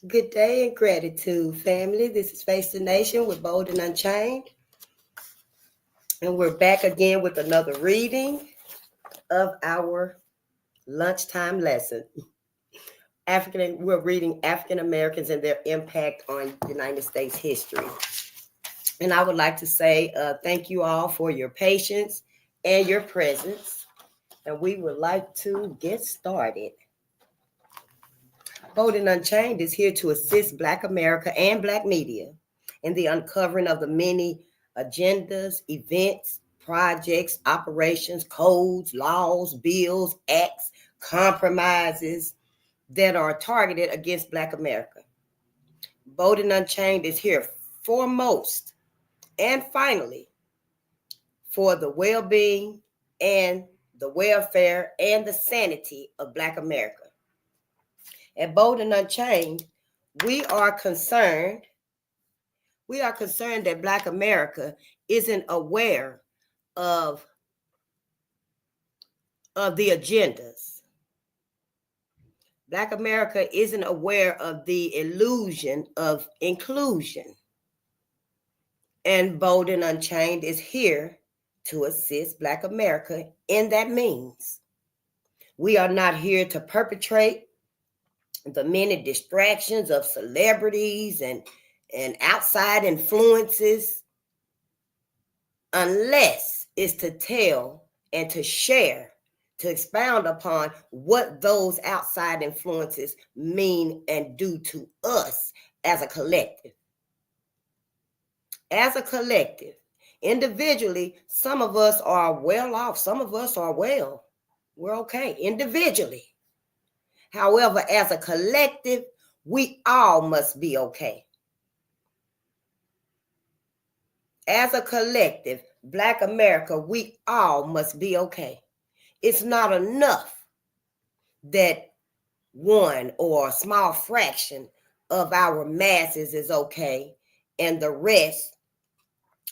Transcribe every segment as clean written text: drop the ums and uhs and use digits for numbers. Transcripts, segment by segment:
Good day and gratitude, family. This is Face the Nation with Bolden Unchained. And we're back again with another reading of our lunchtime lesson. We're reading African Americans and their impact on United States history. And I would like to say thank you all for your patience and your presence. And we would like to get started. Bolden Unchained is here to assist Black America and Black media in the uncovering of the many agendas, events, projects, operations, codes, laws, bills, acts, compromises that are targeted against Black America. Bolden Unchained is here foremost and finally for the well-being and the welfare and the sanity of Black America. At Bolden Unchained, we are concerned that Black America isn't aware of the agendas. Black America isn't aware of the illusion of inclusion. And Bolden Unchained is here to assist Black America in that means. We are not here to perpetrate the many distractions of celebrities and outside influences, unless it's to tell and to share, to expound upon what those outside influences mean and do to us as a collective. As a collective, individually, some of us are well off, some of us are well. We're okay individually. However, as a collective, we all must be okay. As a collective, Black America, we all must be okay. It's not enough that one or a small fraction of our masses is okay and the rest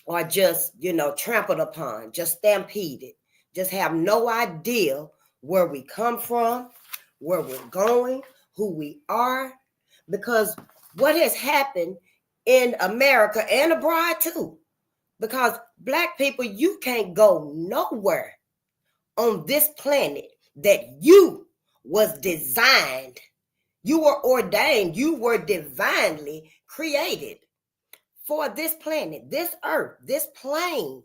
are just, trampled upon, just stampeded, just have no idea where we come from, where we're going, who we are, because what has happened in America and abroad too, because Black people, you can't go nowhere on this planet that you was designed, you were ordained, you were divinely created for this planet, this earth, this plane.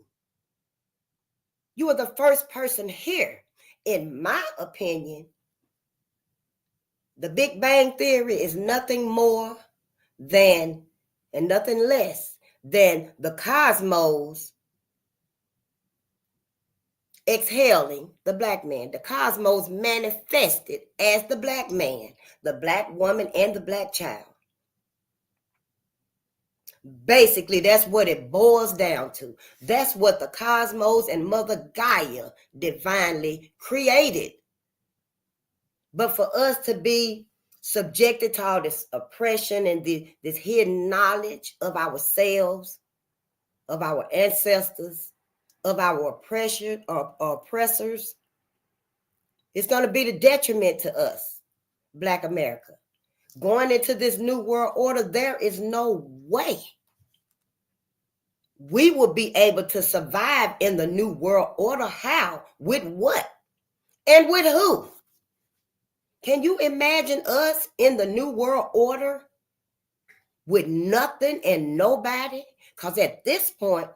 You are the first person here. In my opinion, the Big Bang Theory is nothing more than, and nothing less than the cosmos exhaling the Black man. The cosmos manifested as the Black man, the Black woman, and the Black child. Basically, that's what it boils down to. That's what the cosmos and Mother Gaia divinely created. But for us to be subjected to all this oppression and this hidden knowledge of ourselves, of our ancestors, of our oppressors, it's going to be the detriment to us, Black America. Going into this new world order, there is no way we will be able to survive in the new world order. How? With what? And with who? Can you imagine us in the new world order with nothing and nobody? Because at this point,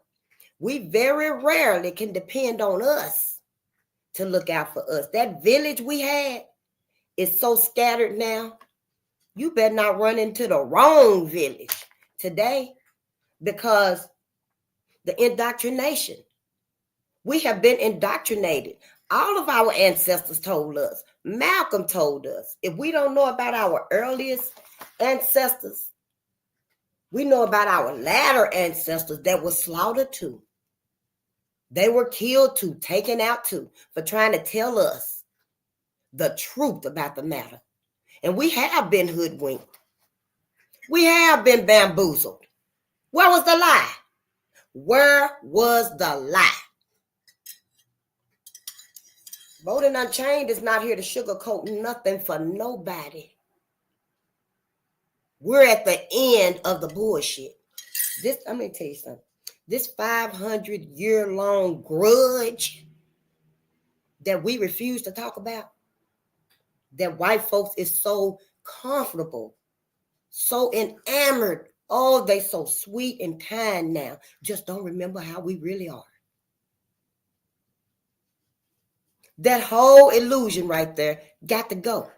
we very rarely can depend on us to look out for us. That village we had is so scattered now. You better not run into the wrong village today, because the indoctrination. We have been indoctrinated. All of our ancestors told us. Malcolm told us. If we don't know about our earliest ancestors, we know about our latter ancestors that were slaughtered too. They were killed too, taken out too, for trying to tell us the truth about the matter. And we have been hoodwinked. We have been bamboozled. Where was the lie? Where was the lie? Bolden Unchained is not here to sugarcoat nothing for nobody. We're at the end of the bullshit. I'm going to tell you something. This 500-year-long grudge that we refuse to talk about, that white folks is so comfortable, so enamored. Oh, they so sweet and kind now. Just don't remember how we really are. That whole illusion right there got to go.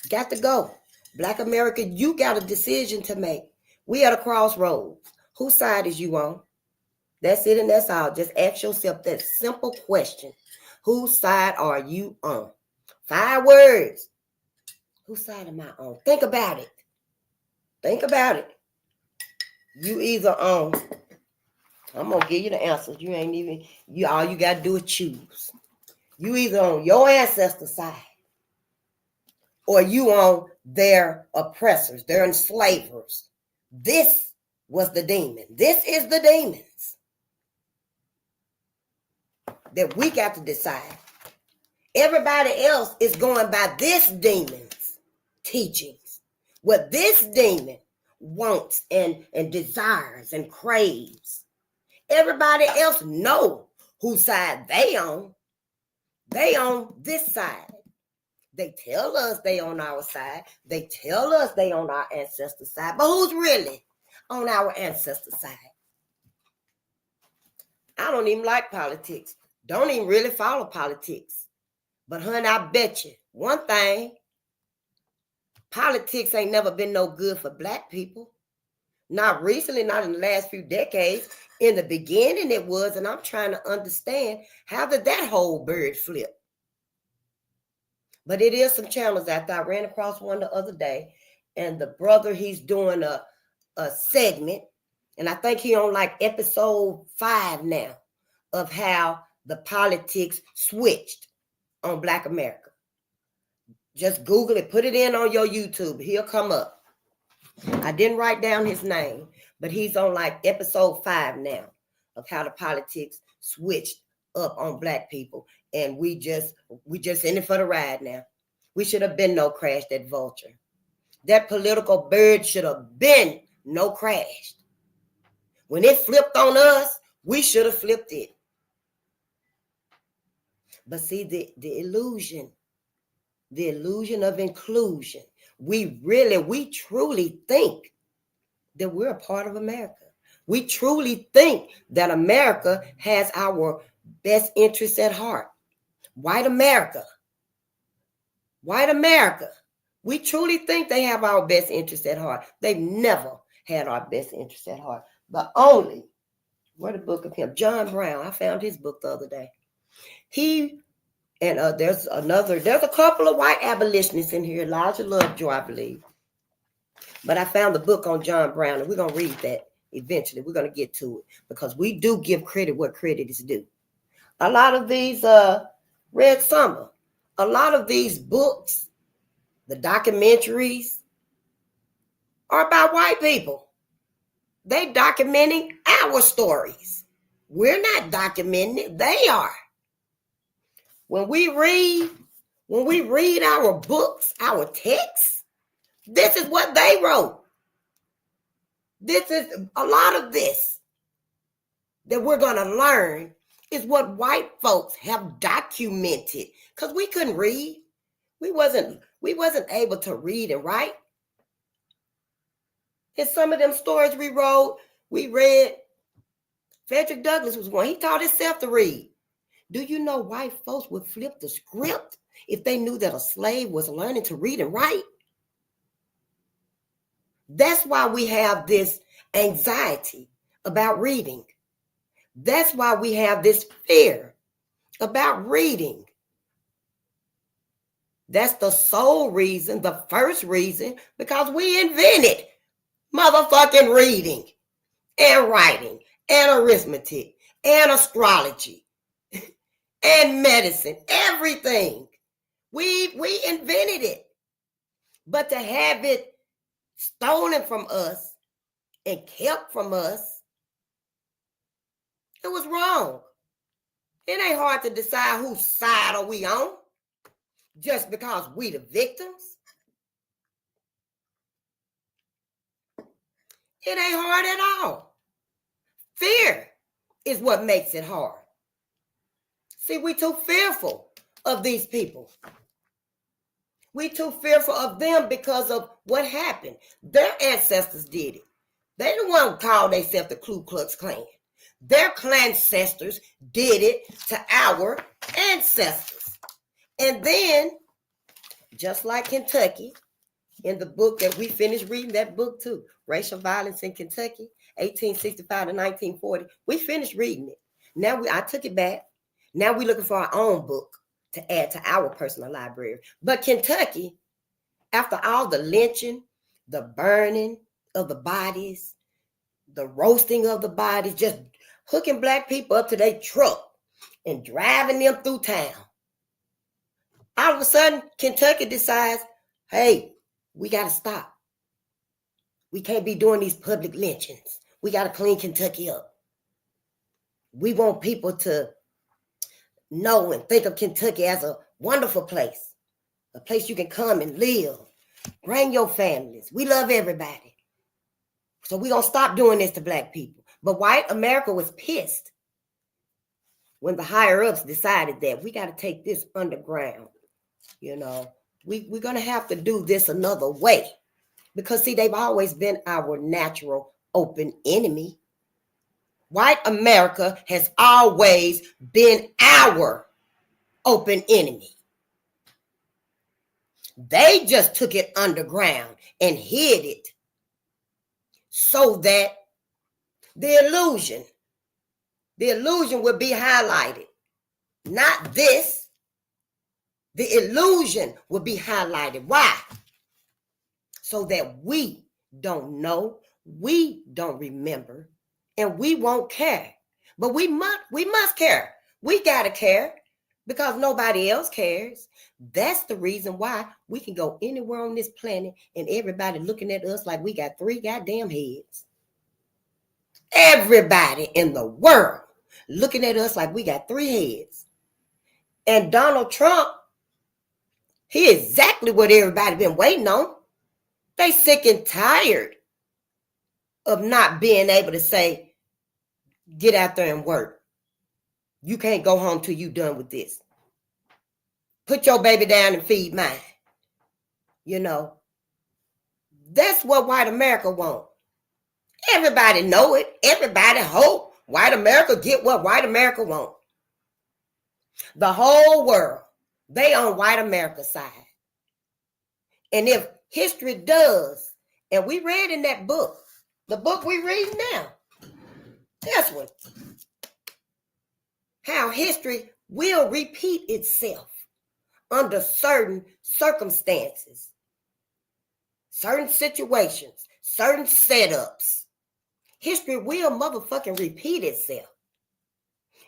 Got to go. Black America, you got a decision to make. We at a crossroads. Whose side is you on? That's it and that's all. Just ask yourself that simple question. Whose side are you on? 5 words. Whose side am I on? Think about it. Think about it. You either on. I'm going to give you the answers. You ain't even, all you got to do is choose. You either on your ancestors' side or you on their oppressors, their enslavers. This was the demon. This is the demons that we got to decide. Everybody else is going by this demon's teachings. What this demon wants and desires and craves. Everybody else know whose side they on. They on this side. They tell us they on our side. They tell us they on our ancestors' side. But who's really on our ancestors' side? I don't even like politics. Don't even really follow politics. But honey, I bet you one thing. Politics ain't never been no good for black people. Not recently, not in the last few decades. In the beginning it was, and I'm trying to understand, how did that whole bird flip? But it is some channels out there. I ran across one the other day, and the brother, he's doing a segment, and I think he on like episode 5 now, of how the politics switched on Black America. Just Google it, put it in on your YouTube. He'll come up. I didn't write down his name, but he's on like episode 5 now of how the politics switched up on black people. And we just in it for the ride now. We should have been no crashed that vulture. That political bird should have been no crashed. When it flipped on us, we should have flipped it. But see, the illusion of inclusion. We truly think that we're a part of America. We truly think that America has our best interests at heart. White America. We truly think they have our best interests at heart. They've never had our best interests at heart. But only, where the book of him? John Brown. I found his book the other day. There's a couple of white abolitionists in here. Elijah Lovejoy, I believe. But I found the book on John Brown, and we're going to read that eventually. We're going to get to it because we do give credit where credit is due. A lot of these, Red Summer, a lot of these books, the documentaries, are about white people. They documenting our stories. We're not documenting it. They are. When we read our books, our texts, this is what they wrote. This is a lot of this that we're going to learn is what white folks have documented, because we couldn't read. We wasn't able to read and write. In some of them stories we read, Fredrick Douglass was one. He taught himself to read. Do you know white folks would flip the script if they knew that a slave was learning to read and write? That's why we have this anxiety about reading. That's why we have this fear about reading. That's the sole reason, the first reason, because we invented motherfucking reading and writing and arithmetic and astrology and medicine, everything. We invented it. But to have it stolen from us and kept from us, It was wrong. It ain't hard to decide whose side are we on just because we the victims. It ain't hard at all. Fear is what makes it hard. See, we too fearful of these people. We too fearful of them because of what happened. Their ancestors did it. They the one who called themselves the Ku Klux Klan. Their clancestors did it to our ancestors. And then, just like Kentucky, in the book that we finished reading, that book too, Racial Violence in Kentucky, 1865 to 1940, we finished reading it. Now I took it back. Now we're looking for our own book to add to our personal library. But Kentucky, after all the lynching, the burning of the bodies, the roasting of the bodies, just hooking black people up to their truck and driving them through town. All of a sudden, Kentucky decides, hey, we got to stop. We can't be doing these public lynchings. We got to clean Kentucky up. We want people to know and think of Kentucky as a wonderful place, a place you can come and live. Bring your families. We love everybody. So we're going to stop doing this to black people. But white America was pissed when the higher-ups decided that we got to take this underground. You know, we're going to have to do this another way. Because, see, they've always been our natural open enemy. White America has always been our open enemy. They just took it underground and hid it so that the illusion would be highlighted. Not this. The illusion would be highlighted. Why? So that we don't know, we don't remember, and we won't care. But we must care. We gotta care because nobody else cares. That's the reason why we can go anywhere on this planet and everybody looking at us like we got 3 goddamn heads. Everybody in the world looking at us like we got 3 heads. And Donald Trump, he exactly what everybody been waiting on. They sick and tired of not being able to say, get out there and work. You can't go home till you done with this. Put your baby down and feed mine. You know, that's what white America want. Everybody know it. Everybody hope white America get what white America want. The whole world, they on white America's side. And if history does, and we read in that book, the book we read now, this one, how history will repeat itself under certain circumstances, certain situations, certain setups. History will motherfucking repeat itself.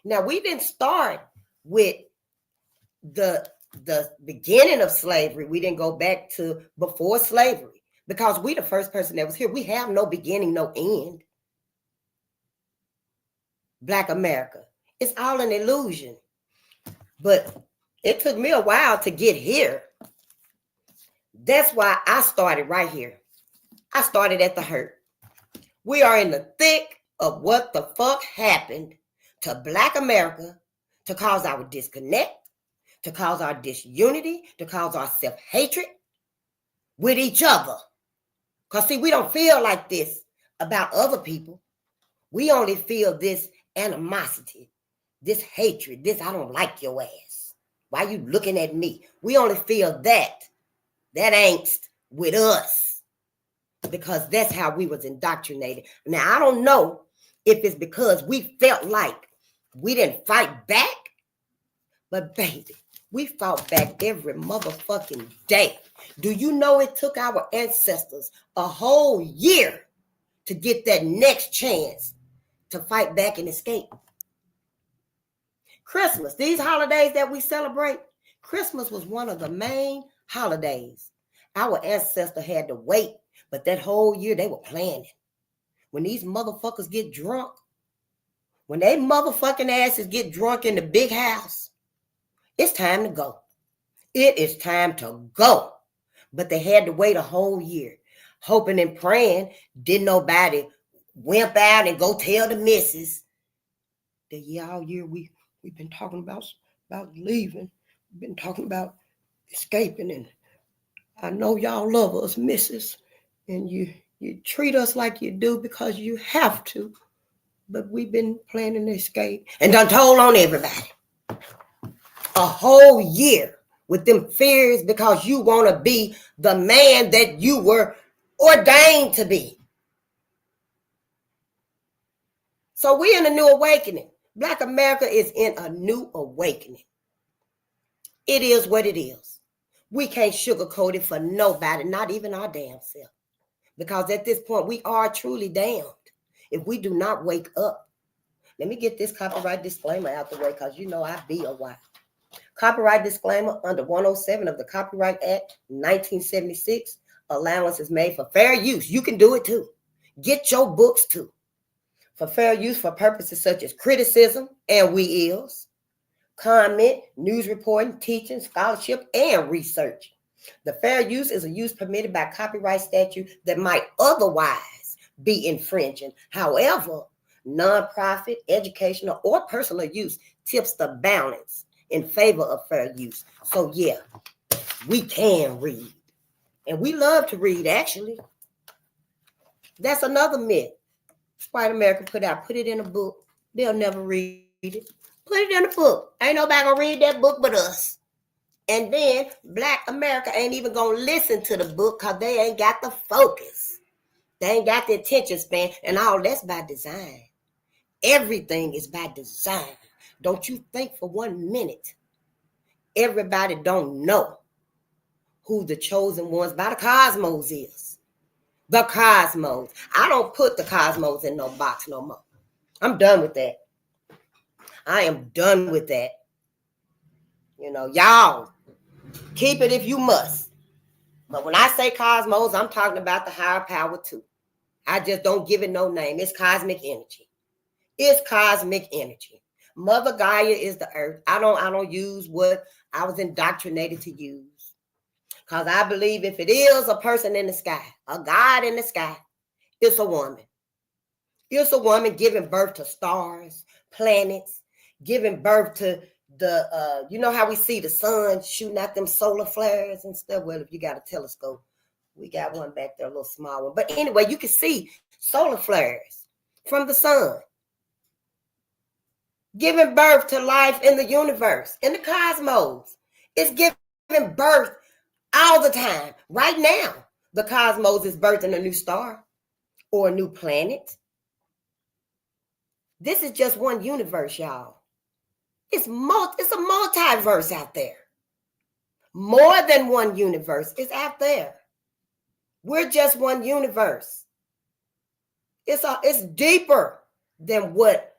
Now, we didn't start with the beginning of slavery. We didn't go back to before slavery because we the first person that was here. We have no beginning, no end. Black America. It's all an illusion. But it took me a while to get here. That's why I started right here. I started at the hurt. We are in the thick of what the fuck happened to Black America to cause our disconnect, to cause our disunity, to cause our self-hatred with each other. Because, see, we don't feel like this about other people. We only feel this animosity, this hatred, this I don't like your ass. Why you looking at me? We only feel that angst with us because that's how we was indoctrinated. Now, I don't know if it's because we felt like we didn't fight back, but baby, we fought back every motherfucking day. Do you know it took our ancestors a whole year to get that next chance to fight back and escape? Christmas, these holidays that we celebrate, Christmas was one of the main holidays. Our ancestors had to wait, but that whole year they were planning. When these motherfuckers get drunk, When they motherfucking asses get drunk in the big house, it's time to go. It is time to go. But they had to wait a whole year, hoping and praying didn't nobody wimp out and go tell the missus that, yeah, all year we've been talking about leaving. We've been talking about escaping, and I know y'all love us, missus, and you treat us like you do because you have to, but we've been planning to escape and done told on everybody. A whole year with them fears because you want to be the man that you were ordained to be. So we're in a new awakening. Black America is in a new awakening. It is what it is. We can't sugarcoat it for nobody, not even our damn self. Because at this point, we are truly damned if we do not wake up. Let me get this copyright disclaimer out the way, because you know I be a while. Copyright disclaimer: under 107 of the Copyright Act 1976, allowance is made for fair use. You can do it too. Get your books too. For fair use for purposes such as criticism and we ills, comment, news reporting, teaching, scholarship, and research. The fair use is a use permitted by copyright statute that might otherwise be infringing. However, nonprofit, educational, or personal use tips the balance in favor of fair use. So yeah, we can read. And we love to read, actually. That's another myth white America put out. Put it in a book. They'll never read it. Put it in a book. Ain't nobody gonna read that book but us. And then Black America ain't even gonna listen to the book because they ain't got the focus. They ain't got the attention span, and all that's by design. Everything is by design. Don't you think for 1 minute everybody don't know who the chosen ones by the cosmos is. The cosmos. I don't put the cosmos in no box no more. I'm done with that. I am done with that. You know, y'all keep it if you must. But when I say cosmos, I'm talking about the higher power too. I just don't give it no name. It's cosmic energy. It's cosmic energy. Mother Gaia is the earth. I don't use what I was indoctrinated to use. Because I believe if it is a person in the sky, a God in the sky, it's a woman. It's a woman giving birth to stars, planets, giving birth to the, you know how we see the sun shooting out them solar flares and stuff? Well, if you got a telescope, we got one back there, a little small one. But anyway, you can see solar flares from the sun, giving birth to life in the universe, in the cosmos. It's giving birth all the time. Right now, the cosmos is birthing a new star or a new planet. This is just one universe, y'all. It's a multiverse out there. More than one universe is out there. We're just one universe. It's deeper than what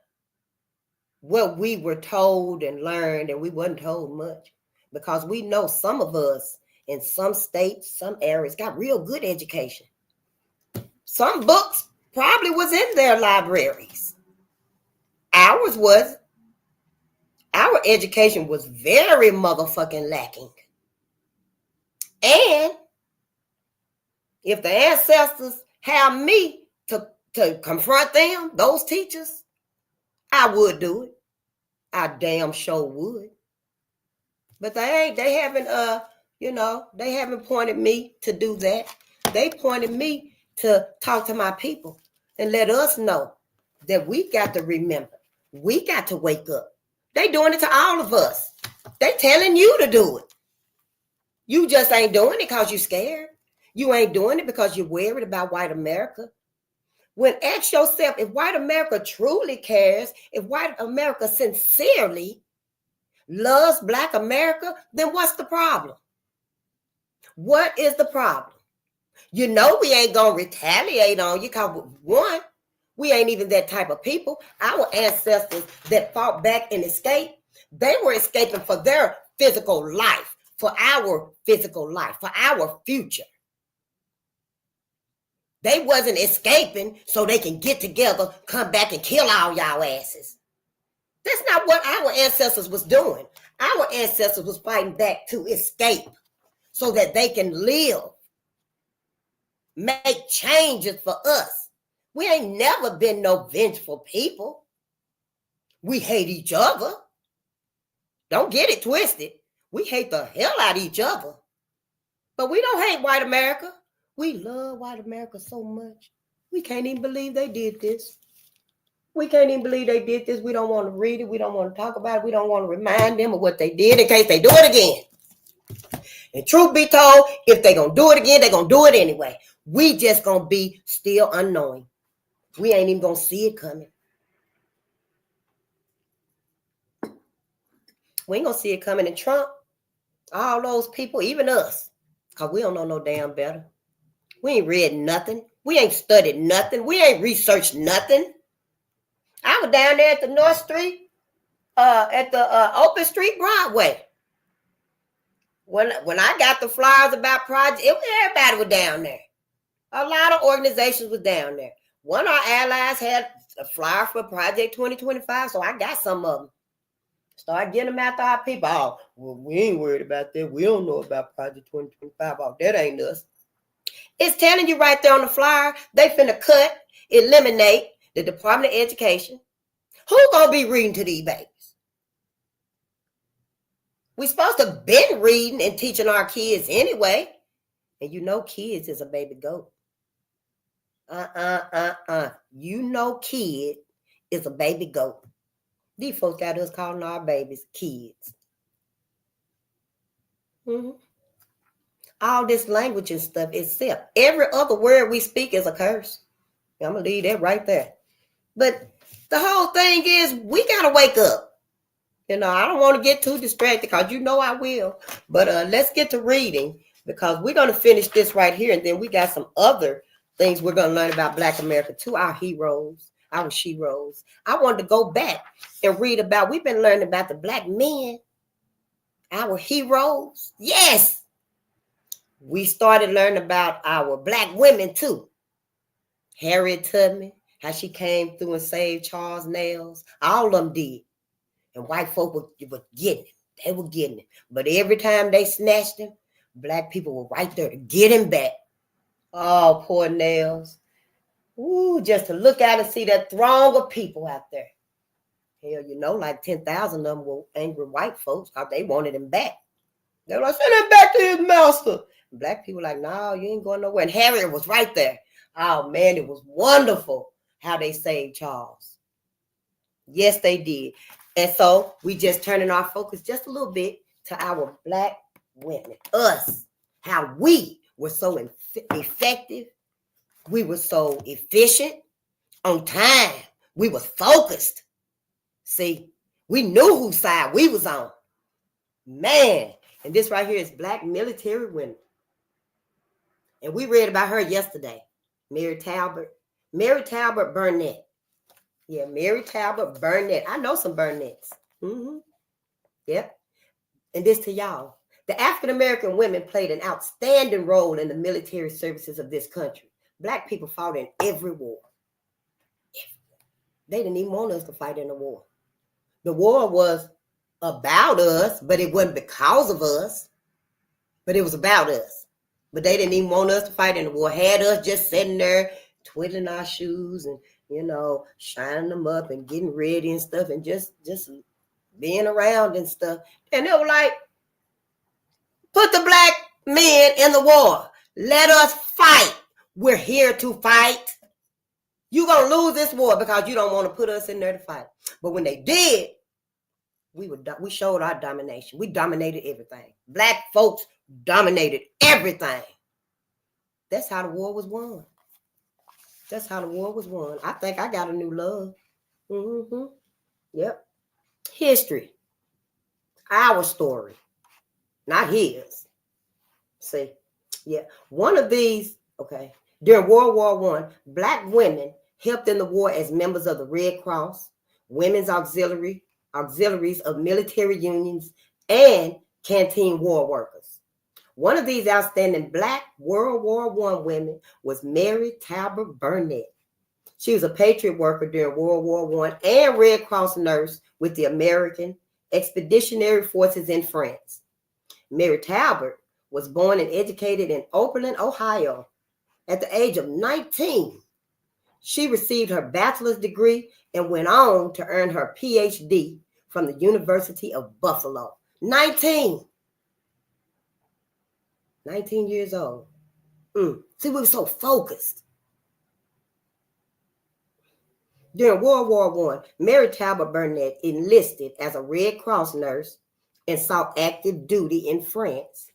we were told and learned, and we wasn't told much, because we know some of us in some states, some areas got real good education. Some books probably was in their libraries. Ours was. Our education was very motherfucking lacking. And if the ancestors have me to confront them, those teachers, I would do it. I damn sure would. But they haven't they haven't pointed me to do that. They pointed me to talk to my people and let us know that we got to remember. We got to wake up. They doing it to all of us. They telling you to do it. You just ain't doing it because you're scared. You ain't doing it because you're worried about white America. When ask yourself, if white America truly cares, if white America sincerely loves Black America, then what's the problem? What is the problem? You know we ain't going to retaliate on you because, one, we ain't even that type of people. Our ancestors that fought back and escaped, they were escaping for their physical life, for our physical life, for our future. They wasn't escaping so they can get together, come back and kill all y'all asses. not what our ancestors was doing. Our ancestors was fighting back to escape so that they can live, make changes for us. We ain't never been no vengeful people. We hate each other. Don't get it twisted. We hate the hell out of each other. But we don't hate white America. We love white America so much. We can't even believe they did this. We can't even believe they did this. We don't want to read it. We don't want to talk about it. We don't want to remind them of what they did in case they do it again. And truth be told, if they're going to do it again, they're going to do it anyway. We just going to be still unknowing. We ain't even going to see it coming. We ain't going to see it coming. And Trump, all those people, even us, because we don't know no damn better. We ain't read nothing. We ain't studied nothing. We ain't researched nothing. I was down there at the North Street, at the Open Street Broadway. When I got the flyers about project, everybody was down there. A lot of organizations was down there. One of our allies had a flyer for Project 2025, so I got some of them. Start getting them out to our people. Oh, well, we ain't worried about that. We don't know about Project 2025. Oh, that ain't us. It's telling you right there on the flyer, they finna cut, eliminate the Department of Education. Who gonna be reading to these babies? We supposed to been reading and teaching our kids anyway. And you know kids is a baby goat. You know kid is a baby goat. These folks got us calling our babies kids. All this language and stuff, except every other word we speak is a curse. I'm going to leave that right there. But the whole thing is we got to wake up. You know, I don't want to get too distracted because you know I will. But let's get to reading because we're going to finish this right here. And then we got some other things we're going to learn about Black America too, our heroes, our sheroes. I wanted to go back and read about, we've been learning about the Black men, our heroes. Yes. We started learning about our Black women too. Harriet Tubman, how she came through and saved Charles Nails. All of them did. And white folk were getting it. They were getting it. But every time they snatched him, Black people were right there to get him back. Oh, poor Nails. Ooh, just to look out and see that throng of people out there. Hell, you know, like 10,000 of them were angry white folks because they wanted him back. They were like, send him back to his master. Black people were like, no, you ain't going nowhere. And Harriet was right there. Oh, man, it was wonderful how they saved Charles. Yes, they did. And so we just turning our focus just a little bit to our Black women, us, how we were so effective. We were so efficient, on time. We were focused. See, we knew whose side we was on. Man, and this right here is Black military women. And we read about her yesterday. Mary Talbot Burnett. Yeah, Mary Talbot Burnett. I know some Burnett's. Yep. And this to y'all. The African-American women played an outstanding role in the military services of this country. Black people fought in every war. They didn't even want us to fight in the war. The war was about us, but it wasn't because of us. But it was about us. But they didn't even want us to fight in the war. Had us just sitting there, twiddling our shoes and, you know, shining them up and getting ready and stuff and just being around and stuff. And they were like, put the Black men in the war. Let us fight. We're here to fight. You're going to lose this war because you don't want to put us in there to fight. But when they did, we showed our domination. We dominated everything. Black folks dominated everything. That's how the war was won. That's how the war was won. I think I got a new love. Yep. History. Our story. Not his. See? Yeah. One of these, okay. During World War I, Black women helped in the war as members of the Red Cross, Women's Auxiliaries of military unions, and canteen war workers. One of these outstanding Black World War I women was Mary Talbot Burnett. She was a patriot worker during World War I and Red Cross nurse with the American Expeditionary Forces in France. Mary Talbot was born and educated in Oberlin, Ohio. At the age of 19, she received her bachelor's degree and went on to earn her PhD from the University of Buffalo. 19 years old. See, we were so focused. During World War I, Mary Talbot Burnett enlisted as a Red Cross nurse and saw active duty in France.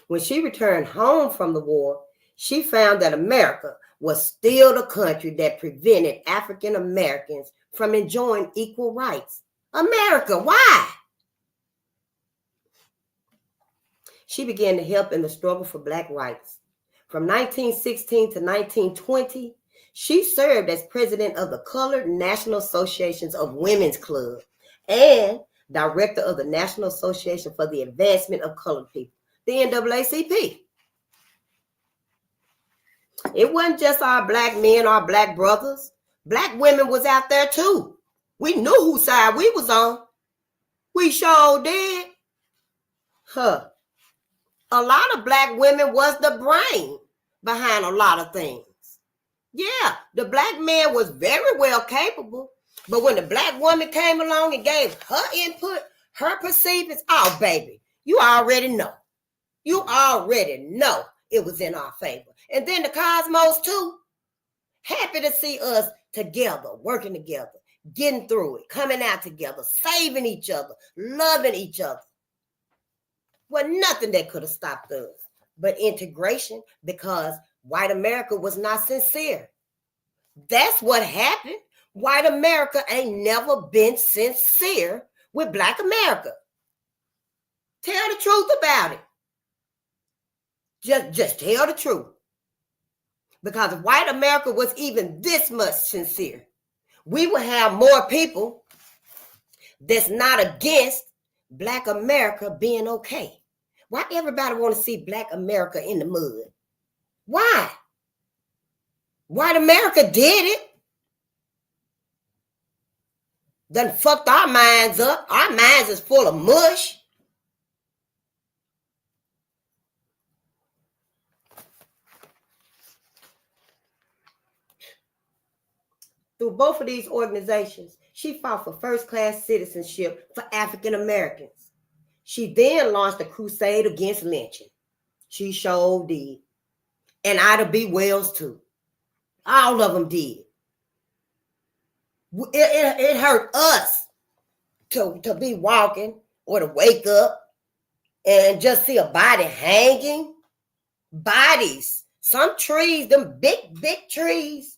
When she returned home from the war, she found that America was still the country that prevented African Americans from enjoying equal rights. America, why? She began to help in the struggle for Black rights. From 1916 to 1920, she served as president of the Colored National Associations of Women's Club and director of the National Association for the Advancement of Colored People, the NAACP. It wasn't just our Black men, our Black brothers. Black women was out there too. We knew whose side we was on. We sure did. A lot of Black women was the brain behind a lot of things. Yeah, the Black man was very well capable, but when the Black woman came along and gave her input, her perceivings, oh, baby, you already know. You already know it was in our favor. And then the cosmos too. Happy to see us together, working together, getting through it, coming out together, saving each other, loving each other. Well, nothing that could have stopped us but integration, because white America was not sincere. That's what happened. White America ain't never been sincere with Black America. Tell the truth about it. Just tell the truth. Because if white America was even this much sincere, we would have more people that's not against Black America being okay. Why everybody want to see Black America in the mud? Why? White America did it. Done fucked our minds up. Our minds is full of mush. Through both of these organizations, she fought for first-class citizenship for African Americans. She then launched a crusade against lynching. She sure did. And Ida B. Wells too. All of them did. It hurt us to be walking or to wake up and just see a body hanging. Bodies. Some trees, them big trees,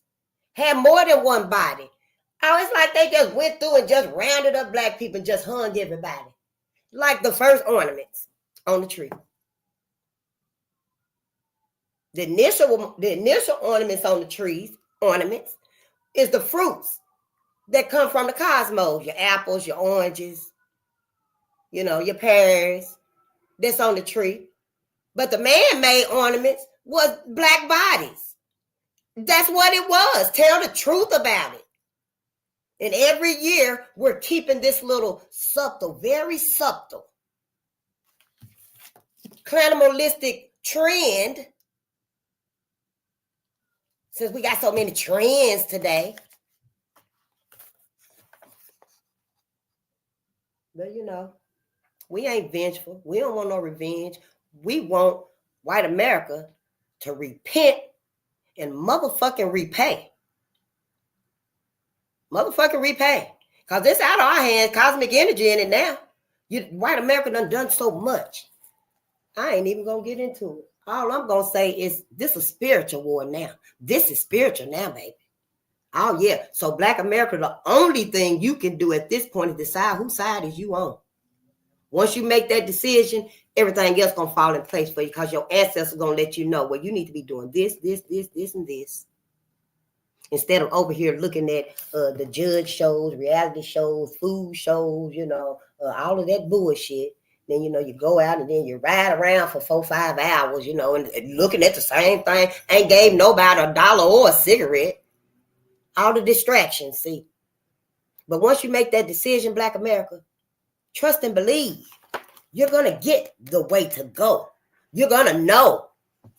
had more than one body. Oh, it's like they just went through and just rounded up Black people and just hung everybody. Like the first ornaments on the tree. The initial ornaments on the trees, is the fruits that come from the cosmos. Your apples, your oranges, your pears, that's on the tree. But the man-made ornaments was Black bodies. That's what it was. Tell the truth about it. And every year, we're keeping this little subtle, very subtle, cannibalistic trend. Since we got so many trends today. But we ain't vengeful. We don't want no revenge. We want white America to repent and motherfucking repay. Motherfucking repay. Because it's out of our hands, cosmic energy in it now. White America done so much. I ain't even going to get into it. All I'm going to say is this is a spiritual war now. This is spiritual now, baby. Oh, yeah. So Black America, the only thing you can do at this point is decide whose side is you on. Once you make that decision, everything else going to fall in place for you because your ancestors are going to let you know, well, you need to be doing this, and this. Instead of over here looking at the judge shows, reality shows, food shows, all of that bullshit. Then, you go out and then you ride around for 4-5 hours, and looking at the same thing. Ain't gave nobody $1 or a cigarette. all the distractions, see. But once you make that decision, Black America, trust and believe. You're going to get the way to go. You're going to know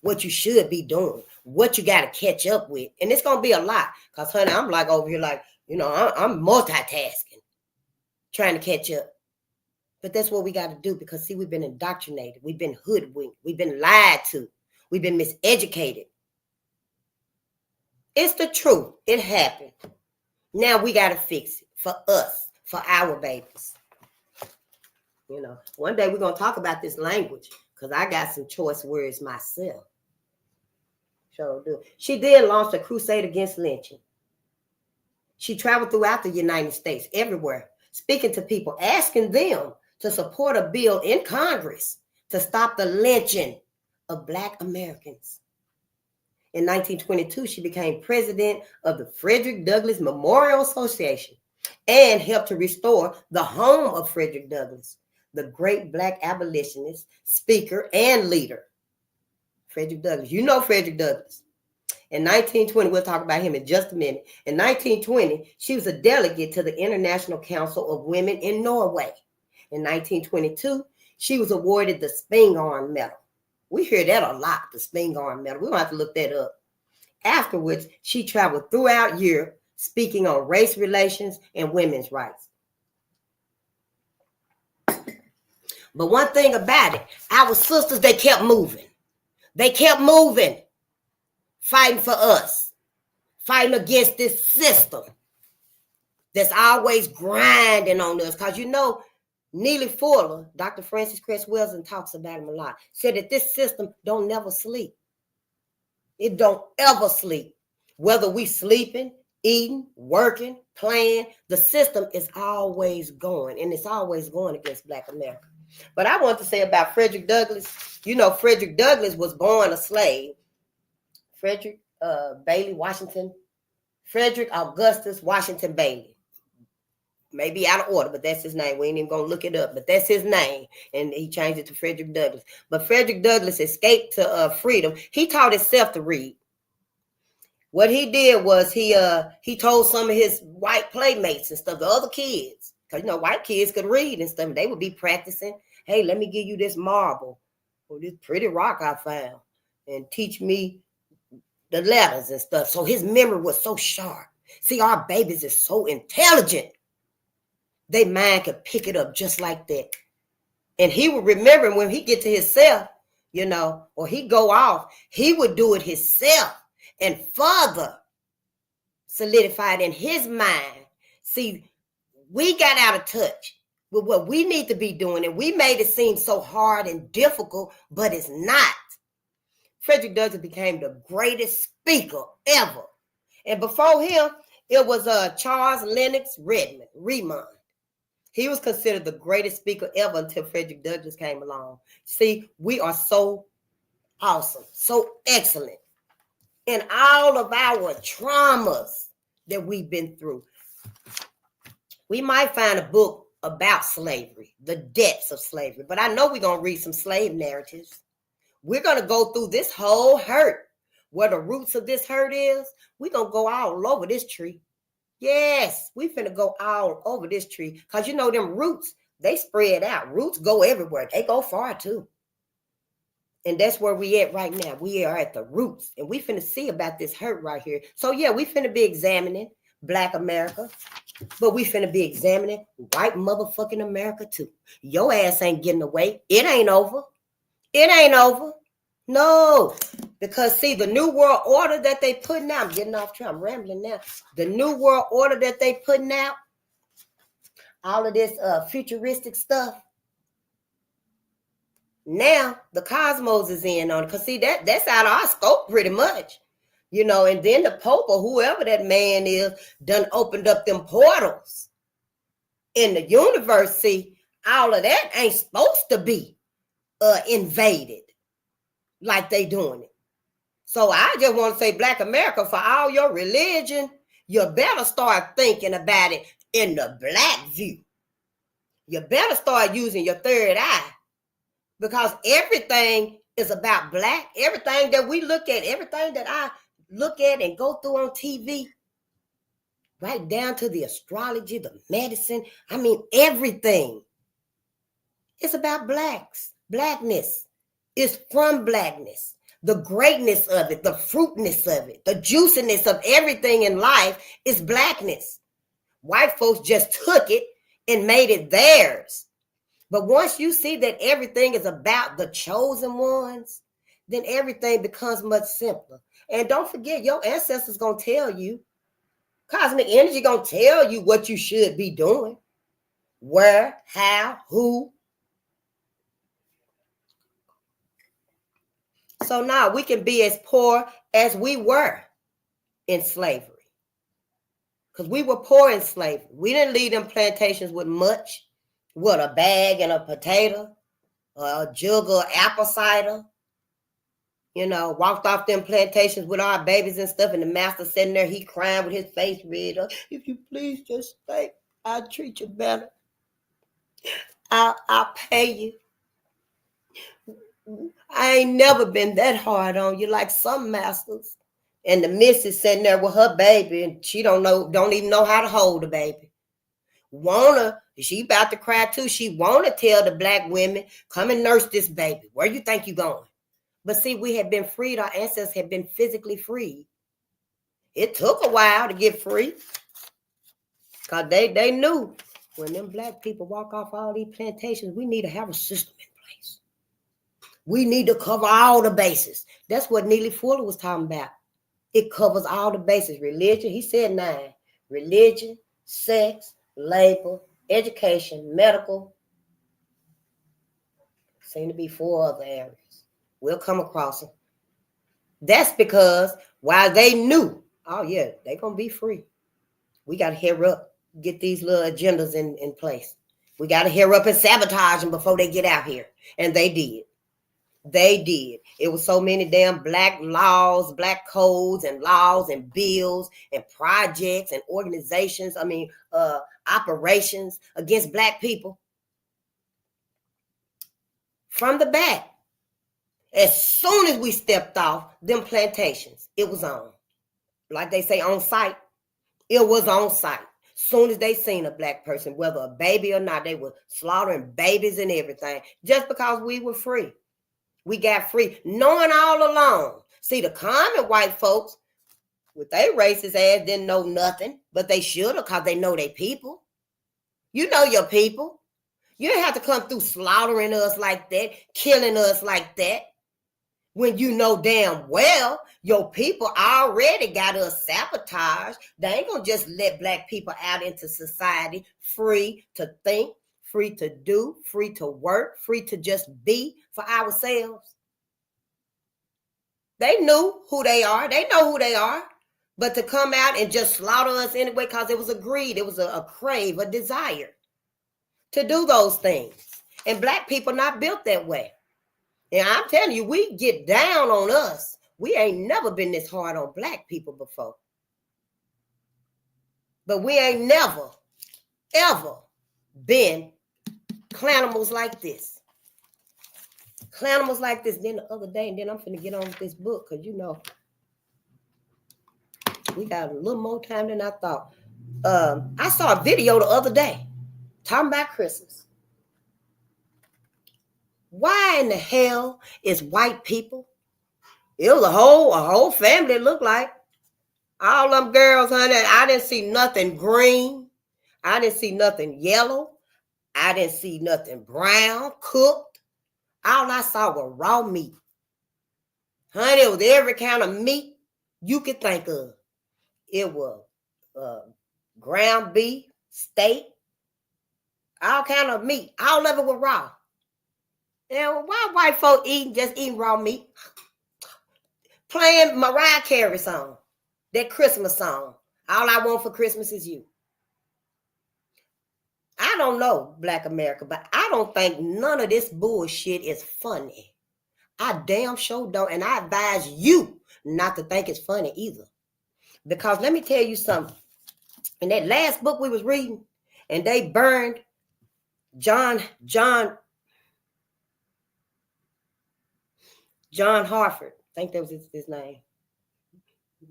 what you should be doing, what you got to catch up with. And it's going to be a lot. Because, honey, I'm like over here like, I'm multitasking, trying to catch up. But that's what we got to do because, see, we've been indoctrinated. We've been hoodwinked. We've been lied to. We've been miseducated. It's the truth. It happened. Now we got to fix it for us, for our babies. One day we're going to talk about this language because I got some choice words myself. Sure do. She then launched a crusade against lynching. She traveled throughout the United States, everywhere, speaking to people, asking them to support a bill in Congress to stop the lynching of Black Americans. In 1922, she became president of the Fredrick Douglass Memorial Association and helped to restore the home of Fredrick Douglass, the great Black abolitionist, speaker, and leader. Fredrick Douglass. You know Fredrick Douglass. In 1920, we'll talk about him in just a minute. In 1920, she was a delegate to the International Council of Women in Norway. In 1922, she was awarded the Spingarn Medal. We hear that a lot, the Spingarn Medal. We don't have to look that up. Afterwards, she traveled throughout Europe, speaking on race relations and women's rights. But one thing about it, our sisters, they kept moving. They kept moving, fighting for us, fighting against this system that's always grinding on us. Because Neely Fuller, Dr. Francis Cress Welsing talks about him a lot, said that this system don't never sleep. It don't ever sleep. Whether we sleeping, eating, working, playing, the system is always going, and it's always going against Black America. But I want to say about Fredrick Douglass. Fredrick Douglass was born a slave. Frederick Augustus Washington Bailey. Maybe out of order, but that's his name. We ain't even going to look it up, but that's his name. And he changed it to Fredrick Douglass. But Fredrick Douglass escaped to freedom. He taught himself to read. What he did was he told some of his white playmates and stuff, the other kids, because white kids could read and stuff. They would be practicing. Hey, let me give you this marble or this pretty rock I found and teach me the letters and stuff. So his memory was so sharp. See, our babies is so intelligent. Their mind could pick it up just like that. And he would remember when he get to himself, or he go off, he would do it himself and further solidified in his mind. See, we got out of touch with what we need to be doing, and we made it seem so hard and difficult, but it's not. Fredrick Douglass became the greatest speaker ever. And before him, it was Charles Lennox Remond. He was considered the greatest speaker ever until Fredrick Douglass came along. See, we are so awesome, so excellent in all of our traumas that we've been through. We might find a book about slavery, the depths of slavery, but I know we're going to read some slave narratives. We're going to go through this whole hurt. Where the roots of this hurt is, we're going to go all over this tree. Yes, we finna go all over this tree. Because them roots, they spread out. Roots go everywhere. They go far too. And that's where we at right now. We are at the roots. And we finna see about this hurt right here. So yeah, we finna be examining Black America. But we finna be examining white motherfucking America too. Your ass ain't getting away. It ain't over. It ain't over. No. Because see, the new world order that they putting out, I'm getting off track, I'm rambling now. The new world order that they putting out, all of this futuristic stuff. Now the cosmos is in on it. Because see, that's out of our scope pretty much. And then the Pope or whoever that man is done opened up them portals in the universe. See, all of that ain't supposed to be invaded like they doing it. So I just want to say, Black America, for all your religion, you better start thinking about it in the Black view. You better start using your third eye, because everything is about Black. Everything that we look at, everything that I look at and go through on TV, right down to the astrology, the medicine. I mean, everything. It's about blackness. It's from blackness. The greatness of it, the fruitness of it, the juiciness of everything in life is blackness. White folks just took it and made it theirs. But once you see that everything is about the chosen ones, then everything becomes much simpler. And don't forget, your ancestors going to tell you, cosmic energy going to tell you what you should be doing, where, how, who. So now we can be as poor as we were in slavery. Because we were poor in slavery. We didn't leave them plantations with much. What, a bag and a potato, a jug of apple cider. You know, walked off them plantations with our babies and stuff, and the master sitting there, he crying with his face red. If you please just stay, I'll treat you better. I'll pay you. I ain't never been that hard on you like some masters. And the missus sitting there with her baby, and she don't even know how to hold the baby. She about to cry too. She wanna tell the black women, come and nurse this baby. Where you think you going? But see, we had been freed. Our ancestors had been physically freed. It took a while to get free. Because they knew when them black people walk off all these plantations, we need to have a system in place. We need to cover all the bases. That's what Neely Fuller was talking about. It covers all the bases. Religion, he said 9. Religion, sex, labor, education, medical. Seem to be 4 other areas. We'll come across them. That's because while they knew, oh yeah, they're going to be free. We got to hurry up, get these little agendas in place. We got to hurry up and sabotage them before they get out here. And they did. They did. It was so many damn black laws, black codes and laws and bills and projects and organizations, operations against black people. From the back. As soon as we stepped off them plantations, it was on. Like they say, on site. It was on site. Soon as they seen a black person, whether a baby or not, they were slaughtering babies and everything. Just because we were free. We got free. Knowing all along. See, the common white folks, with their racist ass, didn't know nothing. But they should have, because they know their people. You know your people. You didn't have to come through slaughtering us like that, killing us like that. When you know damn well your people already got us sabotaged. They ain't gonna just let black people out into society free to think, free to do, free to work, free to just be for ourselves. They knew who they are. They know who they are. But to come out and just slaughter us anyway, because it was a greed, it was a crave, a desire to do those things. And black people not built that way. And I'm telling you, we get down on us. We ain't never been this hard on black people before. But we ain't never, ever been clanimals like this. Clanimals like this. Then the other day, and then I'm finna get on with this book, because you know, we got a little more time than I thought. I saw a video the other day talking about Christmas. Why in the hell is white people? It was a whole family it looked like. All them girls, honey, I didn't see nothing green. I didn't see nothing yellow. I didn't see nothing brown, cooked. All I saw was raw meat. Honey, it was every kind of meat you could think of. It was ground beef, steak, all kind of meat. All of it was raw. And why white folk just eating raw meat? Playing Mariah Carey song, that Christmas song. All I want for Christmas is you. I don't know, Black America, but I don't think none of this bullshit is funny. I damn sure don't. And I advise you not to think it's funny either. Because let me tell you something. In that last book we was reading, and they burned John Harford. I think that was his name.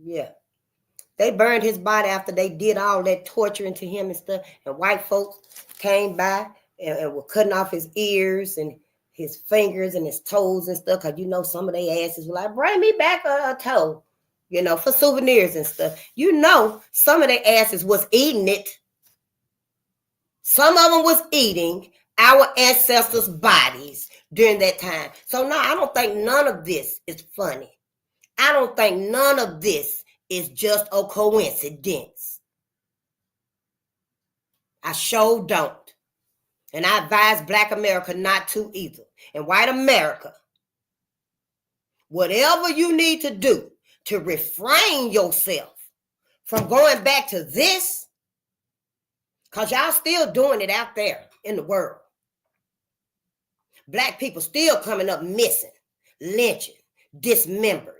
Yeah. They burned his body after they did all that torturing to him and stuff. And white folks came by and were cutting off his ears and his fingers and his toes and stuff. Because, you know, some of their asses were like, bring me back a toe, you know, for souvenirs and stuff. You know, some of their asses was eating it. Some of them was eating our ancestors' bodies during that time. So, no, I don't think none of this is funny. I don't think none of this is just a coincidence. I sure don't. And I advise Black America not to either. And white America, whatever you need to do to refrain yourself from going back to this, because y'all still doing it out there in the world. Black people still coming up missing, lynching, dismembered.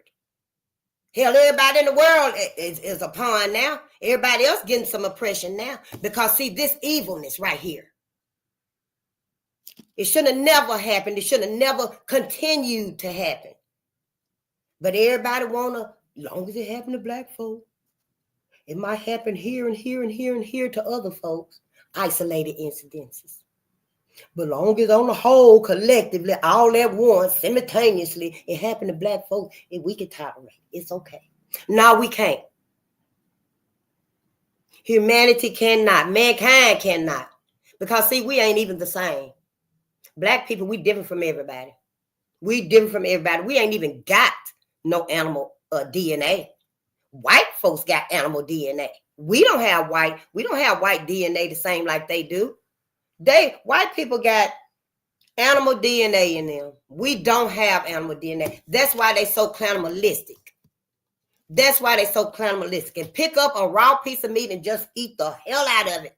Hell, everybody in the world is a pawn now. Everybody else getting some oppression now. Because, see, this evilness right here, it should have never happened. It should have never continued to happen. But everybody want to, as long as it happened to Black folk, it might happen here and here and here and here to other folks. Isolated incidences. But long as on the whole, collectively, all at once, simultaneously, it happened to Black folks, we can tolerate. It's okay. No, we can't. Humanity cannot. Mankind cannot. Because, see, we ain't even the same. Black people, we different from everybody. We different from everybody. We ain't even got no animal DNA. White folks got animal DNA. We don't have white DNA the same like they do. White people got animal DNA in them. We don't have animal DNA. That's why they so cannibalistic. That's why they so cannibalistic. And pick up a raw piece of meat and just eat the hell out of it.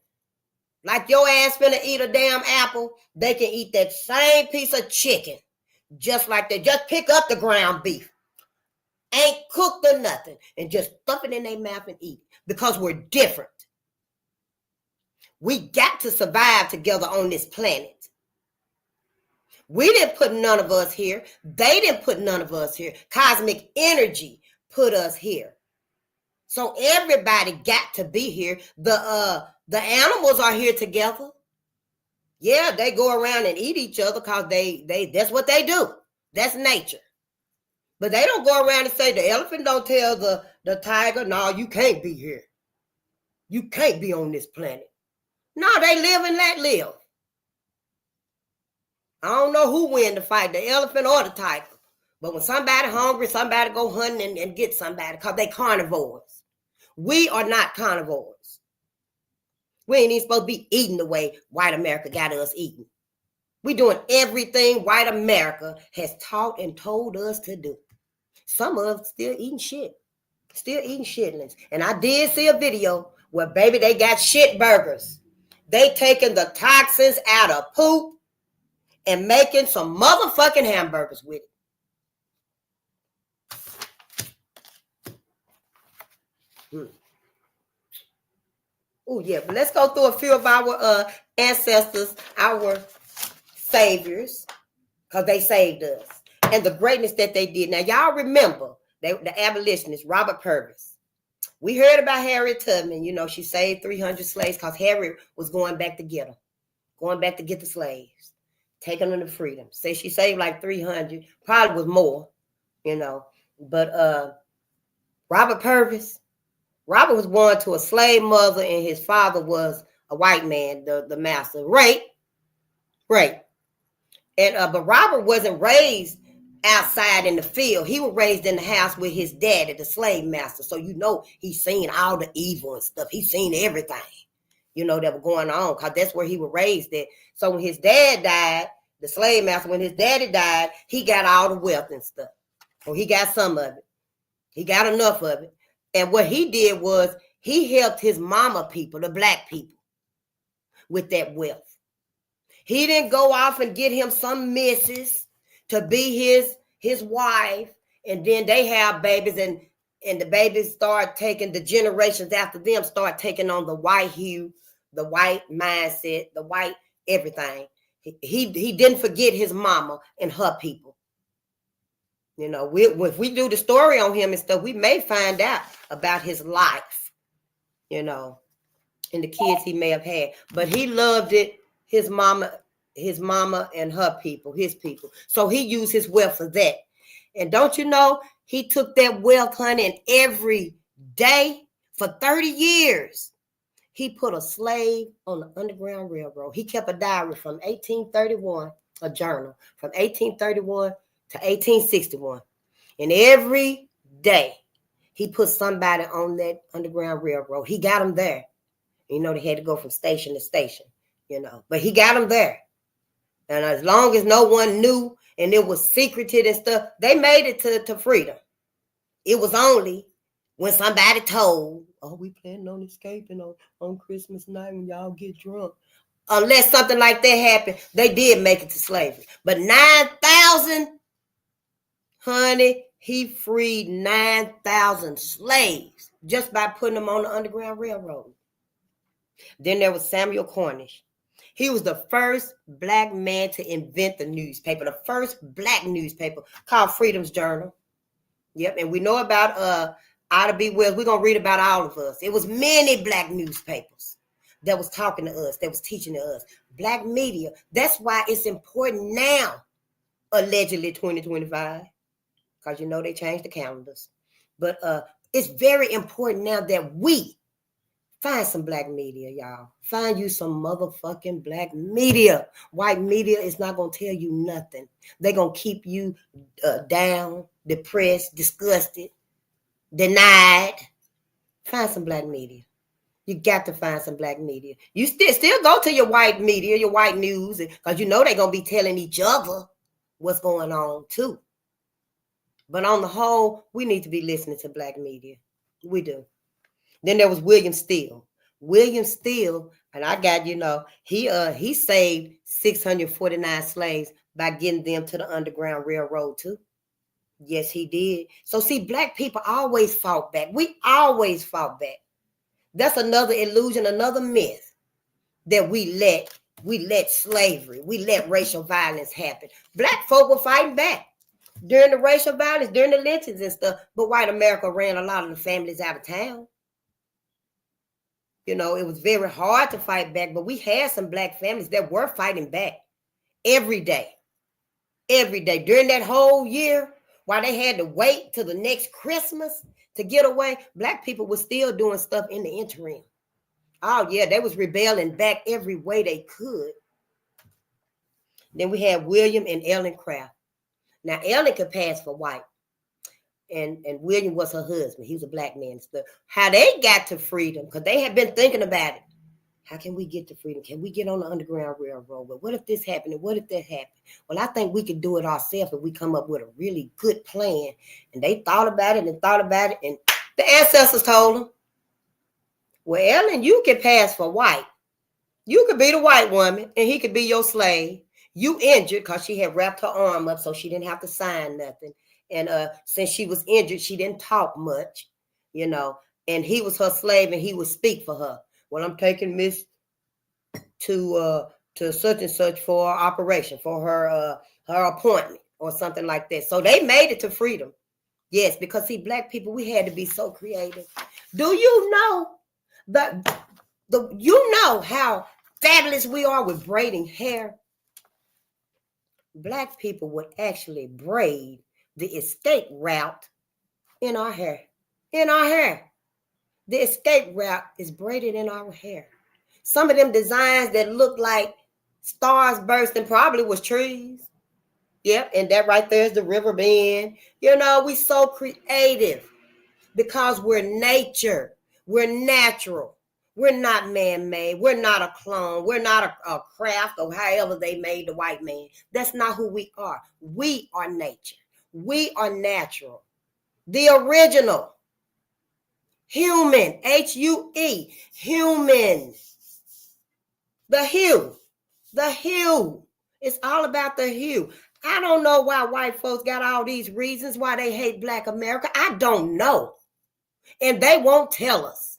Like your ass finna eat a damn apple, they can eat that same piece of chicken. Just like that. Just pick up the ground beef. Ain't cooked or nothing. And just stuff it in their mouth and eat it. Because we're different. We got to survive together on this planet. We didn't put none of us here. They didn't put none of us here. Cosmic energy put us here. So everybody got to be here. The animals are here together. Yeah, they go around and eat each other because they that's what they do. That's nature. But they don't go around and say the elephant don't tell the tiger, no, you can't be here. You can't be on this planet. No, they live and let live. I don't know who win the fight, the elephant or the tiger. But when somebody hungry, somebody go hunting and get somebody because they carnivores. We are not carnivores. We ain't even supposed to be eating the way white America got us eating. We doing everything white America has taught and told us to do. Some of us still eating shit. Still eating shitlings. And I did see a video where, baby, they got shit burgers. They taking the toxins out of poop and making some motherfucking hamburgers with it. Oh, yeah. But let's go through a few of our ancestors, our saviors, because they saved us. And the greatness that they did. Now, y'all remember the abolitionists, Robert Purvis. We heard about Harriet Tubman. You know, she saved 300 slaves because Harriet was going back to get them. Going back to get the slaves. Taking them to freedom. Say she saved like 300. Probably was more, you know. But Robert Purvis, Robert was born to a slave mother and his father was a white man, the master. Rape. And but Robert wasn't raised outside in the field. He was raised in the house with his daddy, the slave master. So, you know, he's seen all the evil and stuff. He's seen everything, you know, that was going on because that's where he was raised at. So when his dad died, the slave master, when his daddy died, he got all the wealth and stuff. Or he got some of it. He got enough of it. And what he did was he helped his mama people, the black people, with that wealth. He didn't go off and get him some missus to be his wife, and then they have babies, and the babies start taking, the generations after them start taking on the white hue, the white mindset, the white everything. He didn't forget his mama and her people. You know, if we do the story on him and stuff, we may find out about his life, you know, and the kids he may have had. But he loved it, his mama and her people, his people. So he used his wealth for that. And don't you know, he took that wealth, honey, and every day for 30 years, he put a slave on the Underground Railroad. He kept a diary from 1831, a journal, from 1831 to 1861. And every day, he put somebody on that Underground Railroad. He got them there. You know, they had to go from station to station, you know. But he got them there. And as long as no one knew and it was secreted and stuff, they made it to freedom. It was only when somebody told, oh, we planning on escaping on Christmas night when y'all get drunk. Unless something like that happened, they did make it to slavery. But 9,000, honey, he freed 9,000 slaves just by putting them on the Underground Railroad. Then there was Samuel Cornish. He was the first black man to invent the newspaper, the first black newspaper called Freedom's Journal. Yep, and we know about Ida B. Wells. We're going to read about all of us. It was many black newspapers that was talking to us, that was teaching to us. Black media. That's why it's important now, allegedly 2025, because you know they changed the calendars. But it's very important now that we find some black media, y'all. Find you some motherfucking black media. White media is not going to tell you nothing. They're going to keep you down, depressed, disgusted, denied. Find some black media. You got to find some black media. You still go to your white media, your white news, because you know they're going to be telling each other what's going on too. But on the whole, we need to be listening to black media. We do. Then there was William Steele. William Steele, and I got, you know, he saved 649 slaves by getting them to the Underground Railroad too. Yes, he did. So see, black people always fought back. We always fought back. That's another illusion, another myth that we let slavery, we let racial violence happen. Black folk were fighting back during the racial violence, during the lynchings and stuff. But white America ran a lot of the families out of town. You know, it was very hard to fight back, but we had some black families that were fighting back every day. Every day. During that whole year, while they had to wait till the next Christmas to get away, black people were still doing stuff in the interim. Oh, yeah, they was rebelling back every way they could. Then we had William and Ellen Craft. Now, Ellen could pass for white. And William was her husband. He was a black man. How they got to freedom, because they had been thinking about it. How can we get to freedom? Can we get on the Underground Railroad? But what if this happened? And what if that happened? Well, I think we could do it ourselves if we come up with a really good plan. And they thought about it and thought about it. And the ancestors told them, well, Ellen, you can pass for white. You could be the white woman and he could be your slave. You injured because she had wrapped her arm up so she didn't have to sign nothing. And since she was injured, she didn't talk much, you know, and he was her slave and he would speak for her. Well, I'm taking Miss to such and such for her operation, for her appointment or something like that. So they made it to freedom. Yes, because see, black people, we had to be so creative. Do you know you know how fabulous we are with braiding hair? Black people would actually braid the escape route in our hair. In our hair. The escape route is braided in our hair. Some of them designs that look like stars bursting probably was trees. Yep, and that right there is the river bend. You know, we so creative because we're nature. We're natural. We're not man-made. We're not a clone. We're not a craft or however they made the white man. That's not who we are. We are nature. We are natural. The original. Human. H-U-E. Human. The hue. The hue. It's all about the hue. I don't know why white folks got all these reasons why they hate black America. I don't know. And they won't tell us.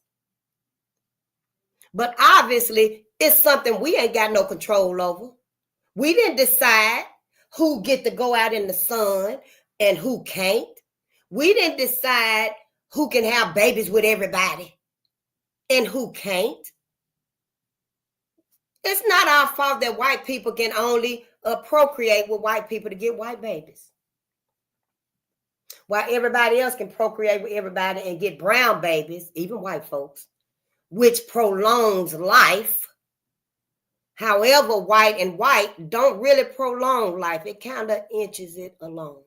But obviously, it's something we ain't got no control over. We didn't decide who get to go out in the sun. and who can't. We didn't decide who can have babies with everybody and who can't. It's not our fault that white people can only procreate with white people to get white babies, while everybody else can procreate with everybody and get brown babies, even white folks, which prolongs life. However, white and white don't really prolong life. It kind of inches it along.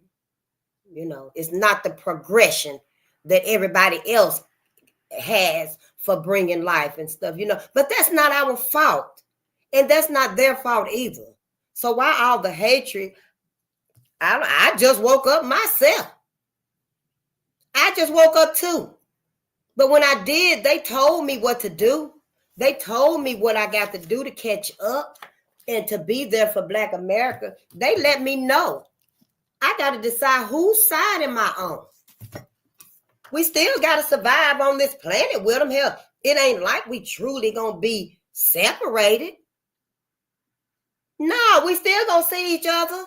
You know, it's not the progression that everybody else has for bringing life and stuff, you know. But that's not our fault. And that's not their fault either. So why all the hatred? I just woke up myself. I just woke up too. But when I did, they told me what to do. They told me what I got to do to catch up and to be there for Black America. They let me know. I got to decide whose side am I on. We still got to survive on this planet with them. Hell, it ain't like we truly going to be separated. No, we still going to see each other.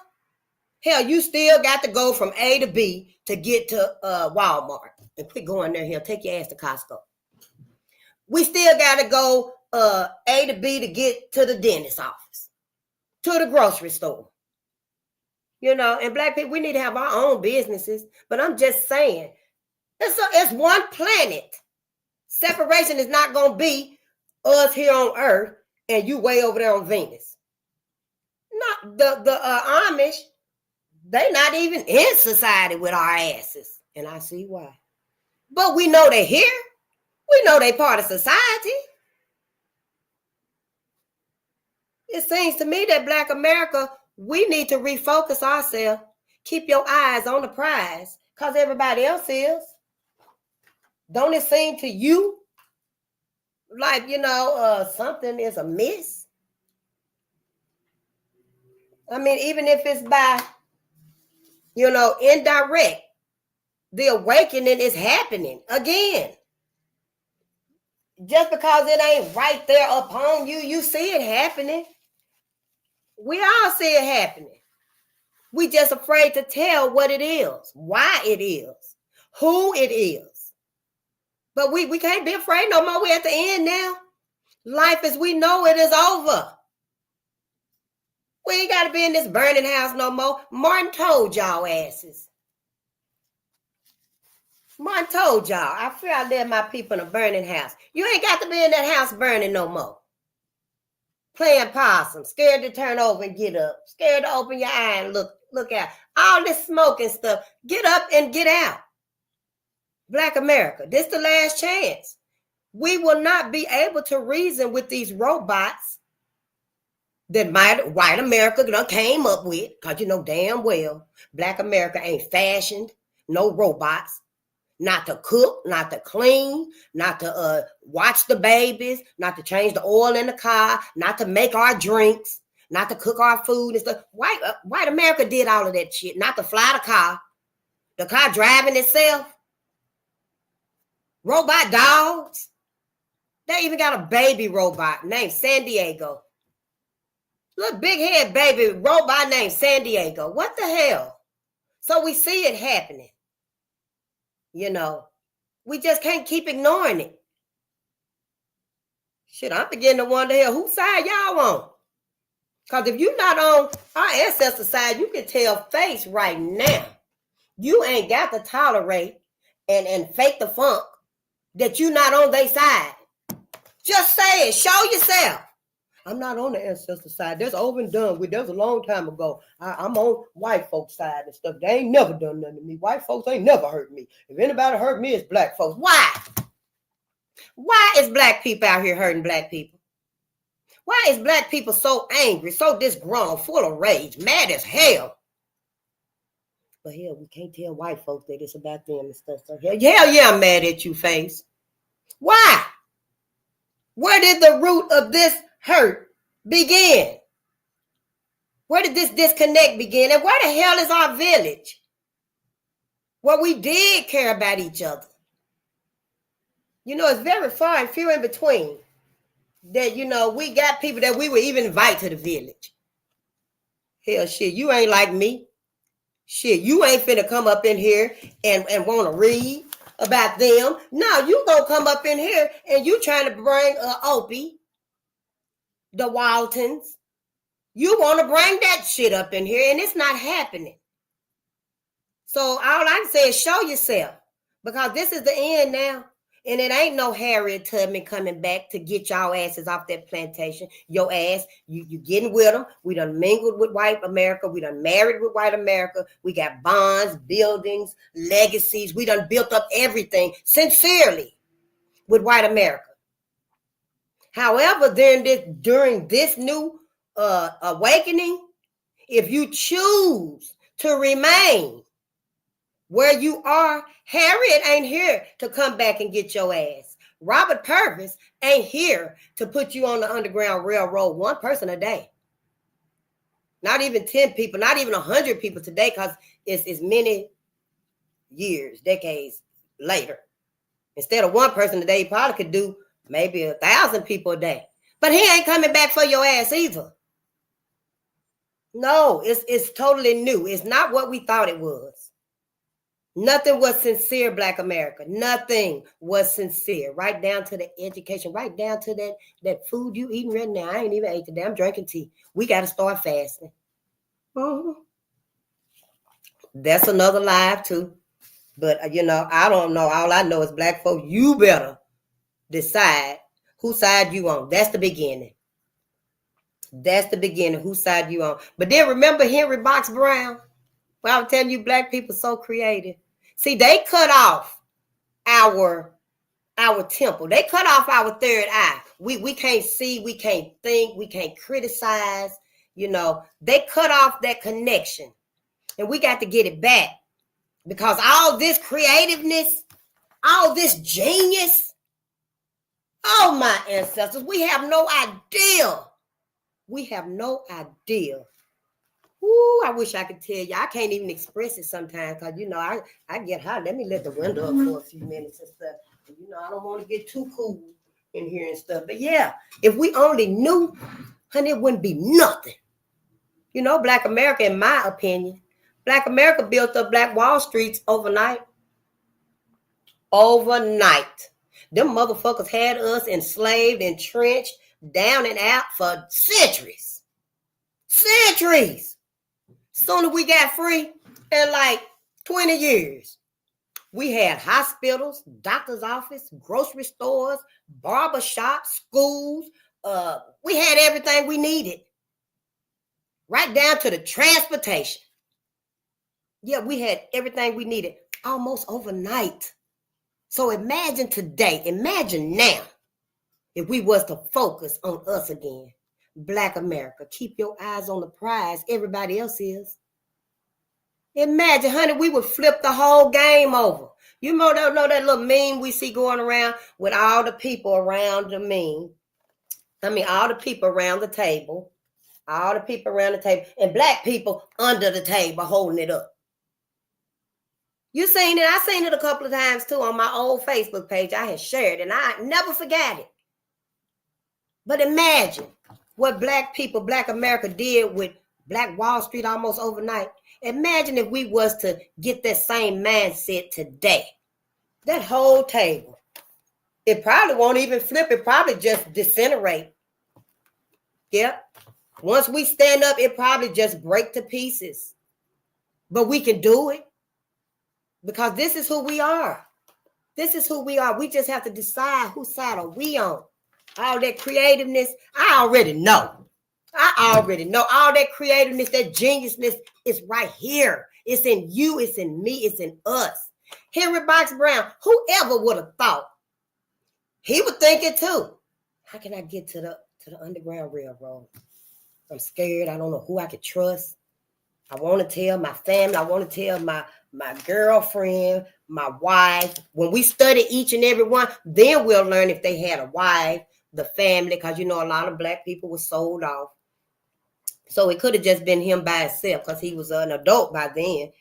Hell, you still got to go from A to B to get to Walmart. And quit going there. Hell, take your ass to Costco. We still got to go A to B to get to the dentist's office, to the grocery store. You know, and Black people, we need to have our own businesses. But I'm just saying, it's one planet. Separation is not going to be us here on Earth and you way over there on Venus. Not the Amish, they not even in society with our asses. And I see why. But we know they're here. We know they're part of society. It seems to me that Black America, we need to refocus ourselves. Keep your eyes on the prize because everybody else is. Don't it seem to you like, you know, something is amiss? I mean, even if it's by, you know, indirect, the awakening is happening again. Just because it ain't right there upon you, you see it happening. We all see it happening. We just afraid to tell what it is, why it is, who it is. But we can't be afraid no more. We're at the end now. Life as we know it is over. We ain't got to be in this burning house no more. Martin told y'all asses. Martin told y'all, I fear I led my people in a burning house. You ain't got to be in that house burning no more. Playing possum, scared to turn over and get up, scared to open your eye and look out. All this smoke and stuff. Get up and get out. Black America, this the last chance. We will not be able to reason with these robots that white America done came up with, because you know damn well Black America ain't fashioned no robots. Not to cook, not to clean, not to watch the babies, not to change the oil in the car, not to make our drinks, not to cook our food and stuff. White America did all of that shit. Not to fly the car driving itself. Robot dogs. They even got a baby robot named San Diego. Look, big head baby robot named San Diego. What the hell? So we see it happening. You know, we just can't keep ignoring it. Shit, I'm beginning to wonder here, whose side y'all on? Because if you're not on our ancestor side, you can tell face right now. You ain't got to tolerate and fake the funk that you're not on their side. Just say it. Show yourself. I'm not on the ancestor side. That's over and done with. That was a long time ago. I'm on white folks' side and stuff. They ain't never done nothing to me. White folks ain't never hurt me. If anybody hurt me, it's Black folks. Why? Why is Black people out here hurting Black people? Why is Black people so angry, so disgruntled, full of rage, mad as hell? But hell, we can't tell white folks that it's about them and stuff. So hell yeah, I'm mad at you, face. Why? Where did the root of this hurt begin? Where did this disconnect begin? And where the hell is our village? Where we did care about each other. You know, it's very far and few in between that, you know, we got people that we would even invite to the village. Hell shit, you ain't like me. Shit, you ain't finna come up in here and want to read about them. No, you gonna come up in here and you trying to bring Opie, the Waltons. You want to bring that shit up in here, and it's not happening. So all I can say is show yourself, because this is the end now. And it ain't no Harriet Tubman coming back to get y'all asses off that plantation. Your ass, you getting with them. We done mingled with white America. We done married with white America. We got bonds, buildings, legacies. We done built up everything sincerely with white America. However, during this new awakening, if you choose to remain where you are, Harriet ain't here to come back and get your ass. Robert Purvis ain't here to put you on the Underground Railroad, one person a day. Not even 10 people, not even 100 people today, because it's many years, decades later. Instead of one person a day, he probably could do maybe 1,000 people a day. But he ain't coming back for your ass either. No, it's totally new. It's not what we thought it was. Nothing was sincere, Black America. Nothing was sincere. Right down to the education, right down to that food you eating right now. I ain't even ate today. I'm drinking tea. We got to start fasting. Mm-hmm. That's another live too. But, I don't know. All I know is Black folks, you better decide whose side you on. That's the beginning. That's the beginning, whose side you on. But then remember Henry Box Brown? Well, I'm telling you, Black people so creative. See, they cut off our temple. They cut off our third eye. We can't see, we can't think, we can't criticize. They cut off that connection. And we got to get it back. Because all this creativeness, all this genius, oh, my ancestors, we have no idea. We have no idea. Ooh, I wish I could tell you. I can't even express it sometimes because, I get hot. Let me let the window up for a few minutes and stuff. I don't want to get too cool in here and stuff. But, yeah, if we only knew, honey, it wouldn't be nothing. Black America, in my opinion, Black America built up Black Wall Streets overnight. Overnight. Them motherfuckers had us enslaved, entrenched, down and out for centuries. Centuries. Soon as we got free, in like 20 years, we had hospitals, doctor's office, grocery stores, barber shops, schools. We had everything we needed. Right down to the transportation. Yeah, we had everything we needed almost overnight. So imagine today, imagine now, if we was to focus on us again. Black America, keep your eyes on the prize. Everybody else is. Imagine, honey, we would flip the whole game over. You know that little meme we see going around with all the people around the meme. All the people around the table. All the people around the table. And Black people under the table holding it up. You seen it? I seen it a couple of times too on my old Facebook page. I had shared and I never forgot it. But imagine what Black people, Black America did with Black Wall Street almost overnight. Imagine if we was to get that same mindset today. That whole table. It probably won't even flip. It probably just disintegrate. Yep. Once we stand up, it probably just break to pieces. But we can do it. Because this is who we are. This is who we are. We just have to decide whose side are we on. All that creativeness, I already know. All that creativeness, that geniusness is right here. It's in you, it's in me, it's in us. Henry Box Brown, whoever would have thought? He would think it too. How can I get to the Underground Railroad? I'm scared. I don't know who I could trust. I want to tell my family. I want to tell my girlfriend, my wife. When we study each and every one, then we'll learn if they had a wife, the family, because a lot of Black people were sold off. So it could have just been him by himself because he was an adult by then.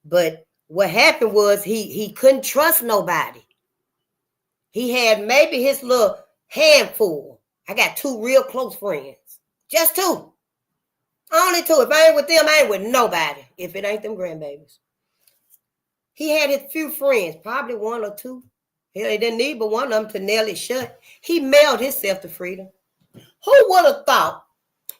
But what happened was he couldn't trust nobody. He had maybe his little handful. I got 2 real close friends. Just 2. I don't only two. If I ain't with them, I ain't with nobody. If it ain't them grandbabies. He had his few friends, probably one or two. Hell, he didn't need but one of them to nail it shut. He mailed himself to freedom. Who would have thought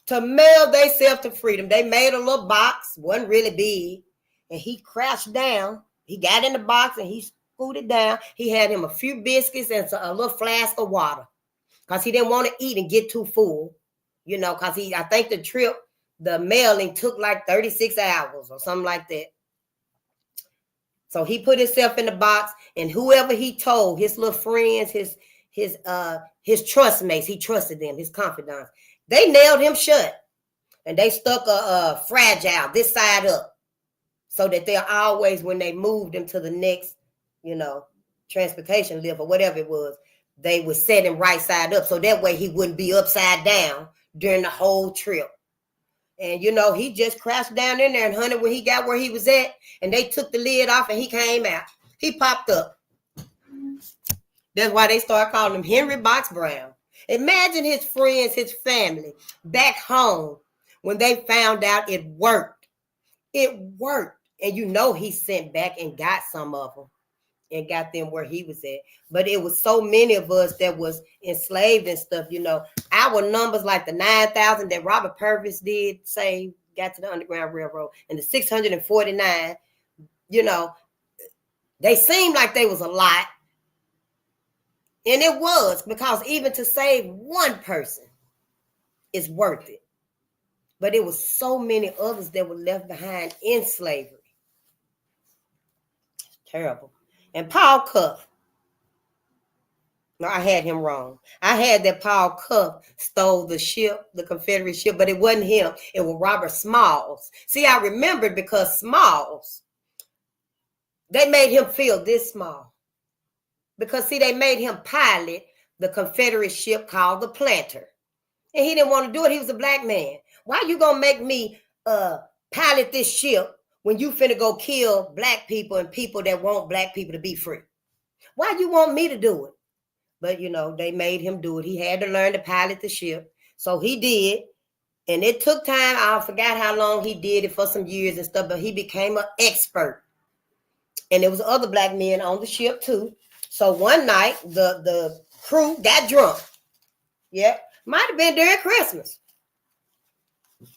to mail themselves to freedom? They made a little box, wasn't really big, and he crashed down. He got in the box and he scooted down. He had him a few biscuits and a little flask of water because he didn't want to eat and get too full, you know, because I think the mailing took like 36 hours or something like that. So he put himself in the box, and whoever he told, his little friends, his trust mates, he trusted them, his confidants, they nailed him shut, and they stuck a fragile this side up, so that they'll always, when they moved him to the next, you know, transportation lift or whatever it was, they would set him right side up, so that way he wouldn't be upside down during the whole trip. And, you know, he just crashed down in there and hunted when he got where he was at. And they took the lid off and he came out. He popped up. That's why they started calling him Henry Box Brown. Imagine his friends, his family back home when they found out it worked. It worked. And you know he sent back and got some of them and got them where he was at. But it was so many of us that was enslaved and stuff, you know. Our numbers, like the 9,000 that Robert Purvis did say got to the Underground Railroad, and the 649, you know, they seemed like they was a lot. And it was, because even to save one person is worth it. But it was so many others that were left behind in slavery. Terrible. And Paul Cuff. No, I had him wrong. I had that Paul Cuff stole the ship, the Confederate ship, but it wasn't him. It was Robert Smalls. See, I remembered because Smalls, they made him feel this small. Because, see, they made him pilot the Confederate ship called the Planter. And he didn't want to do it. He was a black man. Why you going to make me pilot this ship when you finna go kill black people and people that want black people to be free? Why you want me to do it? But, you know, they made him do it. He had to learn to pilot the ship. So he did. And it took time. I forgot how long he did it, for some years and stuff. But he became an expert. And there was other black men on the ship, too. So one night, the crew got drunk. Yeah. Might have been during Christmas.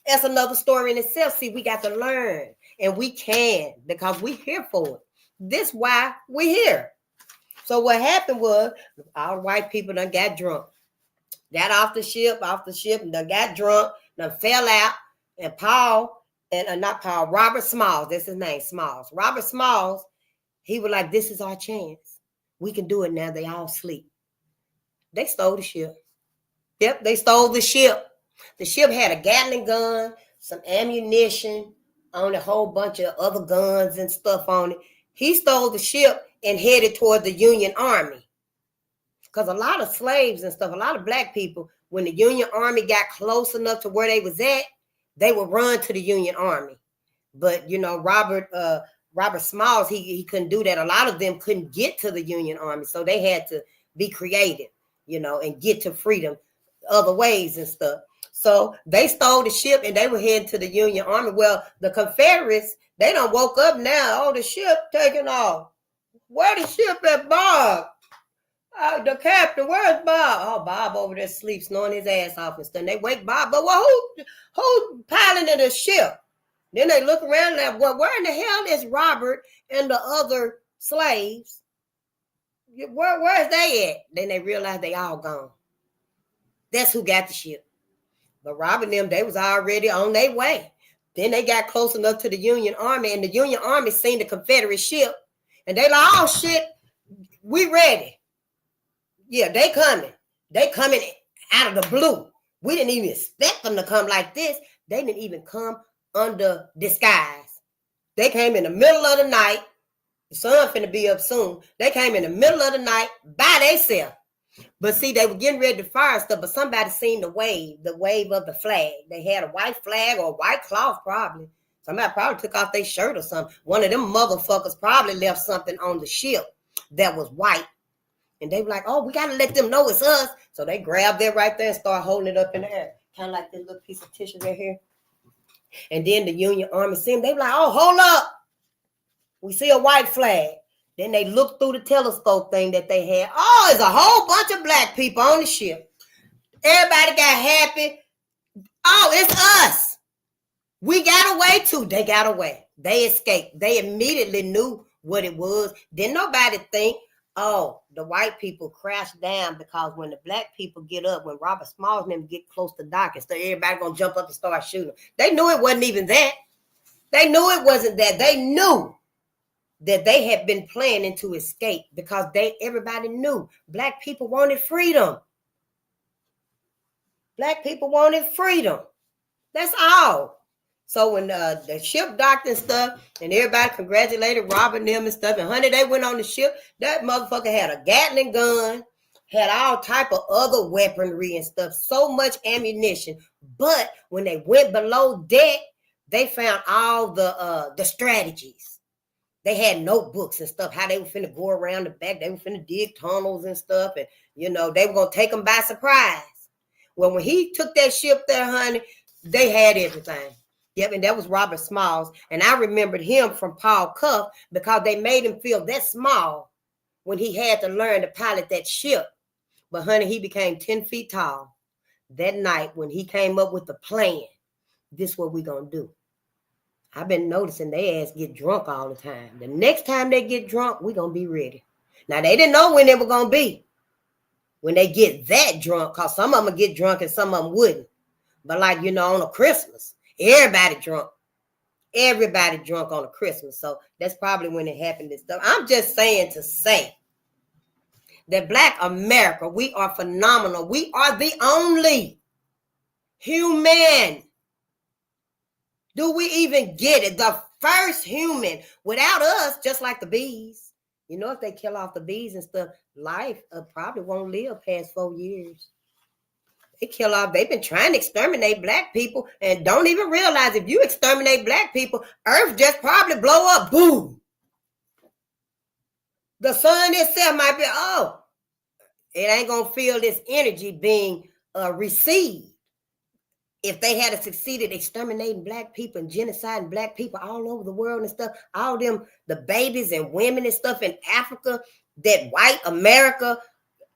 That's another story in itself. See, we got to learn. And we can, because we here for it. This why we here. So what happened was, all white people done got drunk. Got off the ship, and done got drunk, done fell out. And Robert Smalls, that's his name, Smalls. Robert Smalls, he was like, this is our chance. We can do it now. They all sleep. They stole the ship. Yep, they stole the ship. The ship had a Gatling gun, some ammunition on a whole bunch of other guns and stuff on it. He stole the ship and headed toward the Union Army. Because a lot of slaves and stuff, a lot of black people, when the Union Army got close enough to where they was at, they would run to the Union Army. But, you know, Robert Smalls, he couldn't do that. A lot of them couldn't get to the Union Army. So they had to be creative, you know, and get to freedom other ways and stuff. So they stole the ship and they were heading to the Union Army. Well, the Confederates, they done woke up now. Oh, the ship taking off. Where the ship at, Bob? The captain, where's Bob? Oh, Bob over there sleep, snoring his ass off and stuff. And they wake Bob, but well, who's piloting the ship? Then they look around and like, well, where in the hell is Robert and the other slaves? Where's they at? Then they realize they all gone. That's who got the ship. But Robert and them, they was already on their way. Then they got close enough to the Union Army, and the Union Army seen the Confederate ship, and they like, oh shit, we ready. Yeah, they coming. They coming out of the blue. We didn't even expect them to come like this. They didn't even come under disguise. They came in the middle of the night. The sun finna be up soon. They came in the middle of the night by themselves. But see, they were getting ready to fire stuff, but somebody seen the wave of the flag. They had a white flag or a white cloth probably. Somebody probably took off their shirt or something. One of them motherfuckers probably left something on the ship that was white. And they were like, oh, we got to let them know it's us. So they grabbed it right there and started holding it up in the air. Kind of like this little piece of tissue right here. And then the Union Army see them, they be like, oh, hold up. We see a white flag. Then they look through the telescope thing that they had. Oh, it's a whole bunch of black people on the ship. Everybody got happy. Oh, it's us. We got away too. They got away. They escaped. They immediately knew what it was. Didn't nobody think, oh, the white people crashed down because when the black people get up, when Robert Smalls and them get close to dock and stuff, everybody gonna jump up and start shooting. They knew it wasn't even that. They knew it wasn't that. They knew that they had been planning to escape because everybody knew black people wanted freedom. Black people wanted freedom. That's all. So when the ship docked and stuff, and everybody congratulated Robert and them and stuff, and honey, they went on the ship, that motherfucker had a Gatling gun, had all type of other weaponry and stuff, so much ammunition. But when they went below deck, they found all the strategies. They had notebooks and stuff, how they were finna go around the back. They were finna dig tunnels and stuff. And, they were going to take them by surprise. Well, when he took that ship there, honey, they had everything. Yep, and that was Robert Smalls. And I remembered him from Paul Cuff because they made him feel that small when he had to learn to pilot that ship. But, honey, he became 10 feet tall that night when he came up with the plan. This is what we're going to do. I've been noticing they ass get drunk all the time. The next time they get drunk, we're going to be ready. Now, they didn't know when they were going to be. When they get that drunk, because some of them get drunk and some of them wouldn't. But like, on a Christmas, everybody drunk. Everybody drunk on a Christmas. So that's probably when it happened and stuff. I'm just saying to say that Black America, we are phenomenal. We are the only human. Do we even get it? The first human. Without us, just like the bees. If they kill off the bees and stuff, life probably won't live past 4 years. They've been trying to exterminate black people and don't even realize if you exterminate black people, Earth just probably blow up. Boom. The sun itself might be, it ain't going to feel this energy being received. If they had succeeded exterminating black people and genociding black people all over the world and stuff, all them, the babies and women and stuff in Africa that white America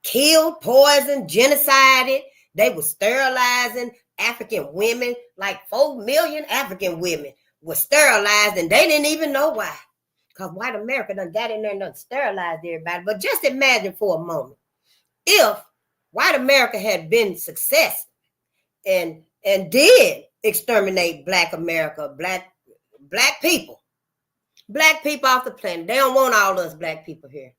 killed, poisoned, genocided, they were sterilizing African women, like 4 million African women were sterilized and they didn't even know why. Because white America done got in there and done sterilized everybody. But just imagine for a moment, if white America had been successful and did exterminate Black America, black people off the planet. They don't want all us black people here.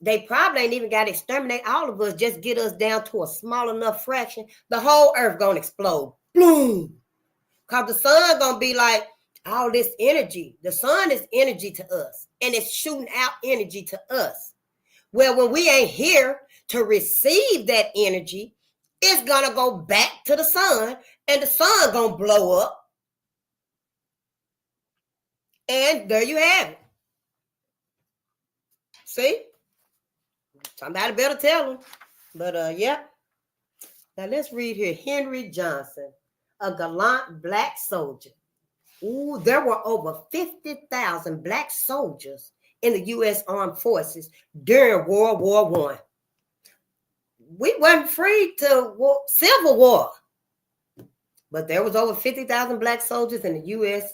They probably ain't even got to exterminate all of us, just get us down to a small enough fraction. The whole earth gonna explode. Boom. Because the sun gonna be like, all this energy. The sun is energy to us, and it's shooting out energy to us. Well, when we ain't here to receive that energy, it's gonna go back to the sun, and the sun gonna blow up. And there you have it. See? Somebody better tell them. But yeah. Now let's read here. Henry Johnson, a gallant black soldier. Ooh, there were over 50,000 black soldiers in the U.S. Armed Forces during World War I. We weren't free to Civil War. But there was over 50,000 black soldiers in the U.S.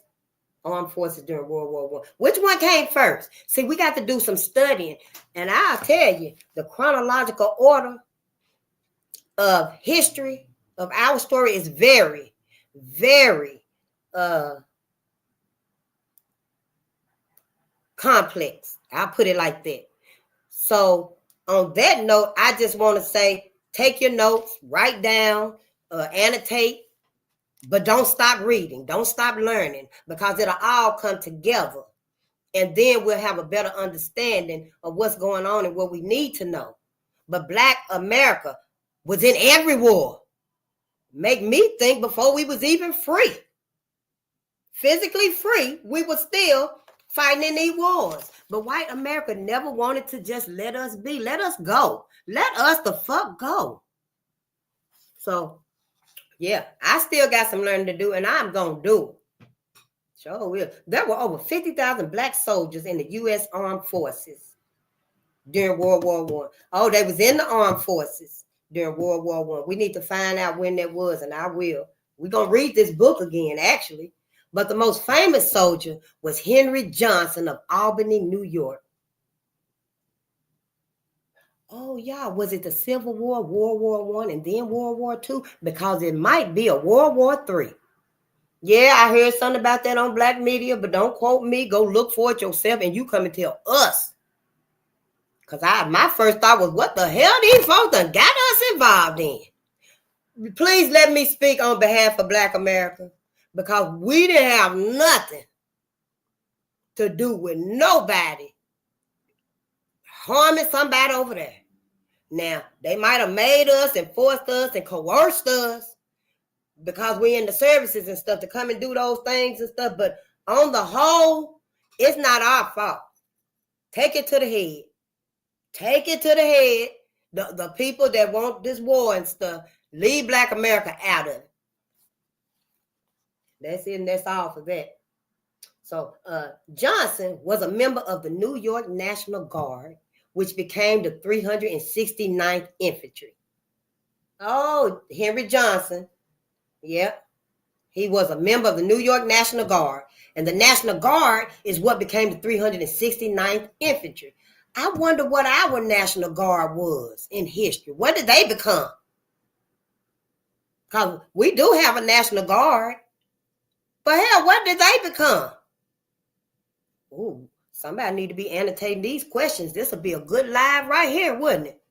Armed Forces during World War I. Which one came first? See, we got to do some studying. And I'll tell you, the chronological order of history of our story is very, very complex. I'll put it like that. So on that note, I just want to say, take your notes, write down, annotate, but don't stop reading. Don't stop learning, because it'll all come together. And then we'll have a better understanding of what's going on and what we need to know. But Black America was in every war. Make me think before we was even free. Physically free, we were still fighting in these wars. But white America never wanted to just let us be. Let us go. Let us the fuck go. So, yeah, I still got some learning to do, and I'm going to do it. Sure will. There were over 50,000 black soldiers in the U.S. Armed Forces during World War I. Oh, they was in the armed forces during World War I. We need to find out when that was, and I will. We're going to read this book again, actually. But the most famous soldier was Henry Johnson of Albany, New York. Oh, yeah. Was it the Civil War, World War I, and then World War II? Because it might be a World War III. Yeah, I heard something about that on black media, but don't quote me. Go look for it yourself, and you come and tell us. Because my first thought was, what the hell these folks done got us involved in? Please let me speak on behalf of Black America, because we didn't have nothing to do with nobody harming somebody over there. Now, they might have made us and forced us and coerced us because we're in the services and stuff to come and do those things and stuff, but on the whole, it's not our fault. Take it to the head. Take it to the head. The people that want this war and stuff, leave Black America out of it. That's it, and that's all for that. So Johnson was a member of the New York National Guard, which became the 369th Infantry. Oh, Henry Johnson. Yep. He was a member of the New York National Guard. And the National Guard is what became the 369th Infantry. I wonder what our National Guard was in history. What did they become? Because we do have a National Guard. But hell, what did they become? Ooh, somebody need to be annotating these questions. This would be a good live right here, wouldn't it?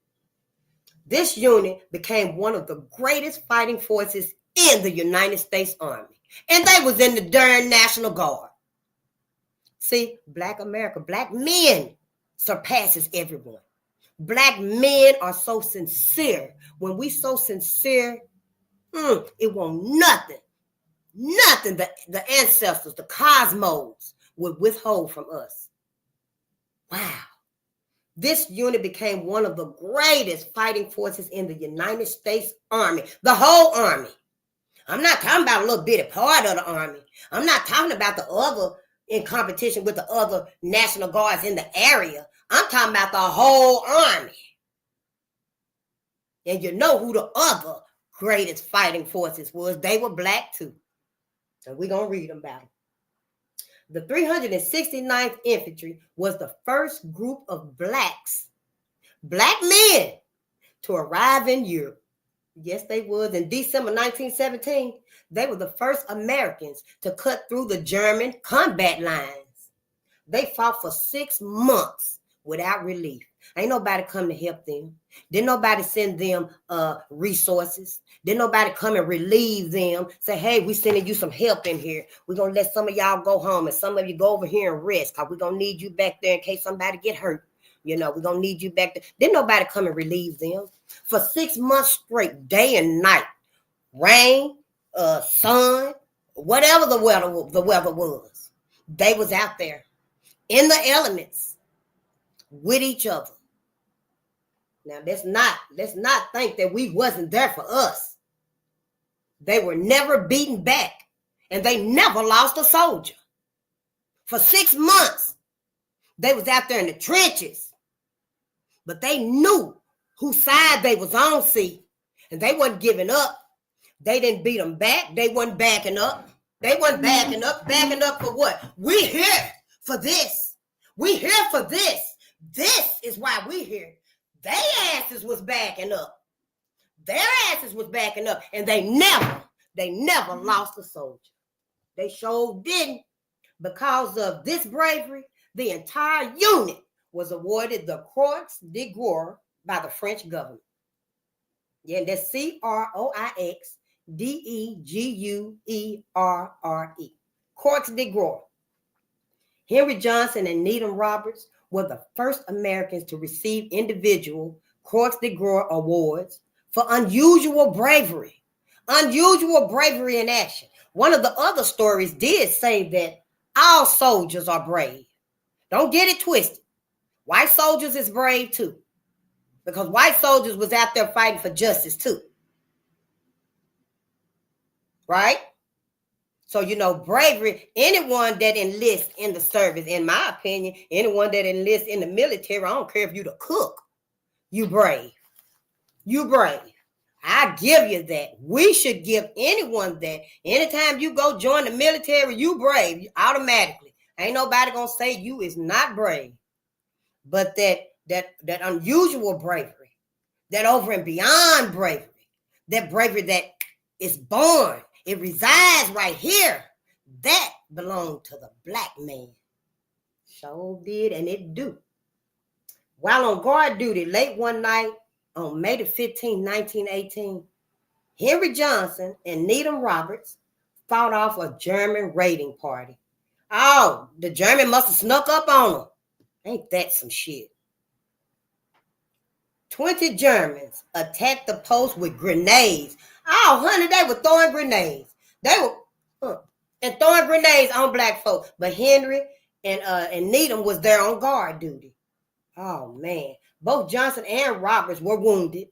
This unit became one of the greatest fighting forces in the United States Army. And they was in the darn National Guard. See, Black America, Black men surpasses everyone. Black men are so sincere. When we so sincere, it won't nothing, the ancestors, the cosmos would withhold from us. Wow. This unit became one of the greatest fighting forces in the United States Army, the whole Army. I'm not talking about a little bitty part of the Army. I'm not talking about the other in competition with the other National Guards in the area. I'm talking about the whole Army. And you know who the other greatest fighting forces was. They were Black too. So we're going to read about them. The 369th Infantry was the first group of Black men, to arrive in Europe. Yes, they was. In December 1917, they were the first Americans to cut through the German combat lines. They fought for 6 months without relief. Ain't nobody come to help them. Didn't nobody send them resources. Didn't nobody come and relieve them. Say, hey, we sending you some help in here. We're going to let some of y'all go home and some of you go over here and rest, because we're going to need you back there in case somebody get hurt. You know, we're going to need you back there. Didn't nobody come and relieve them. For 6 months straight, day and night, rain, sun, whatever the weather was, they was out there in the elements with each other. Now, let's not think that we wasn't there for us. They were never beaten back, and they never lost a soldier. For 6 months, they was out there in the trenches, but they knew whose side they was on, see, and they wasn't giving up. They didn't beat them back. They wasn't backing up. They wasn't backing up for what? We here for this. We here for this. This is why we here. Their asses was backing up. And they never lost a soldier. They sure didn't. Because of this bravery, the entire unit was awarded the Croix de Guerre by the French government. Yeah, that's Croix Deguerre. Croix de Guerre. Henry Johnson and Needham Roberts were the first Americans to receive individual Croix de Guerre awards for unusual bravery in action. One of the other stories did say that all soldiers are brave. Don't get it twisted. White soldiers is brave too, because white soldiers was out there fighting for justice too. Right? So, bravery, anyone that enlists in the service, in my opinion, anyone that enlists in the military, I don't care if you're the cook, you brave. You brave. I give you that. We should give anyone that. Anytime you go join the military, you brave, automatically. Ain't nobody gonna say you is not brave. But that unusual bravery, that over and beyond bravery, that bravery that is born, it resides right here, that belonged to the black man. So did, and it do. While on guard duty late one night on May the 15th, 1918, Henry Johnson and Needham Roberts fought off a German raiding party. Oh, the German must have snuck up on them. Ain't that some shit? 20 Germans attacked the post with grenades. Oh, honey, they were throwing grenades. They were and throwing grenades on black folks. But Henry and Needham was there on guard duty. Oh, man. Both Johnson and Roberts were wounded.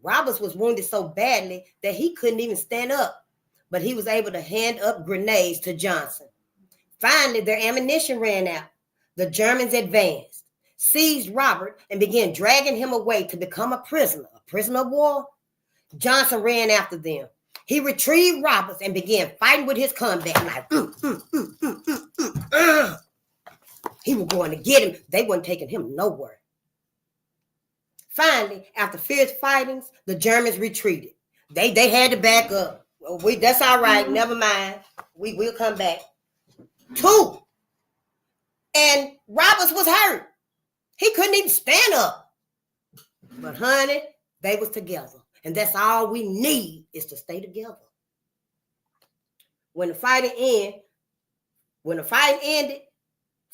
Roberts was wounded so badly that he couldn't even stand up, but he was able to hand up grenades to Johnson. Finally, their ammunition ran out. The Germans advanced, seized Robert, and began dragging him away to become a prisoner of war. Johnson ran after them. He retrieved Roberts and began fighting with his combat knife. He was going to get him. They weren't taking him nowhere. Finally, after fierce fightings, the Germans retreated. They had to back up. That's all right. Never mind. We'll come back. 2. And Roberts was hurt. He couldn't even stand up. But honey, they was together. And that's all we need is to stay together. When the fighting ended,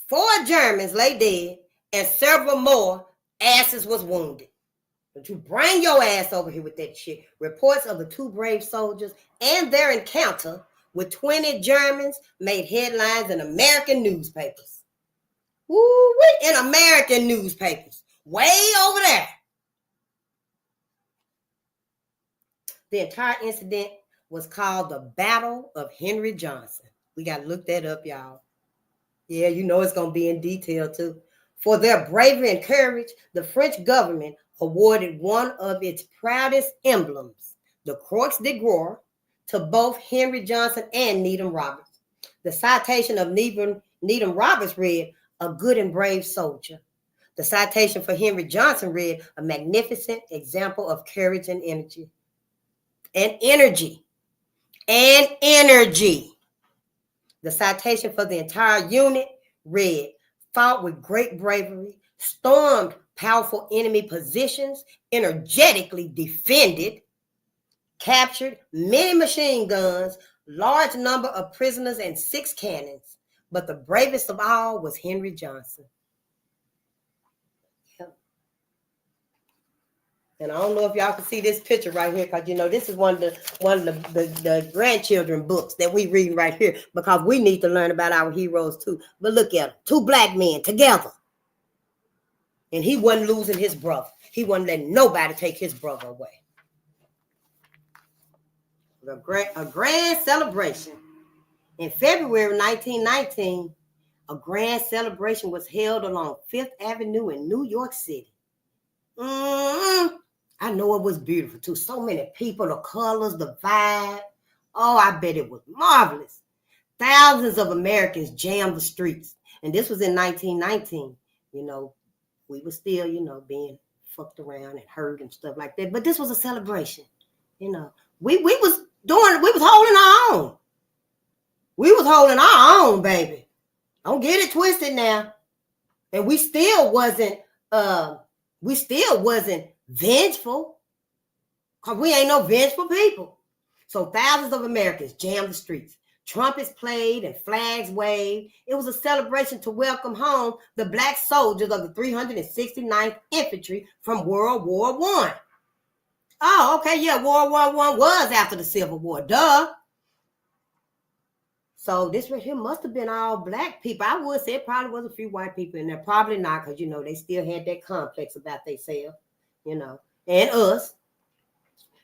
4 Germans lay dead and several more asses was wounded. But you bring your ass over here with that shit. Reports of the 2 brave soldiers and their encounter with 20 Germans made headlines in American newspapers. Woo-wee, in American newspapers. Way over there. The entire incident was called the Battle of Henry Johnson. We got to look that up, y'all. Yeah, it's going to be in detail, too. For their bravery and courage, the French government awarded one of its proudest emblems, the Croix de Gloire, to both Henry Johnson and Needham Roberts. The citation of Needham Roberts read, "A good and brave soldier." The citation for Henry Johnson read, "A magnificent example of courage and energy." And energy. The citation for the entire unit read, "Fought with great bravery, stormed powerful enemy positions, energetically defended, captured many machine guns, large number of prisoners, and 6 cannons. But the bravest of all was Henry Johnson." Yep. And I don't know if y'all can see this picture right here, because this is one of the grandchildren books that we read right here, because we need to learn about our heroes too. But look at them, 2 black men together. And he wasn't losing his brother. He wasn't letting nobody take his brother away. A grand celebration. In February 1919, a grand celebration was held along 5th Avenue in New York City. I know it was beautiful too. So many people, the colors, the vibe. Oh, I bet it was marvelous. Thousands of Americans jammed the streets. And this was in 1919. We were still, being fucked around and hurt and stuff like that. But this was a celebration. We was holding our own. We was holding our own, baby. Don't get it twisted now. And we still wasn't vengeful. Because we ain't no vengeful people. So thousands of Americans jammed the streets. Trumpets played and flags waved. It was a celebration to welcome home the black soldiers of the 369th Infantry from World War I. Oh, okay, yeah, World War I was after the Civil War, duh. So this right here must have been all black people. I would say it probably was a few white people in there. Probably not, because, they still had that complex about themselves, and us.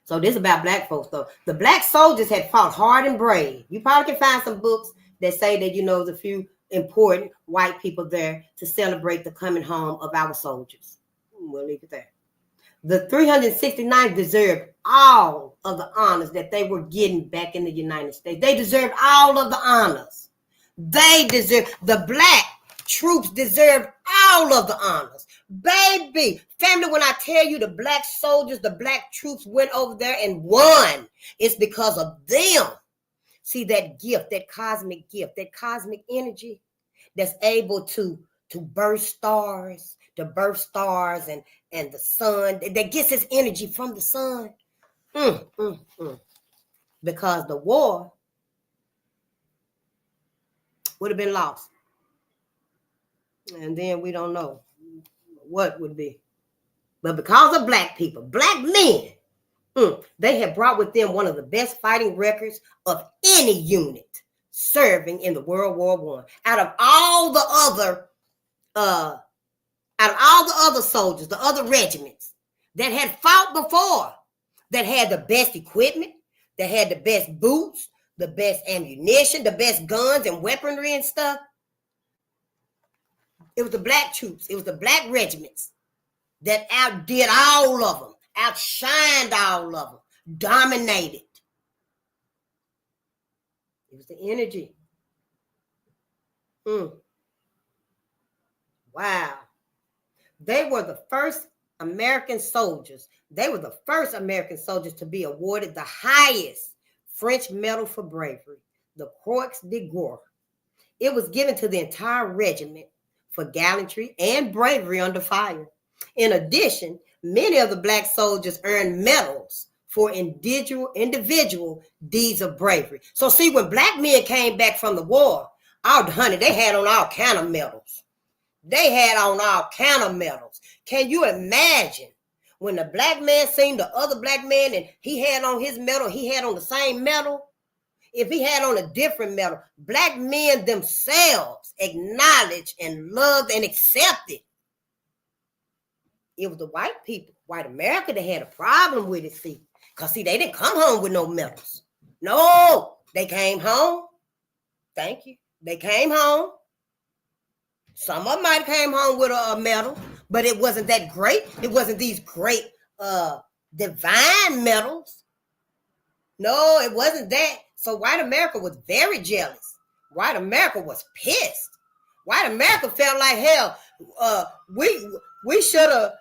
So this is about black folks, though. The black soldiers had fought hard and brave. You probably can find some books that say that, there's a few important white people there to celebrate the coming home of our soldiers. We'll leave it there. The 369th deserved all of the honors that they were getting back in the United States. They deserved all of the honors. The black troops deserved all of the honors. Baby, family, when I tell you the black soldiers, the black troops went over there and won, it's because of them. See that gift, that cosmic energy that's able to birth stars, and the sun, that gets its energy from the sun. Because the war would have been lost. And then we don't know what would be. But because of black people, black men, they have brought with them one of the best fighting records of any unit serving in the World War I. Out of all the other soldiers, the other regiments that had fought before, that had the best equipment, that had the best boots, the best ammunition, the best guns and weaponry and stuff, it was the black troops, it was the black regiments that outdid all of them, outshined all of them, dominated. It was the energy. Wow. They were the first American soldiers. They were the first American soldiers to be awarded the highest French medal for bravery, the Croix de Guerre. It was given to the entire regiment for gallantry and bravery under fire. In addition, many of the black soldiers earned medals for individual deeds of bravery. So see, when black men came back from the war, they had on all kind of medals. Can you imagine when the black man seen the other black man and he had on his medal, he had on the same medal? If he had on a different medal, black men themselves acknowledged and loved and accepted. It was the white people, white America, that had a problem with it, see. Because, see, they didn't come home with no medals. No, they came home. Thank you. They came home. Some of them might have came home with a medal, but it wasn't that great. It wasn't these great divine medals. No, it wasn't that. So white America was very jealous. White America was pissed. White America felt like, hell, we should have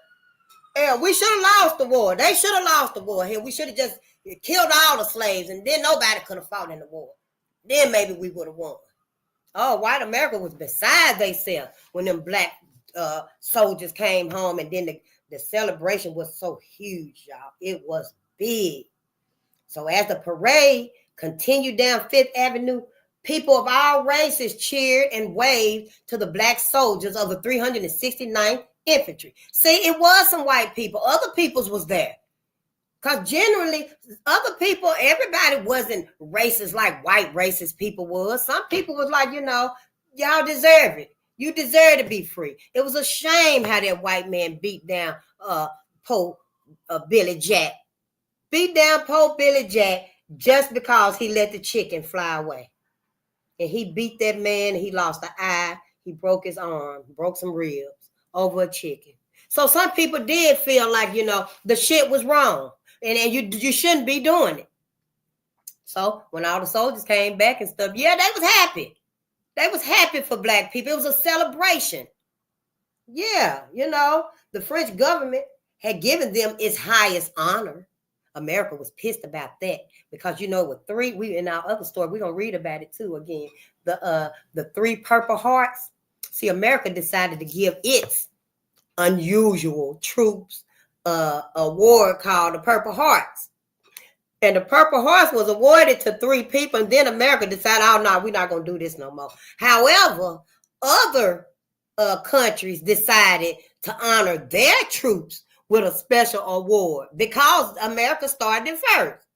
lost the war. They should have lost the war. Hell, we should have just killed all the slaves, and then nobody could have fought in the war. Then maybe we would have won. Oh, white America was beside themselves when them black soldiers came home, and then the celebration was so huge, y'all. It was big. So as the parade continued down Fifth Avenue, people of all races cheered and waved to the black soldiers of the 369th Infantry. See, it was some white people. Other peoples was there. Because generally, other people, everybody wasn't racist like white racist people was. Some people was like, y'all deserve it. You deserve to be free. It was a shame how that white man beat down Billy Jack. Beat down poor Billy Jack just because he let the chicken fly away. And he beat that man, and he lost an eye. He broke his arm, broke some ribs over a chicken. So some people did feel like, the shit was wrong. And you shouldn't be doing it. So when all the soldiers came back and stuff, yeah, they was happy. They was happy for black people. It was a celebration. Yeah, the French government had given them its highest honor. America was pissed about that because, with in our other story, we're going to read about it too again. The 3 Purple Hearts. See, America decided to give its unusual troops award called the Purple Hearts. And the Purple Hearts was awarded to 3 people, and then America decided, oh, no, we're not going to do this no more. However, other countries decided to honor their troops with a special award because America started first.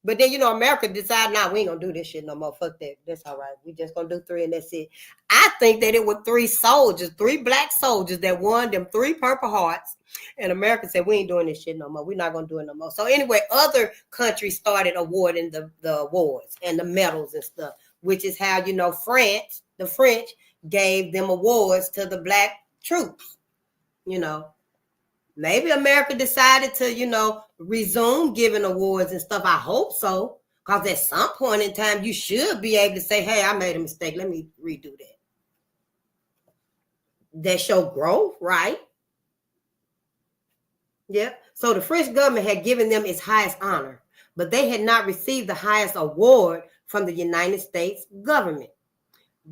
But then, America decided, nah, we ain't gonna do this shit no more. Fuck that. That's all right. We just gonna do 3 and that's it. I think that it was 3 black soldiers that won them 3 Purple Hearts. And America said, we ain't doing this shit no more. We're not gonna do it no more. So anyway, other countries started awarding the awards and the medals and stuff, which is how, France, the French, gave them awards to the black troops. Maybe America decided to, resume giving awards and stuff. I hope so. Because at some point in time, you should be able to say, hey, I made a mistake. Let me redo that. That show growth, right? Yep. So the French government had given them its highest honor, but they had not received the highest award from the United States government.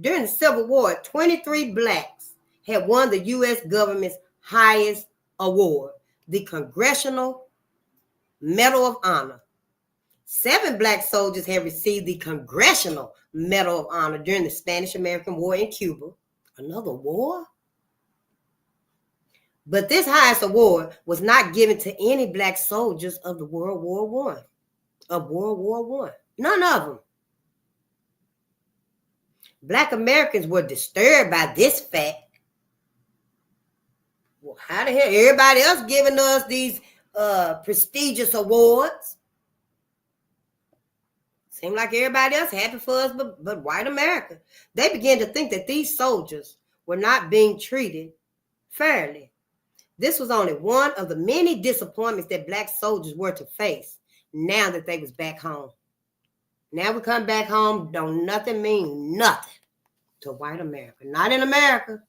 During the Civil War, 23 blacks had won the U.S. government's highest award, the Congressional Medal of Honor. 7 black soldiers had received the Congressional Medal of Honor during the Spanish-American War in Cuba. Another war? But this highest award was not given to any black soldiers of the World War I. None of them. Black Americans were disturbed by this fact. Well, how the hell everybody else giving us these prestigious awards? Seemed like everybody else happy for us, but white America. They began to think that these soldiers were not being treated fairly. This was only one of the many disappointments that black soldiers were to face now that they was back home. Now we come back home, don't nothing mean nothing to white America. Not in America.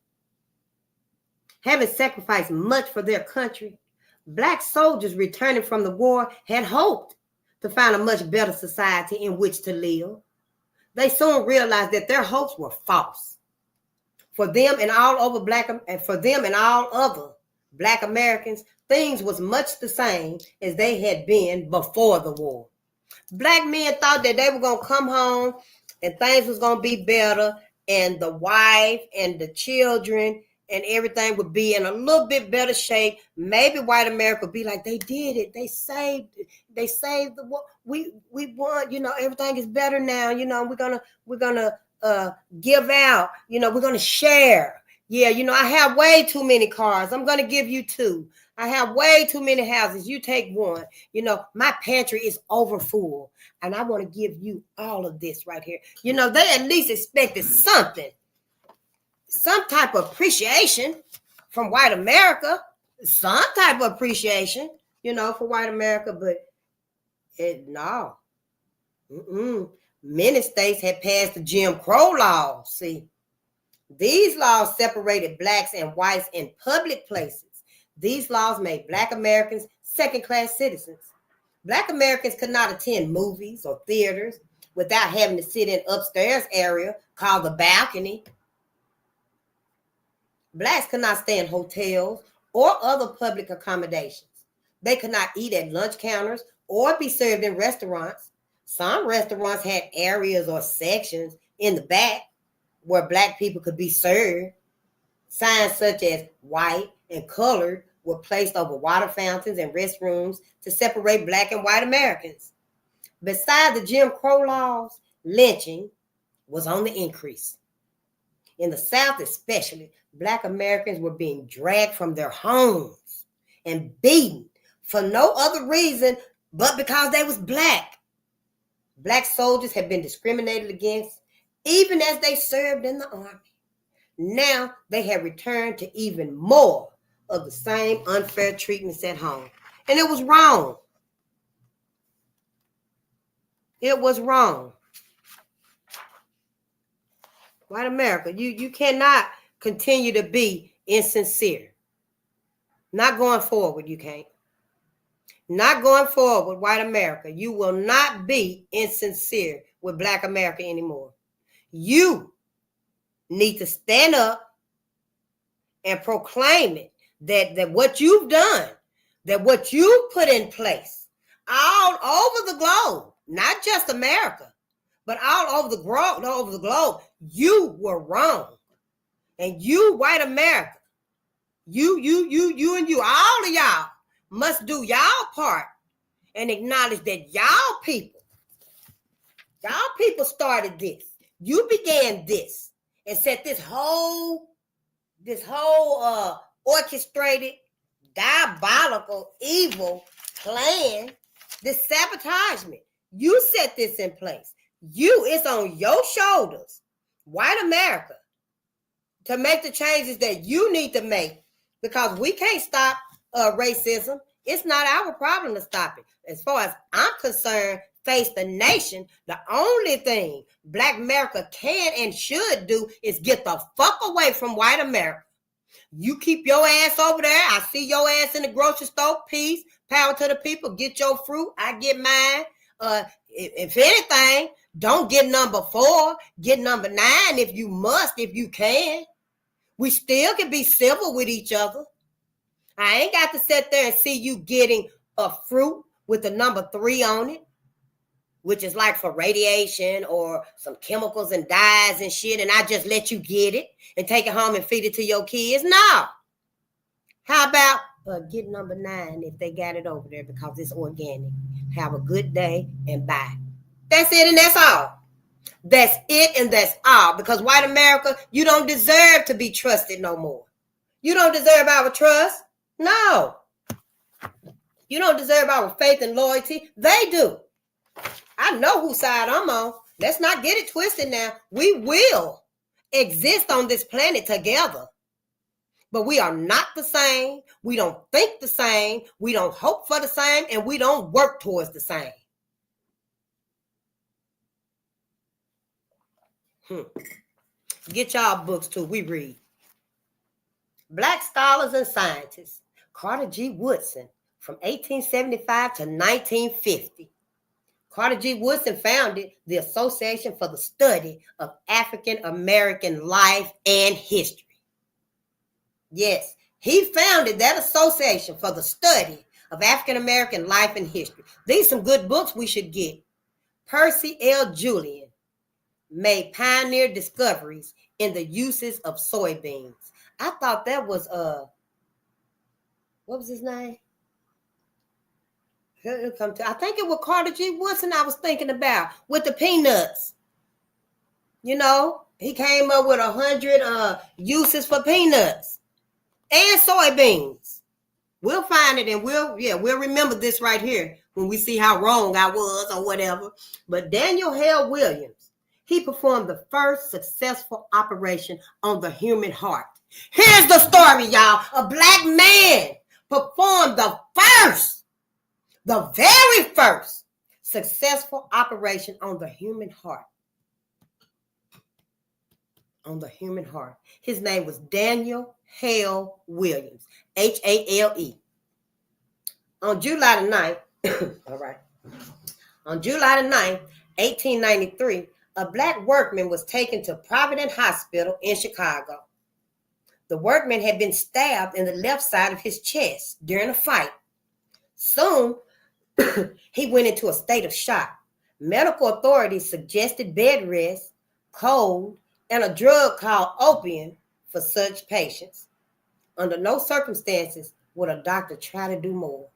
Having sacrificed much for their country, black soldiers returning from the war had hoped to find a much better society in which to live. They soon realized that their hopes were false. For them and all other black Americans, things was much the same as they had been before the war. Black men thought that they were going to come home and things was going to be better, and the wife and the children and everything would be in a little bit better shape. Maybe white America would be like, they did it. They saved the war. We won, everything is better now. We're gonna give out, we're gonna share. Yeah, I have way too many cars. I'm gonna give you 2. I have way too many houses. You take 1. My pantry is over full, and I want to give you all of this right here. They at least expected something. Some type of appreciation from white America, some type of appreciation, for white America, but no. Many states had passed the Jim Crow laws. See, these laws separated blacks and whites in public places. These laws made black Americans second-class citizens. Black Americans could not attend movies or theaters without having to sit in upstairs area called the balcony. Blacks could not stay in hotels or other public accommodations. They could not eat at lunch counters or be served in restaurants. Some restaurants had areas or sections in the back where black people could be served. Signs such as white and colored were placed over water fountains and restrooms to separate black and white Americans. Besides the Jim Crow laws, lynching was on the increase. In the South especially, black Americans were being dragged from their homes and beaten for no other reason but because they was black. Black soldiers had been discriminated against even as they served in the army. Now they had returned to even more of the same unfair treatments at home. And it was wrong. It was wrong. White America, you cannot continue to be insincere. Not going forward, you can't. Not going forward, white America. You will not be insincere with black America anymore. You need to stand up and proclaim it that what you've done, that what you put in place all over the globe, not just America, but all over the globe, you were wrong. And you, white America, you, and you, all of y'all must do y'all part and acknowledge that y'all people Y'all people started this. You began this and set this whole orchestrated, diabolical, evil plan, this sabotagement. You set this in place. It's on your shoulders, white America, to make the changes that you need to make, because we can't stop racism. It's not our problem to stop it. As far as I'm concerned, face the nation. The only thing Black America can and should do is get the fuck away from white America. You keep your ass over there. I see your ass in the grocery store. Peace, power to the people. Get your fruit. I get mine. If anything, don't get number 4. Get number 9 if you must, if you can. We still can be civil with each other. I ain't got to sit there and see you getting a fruit with the number 3 on it, which is like for radiation or some chemicals and dyes and shit, and I just let you get it and take it home and feed it to your kids. No. How about get number 9 if they got it over there because it's organic. Have a good day and bye. That's it and that's all. That's it and that's all. Because white America, you don't deserve to be trusted no more. You don't deserve our trust. No. You don't deserve our faith and loyalty. They do. I know whose side I'm on. Let's not get it twisted now. We will exist on this planet together. But we are not the same. We don't think the same. We don't hope for the same. And we don't work towards the same. Get y'all books too. We read. Black scholars and scientists. Carter G. Woodson from 1875 to 1950. Carter G. Woodson founded the Association for the Study of African American Life and History. Yes, he founded that association for the study of African American life and history. These are some good books we should get. Percy L. Julian made pioneer discoveries in the uses of soybeans. I thought that was what was his name? I think it was Carter G. Woodson I was thinking about with the peanuts. You know, he came up with 100 uses for peanuts and soybeans. We'll find it and we'll remember this right here when we see how wrong I was or whatever. But Daniel Hale Williams, he performed the first successful operation on the human heart. Here's the story, y'all. A black man performed the very first successful operation on the human heart. On the human heart. His name was Daniel Hale Williams, Hale. On July the 9th, all right. On July the 9th, 1893, a black workman was taken to Providence Hospital in Chicago. The workman had been stabbed in the left side of his chest during a fight. Soon, he went into a state of shock. Medical authorities suggested bed rest, cold, and a drug called opium for such patients. Under no circumstances would a doctor try to do more.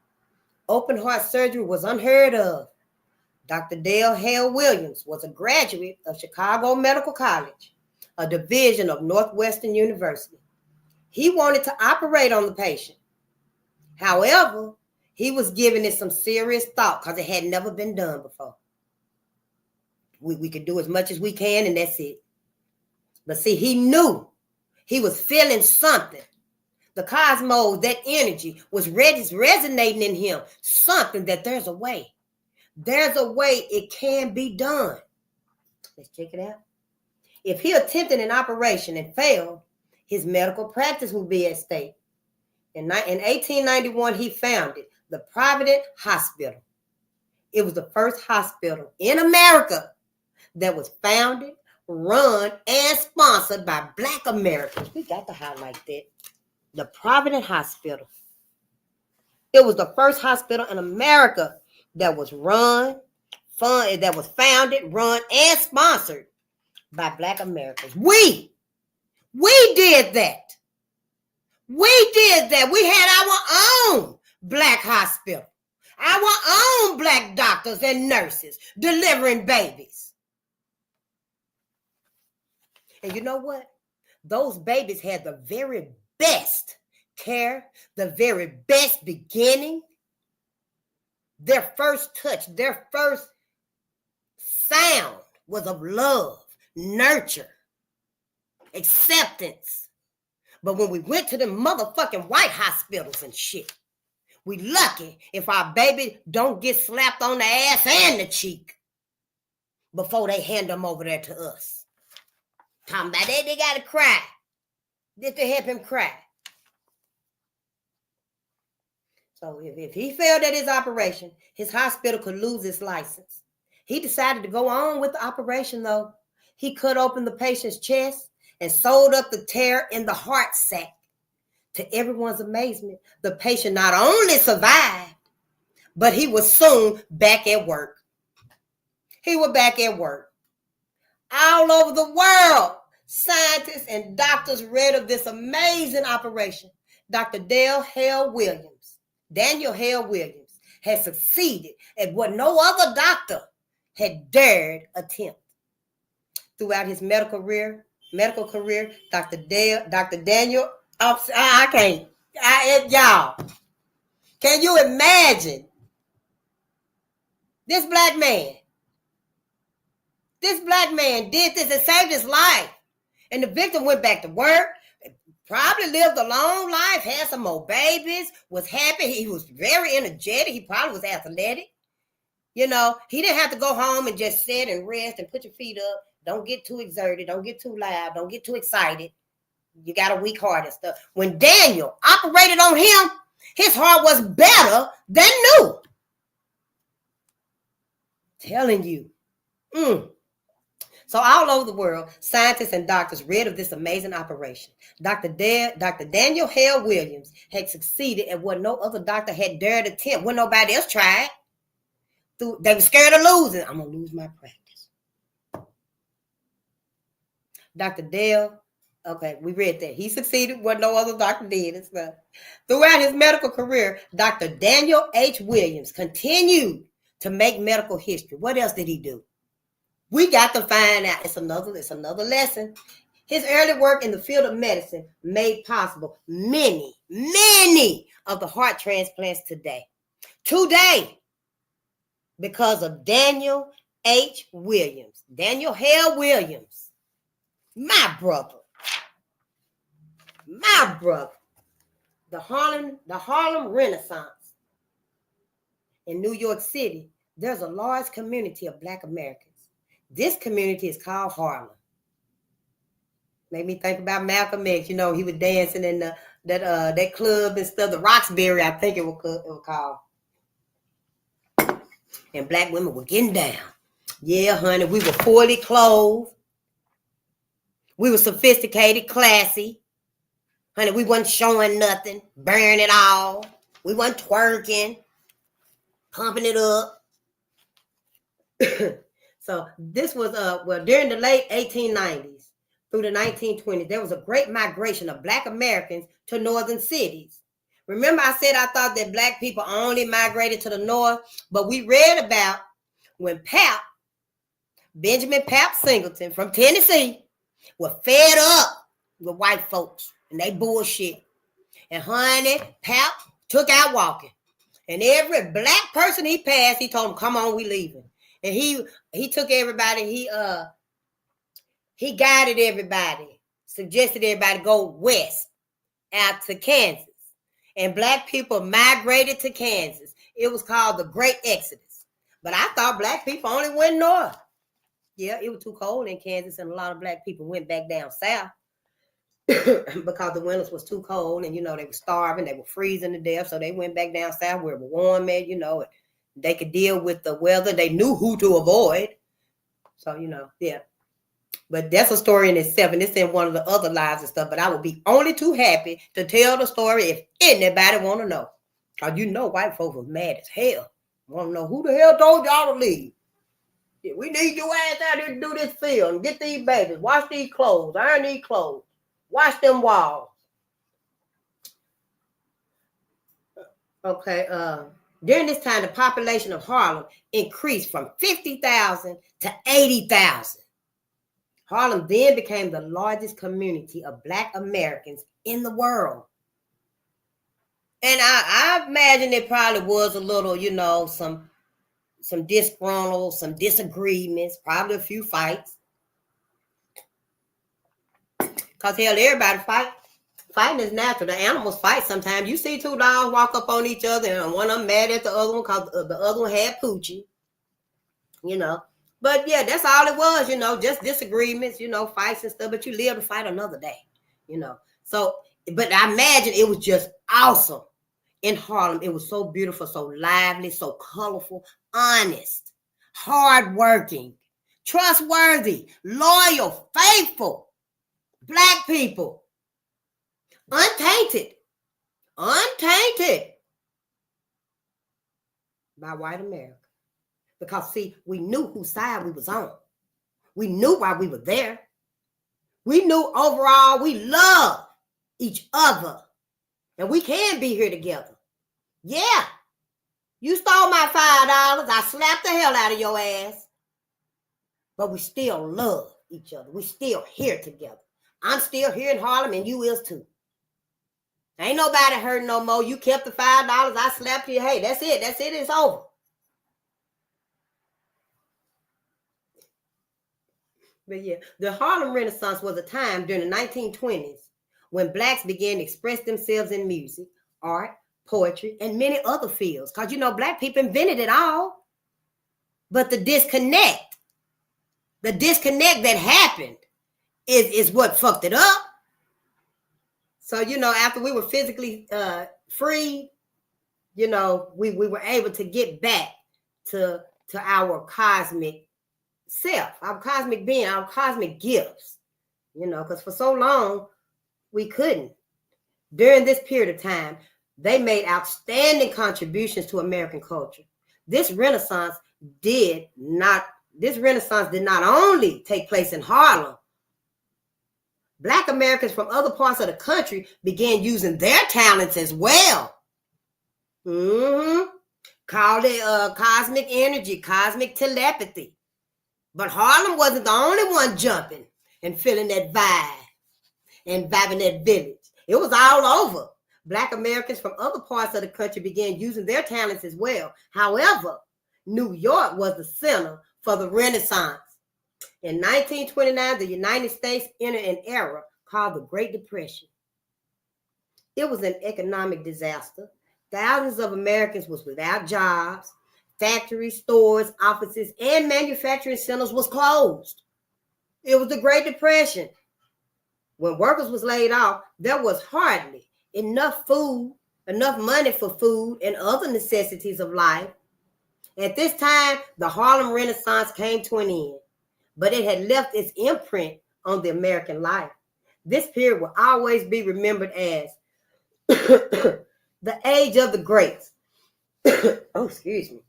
Open heart surgery was unheard of. Dr. Dale Hale Williams was a graduate of Chicago Medical College, a division of Northwestern University. He wanted to operate on the patient. However, he was giving it some serious thought because it had never been done before. We could do as much as we can and that's it. But see, he knew he was feeling something. The cosmos, that energy was resonating in him. Something that there's a way. There's a way it can be done. Let's check it out. If he attempted an operation and failed, his medical practice would be at stake. In 1891, he founded the Providence Hospital. It was the first hospital in America that was founded, run, and sponsored by Black Americans. We got to highlight that. The Providence Hospital. It was the first hospital in America that was that was founded, run, and sponsored by Black Americans. We did that. We did that. We had our own Black hospital, our own Black doctors and nurses delivering babies. And you know what? Those babies had the very best care, the very best beginning. Their first touch, their first sound was of love, nurture, acceptance. But when we went to the motherfucking white hospitals and shit, we lucky if our baby don't get slapped on the ass and the cheek before they hand them over there to us. Talking about they gotta cry. Just to help him cry. So if he failed at his operation, his hospital could lose its license. He decided to go on with the operation, though. He cut open the patient's chest and sewed up the tear in the heart sac. To everyone's amazement, the patient not only survived, but he was soon back at work. He was back at work. All over the world, scientists and doctors read of this amazing operation. Daniel Hale Williams had succeeded at what no other doctor had dared attempt. Throughout his medical career, Dr. Daniel, y'all, can you imagine this black man? This black man did this and saved his life. And the victim went back to work, probably lived a long life, had some more babies, was happy. He was very energetic. He probably was athletic. You know, he didn't have to go home and just sit and rest and put your feet up. Don't get too exerted. Don't get too loud. Don't get too excited. You got a weak heart and stuff. When Daniel operated on him, his heart was better than new. Telling you. So all over the world, scientists and doctors read of this amazing operation. Dr. Daniel Hale Williams had succeeded at what no other doctor had dared attempt, when nobody else tried. They were scared of losing. I'm going to lose my practice. Dr. Dale, okay, we read that. He succeeded what no other doctor did and stuff. Throughout his medical career, Dr. Daniel H. Williams continued to make medical history. What else did he do? We got to find out. It's another lesson. His early work in the field of medicine made possible many of the heart transplants today. Because of Daniel H. Williams. Daniel Hale Williams. My brother. The Harlem Renaissance. In New York City, there's a large community of Black Americans. This community is called Harlem. Made me think about Malcolm X. You know, he was dancing in that club and stuff, the Roxbury, I think it was called. And Black women were getting down. Yeah, honey, we were poorly clothed. We were sophisticated, classy. Honey, we wasn't showing nothing, burning it all. We wasn't twerking, pumping it up. So this was, during the late 1890s through the 1920s, there was a great migration of Black Americans to northern cities. Remember I said I thought that Black people only migrated to the north, but we read about when Benjamin Pap Singleton from Tennessee was fed up with white folks and they bullshit. And honey, Pap took out walking. And every Black person he passed, he told them, come on, we leaving. And he took everybody, he guided everybody, suggested everybody go west out to Kansas. And Black people migrated to Kansas. It was called the Great Exodus. But I thought Black people only went north. Yeah, it was too cold in Kansas, and a lot of Black people went back down south because the winters was too cold, and, you know, they were starving, they were freezing to death, so they went back down south where it was warm at, you know, and they could deal with the weather. They knew who to avoid. So, you know, yeah. But that's a story in itself, and it's in one of the other lives and stuff. But I would be only too happy to tell the story if anybody want to know. Because you know white folks was mad as hell. Want to know who the hell told y'all to leave. Yeah, we need your ass out here to do this field and get these babies. Wash these clothes. Iron these clothes. Wash them walls. Okay, during this time, the population of Harlem increased from 50,000 to 80,000. Harlem then became the largest community of Black Americans in the world. And I imagine it probably was a little, some disgruntled, some disagreements, probably a few fights. Because hell, everybody fight. Fighting is natural. The animals fight sometimes. You see two dogs walk up on each other and one of them mad at the other one because the other one had poochie. But yeah, that's all it was, just disagreements, fights and stuff. But you live to fight another day, So, but I imagine it was just awesome in Harlem. It was so beautiful, so lively, so colorful, honest, hardworking, trustworthy, loyal, faithful, Black people, untainted by white America. Because, see, we knew whose side we was on. We knew why we were there. We knew overall we love each other. And we can be here together. Yeah. You stole my $5. I slapped the hell out of your ass. But we still love each other. We still here together. I'm still here in Harlem and you is too. Ain't nobody hurting no more. You kept the $5. I slapped you. Hey, that's it. That's it. It's over. But yeah, the Harlem Renaissance was a time during the 1920s when Blacks began to express themselves in music, art, poetry, and many other fields. Because, Black people invented it all. But the disconnect that happened is what fucked it up. So, after we were physically free, we were able to get back to our cosmic self, our cosmic being, our cosmic gifts, because for so long we couldn't. During this period of time, they made outstanding contributions to American culture. This Renaissance did not only take place in Harlem. Black Americans from other parts of the country began using their talents as well. Called it cosmic energy, cosmic telepathy. But Harlem wasn't the only one jumping and feeling that vibe and vibing that village. It was all over. Black Americans from other parts of the country began using their talents as well. However, New York was the center for the Renaissance. In 1929, the United States entered an era called the Great Depression. It was an economic disaster. Thousands of Americans was without jobs. Factories, stores, offices, and manufacturing centers was closed. It was the Great Depression. When workers was laid off, there was hardly enough money for food and other necessities of life. At this time, the Harlem Renaissance came to an end, but it had left its imprint on the American life. This period will always be remembered as the age of the greats. Oh, excuse me.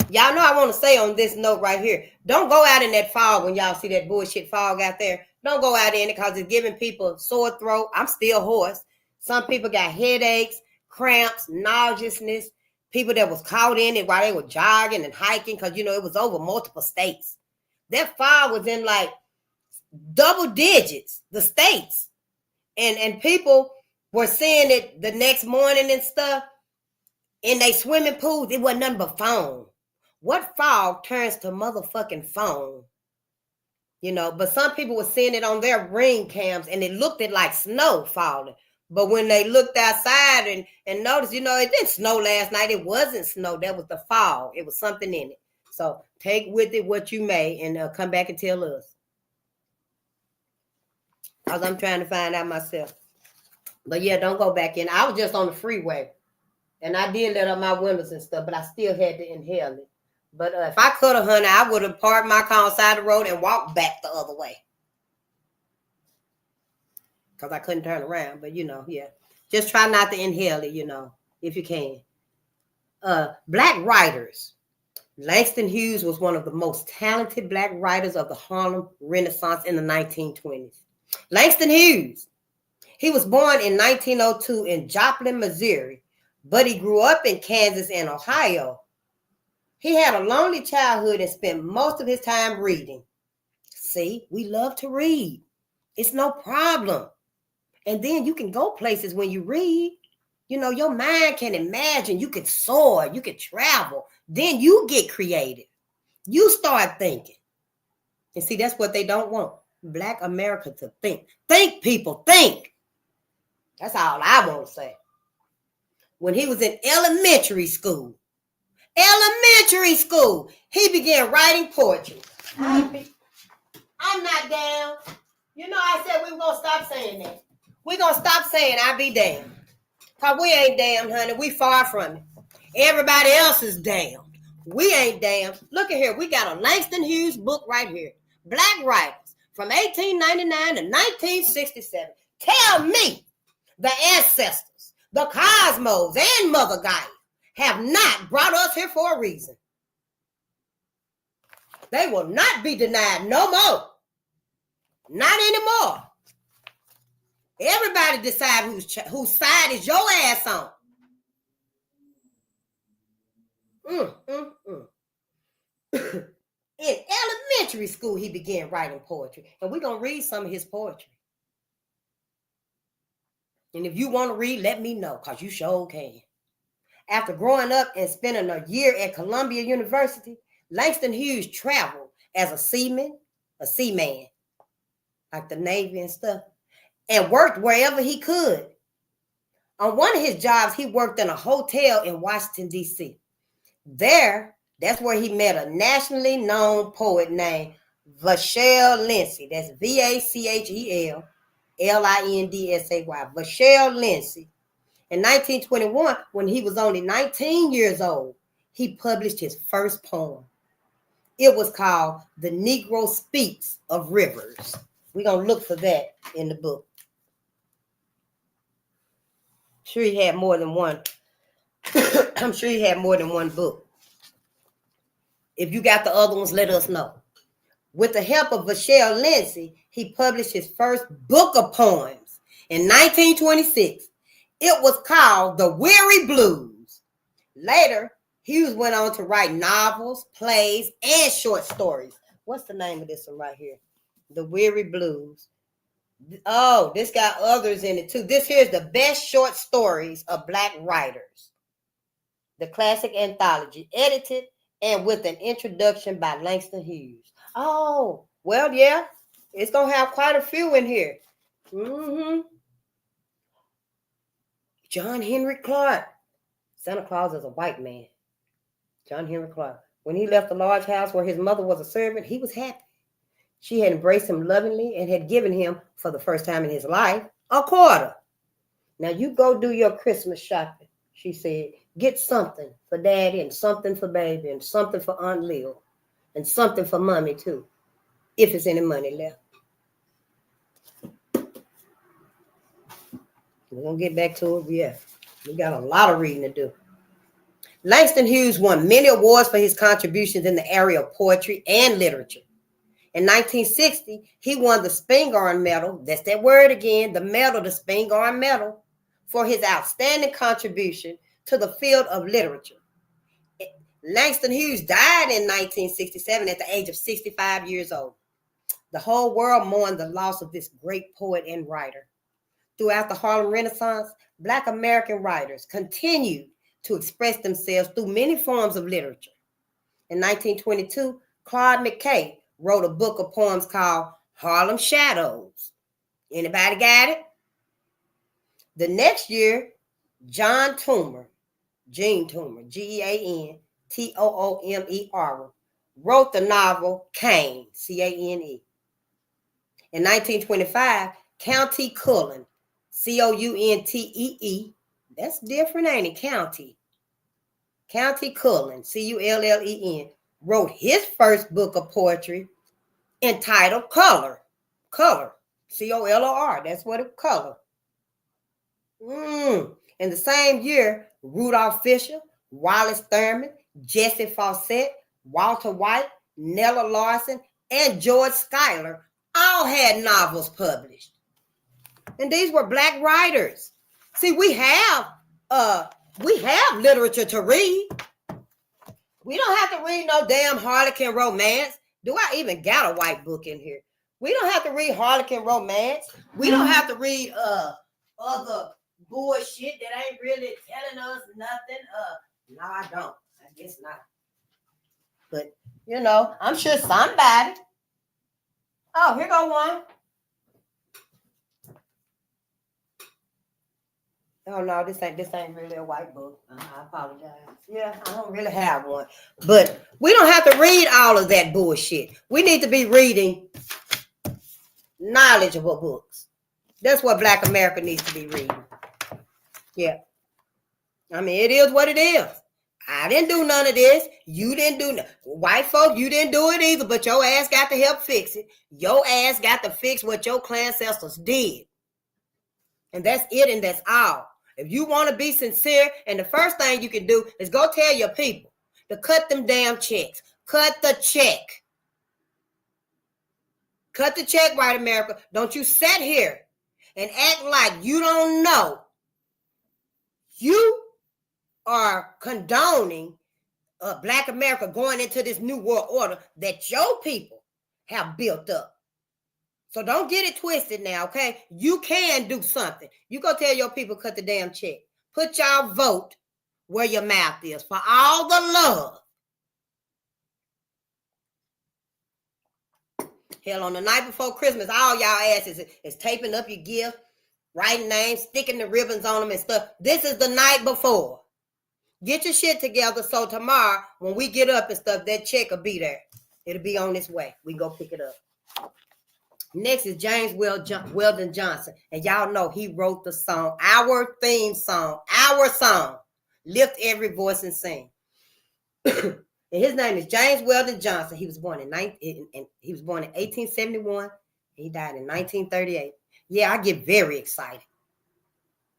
Y'all know I want to say on this note right here, don't go out in that fog when y'all see that bullshit fog out there. Don't go out in it because it's giving people sore throat. I'm still hoarse. Some people got headaches, cramps, nauseousness. People that was caught in it while they were jogging and hiking because, it was over multiple states. That fog was in like double digits, the states. And people were seeing it the next morning and stuff in they swimming pools. It wasn't nothing but foam. What fog turns to motherfucking foam? But some people were seeing it on their ring cams and it looked like snow falling. But when they looked outside and noticed, it didn't snow last night. It wasn't snow. That was the fog. It was something in it. So take with it what you may and come back and tell us. Because I'm trying to find out myself. But yeah, don't go back in. I was just on the freeway. And I did let up my windows and stuff, but I still had to inhale it. But if I could have, honey, I would have parked my car on the side of the road and walked back the other way. Because I couldn't turn around. But, yeah. Just try not to inhale it, if you can. Black writers. Langston Hughes was one of the most talented Black writers of the Harlem Renaissance in the 1920s. Langston Hughes. He was born in 1902 in Joplin, Missouri, but he grew up in Kansas and Ohio. He had a lonely childhood and spent most of his time reading. See, we love to read. It's no problem. And then you can go places when you read. You know, your mind can imagine. You can soar. You can travel. Then you get creative. You start thinking. And see, that's what they don't want. Black America to think. Think, people, think. That's all I want to say. When he was in elementary school, he began writing poetry. I'm not down. You know, I said we were going to stop saying that. We're going to stop saying I be damned. Because we ain't damned, honey. We far from it. Everybody else is damned. We ain't damned. Look at here. We got a Langston Hughes book right here. Black writers from 1899 to 1967. Tell me the ancestors, the cosmos, and Mother Gaia have not brought us here for a reason. They will not be denied no more. Not anymore. Everybody decide whose side is your ass on. In elementary school, he began writing poetry. And we're going to read some of his poetry. And if you want to read, let me know, because you sure can. After growing up and spending a year at Columbia University, Langston Hughes traveled as a seaman, like the Navy and stuff, and worked wherever he could. On one of his jobs, he worked in a hotel in Washington, D.C. That's where he met a nationally known poet named Vachel Lindsay. That's Vachel Lindsay. Vachel Lindsay. In 1921, when he was only 19 years old, he published his first poem. It was called The Negro Speaks of Rivers. We're going to look for that in the book. I'm sure he had more than one. I'm sure he had more than one book. If you got the other ones, let us know. With the help of Vachel Lindsay, he published his first book of poems in 1926. It was called The Weary Blues. Later, Hughes went on to write novels, plays, and short stories. What's the name of this one right here? The Weary Blues. Oh, this got others in it too. This here's the best short stories of Black writers. The classic anthology, edited and with an introduction by Langston Hughes. Oh, well, yeah. It's going to have quite a few in here. John Henry Clark. Santa Claus is a white man. John Henry Clark. When he left the large house where his mother was a servant, he was happy. She had embraced him lovingly and had given him, for the first time in his life, a quarter. Now you go do your Christmas shopping, she said. Get something for Daddy and something for Baby and something for Aunt Lil and something for Mommy too, if there's any money left. We're going to get back to it. Yeah, we got a lot of reading to do. Langston Hughes won many awards for his contributions in the area of poetry and literature. In 1960, he won the Spingarn Medal. That's that word again, the medal, the Spingarn Medal, for his outstanding contribution to the field of literature. Langston Hughes died in 1967 at the age of 65 years old. The whole world mourned the loss of this great poet and writer. Throughout the Harlem Renaissance, Black American writers continued to express themselves through many forms of literature. In 1922, Claude McKay wrote a book of poems called Harlem Shadows. Anybody got it? The next year, Gene Toomer, Geantomer, wrote the novel Cane, Cane. In 1925, County Cullen, Countee, that's different, ain't it? County Cullen, Cullen, wrote his first book of poetry entitled Color, Collor, that's what it's Color. In the same year, Rudolph Fisher, Wallace Thurman, Jesse Fawcett, Walter White, Nella Larson, and George Schuyler all had novels published. And these were Black writers. See, we have literature to read. We don't have to read no damn Harlequin romance. Do I even got a white book in here? We don't have to read Harlequin romance. We don't have to read other bullshit that ain't really telling us nothing. No, I don't. I guess not. But you know, I'm sure somebody. Oh, here go one. Oh no, this ain't really a white book. I apologize. Yeah, I don't really have one. But we don't have to read all of that bullshit. We need to be reading knowledgeable books. That's what Black America needs to be reading. Yeah. I mean, it is what it is. I didn't do none of this. You didn't do nothing. White folk, you didn't do it either, but your ass got to help fix it. Your ass got to fix what your ancestors did. And that's it, and that's all. If you want to be sincere, and the first thing you can do is go tell your people to cut them damn checks. Cut the check. Cut the check, white America. Don't you sit here and act like you don't know. You are condoning Black America going into this new world order that your people have built up. So don't get it twisted now, okay? You can do something. You go tell your people, cut the damn check. Put y'all vote where your mouth is for all the love. Hell, on the night before Christmas, all y'all asses is taping up your gift, writing names, sticking the ribbons on them and stuff. This is the night before. Get your shit together so tomorrow, when we get up and stuff, that check will be there. It'll be on its way. We go pick it up. Next is James Weldon Johnson. And y'all know he wrote the song, our theme song, our song, Lift Every Voice and Sing. And his name is James Weldon Johnson. He was born in 1871. He died in 1938. Yeah, I get very excited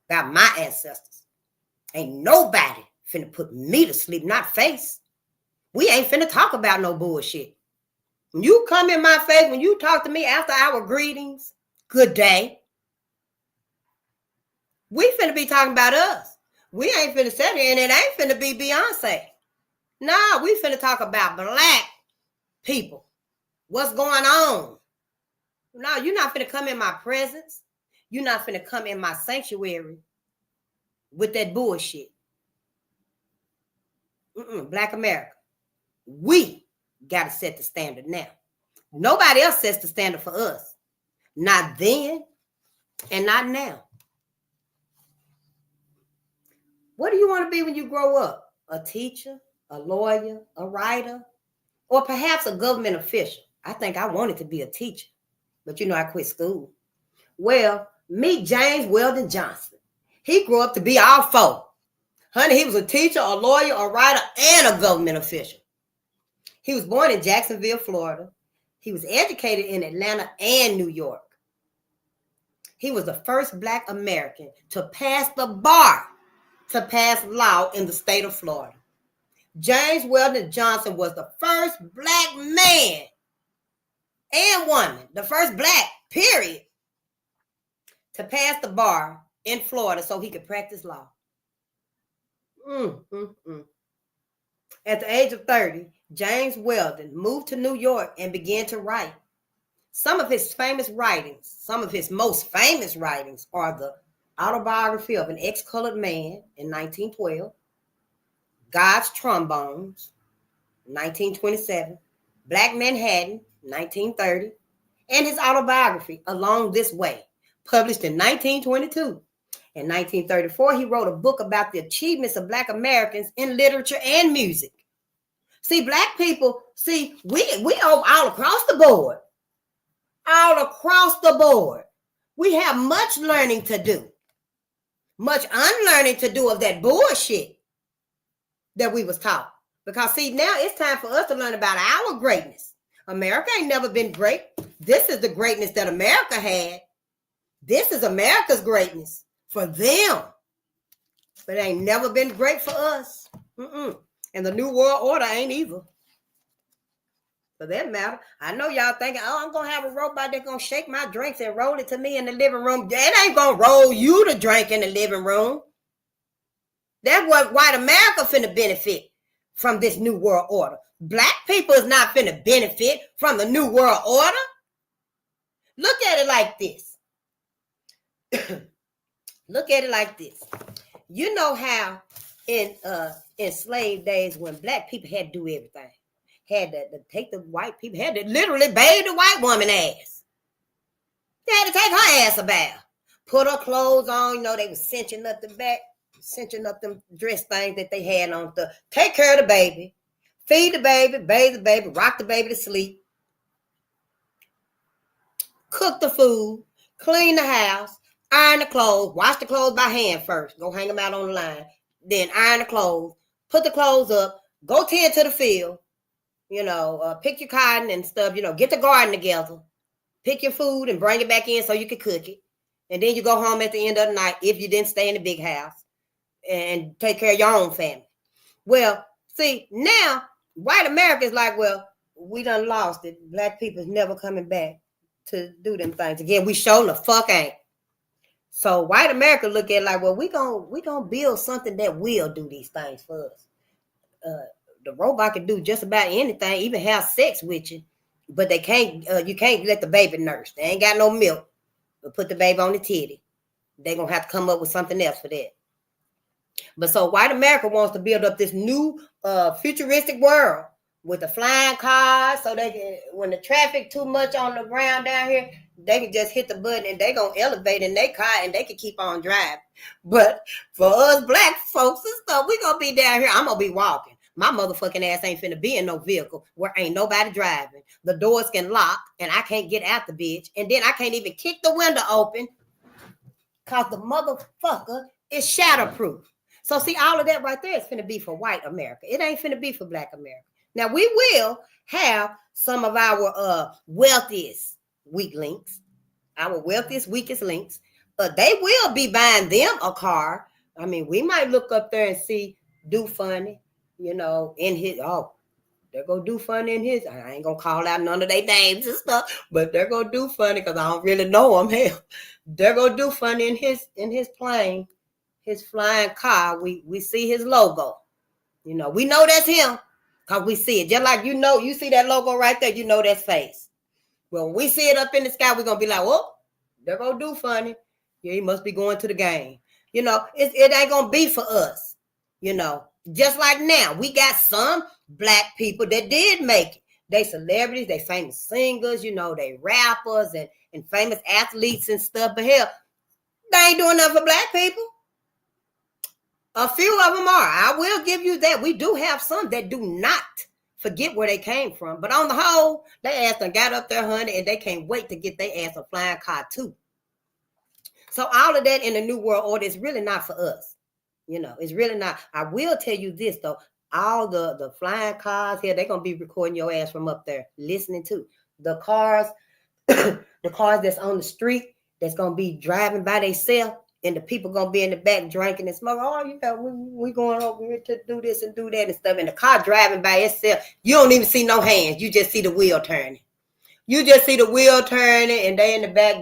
about my ancestors. Ain't nobody finna put me to sleep, not face. We ain't finna talk about no bullshit. When you come in my face, when you talk to me after our greetings, good day, we finna be talking about us. We ain't finna sit here and it ain't finna be Beyonce. Nah, we finna talk about Black people. What's going on? No, you're not finna come in my presence. You're not finna come in my sanctuary with that bullshit. Black America. We got to set the standard now. Nobody else sets the standard for us. Not then and not now. What do you want to be when you grow up? A teacher, a lawyer, a writer, or perhaps a government official? I think I wanted to be a teacher, but you know, I quit school. Well, meet James Weldon Johnson. He grew up to be all four. Honey, he was a teacher, a lawyer, a writer, and a government official. He was born in Jacksonville, Florida. He was educated in Atlanta and New York. He was the first Black American to pass the bar to pass law in the state of Florida. James Weldon Johnson was the first Black man and woman, the first Black, period, to pass the bar in Florida so he could practice law. At the age of 30, James Weldon moved to New York and began to write. Some of his most famous writings are the Autobiography of an Ex-Colored Man in 1912, God's Trombones, 1927, Black Manhattan, 1930, and his autobiography, Along This Way, published in 1922. In 1934, he wrote a book about the achievements of Black Americans in literature and music. See, Black people, we all across the board. All across the board. We have much learning to do. Much unlearning to do of that bullshit that we was taught. Because see, now it's time for us to learn about our greatness. America ain't never been great. This is the greatness that America had. This is America's greatness for them. But it ain't never been great for us. And the New World Order ain't either. For that matter, I know y'all thinking, oh, I'm going to have a robot that's going to shake my drinks and roll it to me in the living room. That ain't going to roll you the drink in the living room. That's what white America finna benefit from this New World Order. Black people is not finna benefit from the New World Order. Look at it like this. Look at it like this. You know how in slave days when black people had to do everything, had to take the white people, had to literally bathe the white woman ass. They had to take her ass a bath, put her clothes on. You know, they was cinching up the back, cinching up them dress things that they had on. Take care of the baby, feed the baby, bathe the baby, rock the baby to sleep, cook the food, clean the house, iron the clothes, wash the clothes by hand first, go hang them out on the line, then iron the clothes, put the clothes up, go tend to the field, pick your cotton and stuff, get the garden together, pick your food and bring it back in so you can cook it. And then you go home at the end of the night if you didn't stay in the big house and take care of your own family. Well, see, now white America is like, well, we done lost it. Black people's never coming back to do them things again. We sure the fuck ain't. So white America look at it like, well, we gonna build something that will do these things for us. The robot can do just about anything, even have sex with you, but they can't. You can't let the baby nurse. They ain't got no milk. But put the baby on the titty. They're gonna have to come up with something else for that. But so white America wants to build up this new futuristic world with the flying cars, so they can, when the traffic too much on the ground down here, they can just hit the button and they gonna elevate in their car and they can keep on driving. But for us black folks and stuff, we gonna be down here. I'm gonna be walking. My motherfucking ass ain't finna be in no vehicle where ain't nobody driving. The doors can lock and I can't get out the bitch. And then I can't even kick the window open because the motherfucker is shatterproof. So see, all of that right there is finna be for white America. It ain't finna be for black America. Now, we will have some of our wealthiest weak links, our wealthiest, weakest links. They will be buying them a car. I mean, we might look up there and see Do Funny, in his, they're going to Do Funny in his, I ain't going to call out none of their names and stuff, but they're going to Do Funny because I don't really know them. Hell, they're going to Do Funny in his plane, his flying car. We see his logo. We know that's him. Because we see it. Just like you see that logo right there, that's face. Well, when we see it up in the sky, we're going to be like, whoa, they're going to Do Funny. Yeah, he must be going to the game. It ain't going to be for us. Just like now, we got some black people that did make it. They celebrities, they famous singers, they rappers and famous athletes and stuff. But hell, they ain't doing nothing for black people. A few of them are. I will give you that. We do have some that do not forget where they came from. But on the whole, they ass done got up there, honey, and they can't wait to get their ass a flying car too. So all of that in the New World Order is really not for us. It's really not. I will tell you this, though. All the flying cars here, they're going to be recording your ass from up there, listening to. The cars, the cars that's on the street, that's going to be driving by themselves. And the people gonna be in the back drinking and smoking. Oh, yeah, we going over here to do this and do that and stuff. And the car driving by itself, you don't even see no hands. You just see the wheel turning. You just see the wheel turning, and they in the back.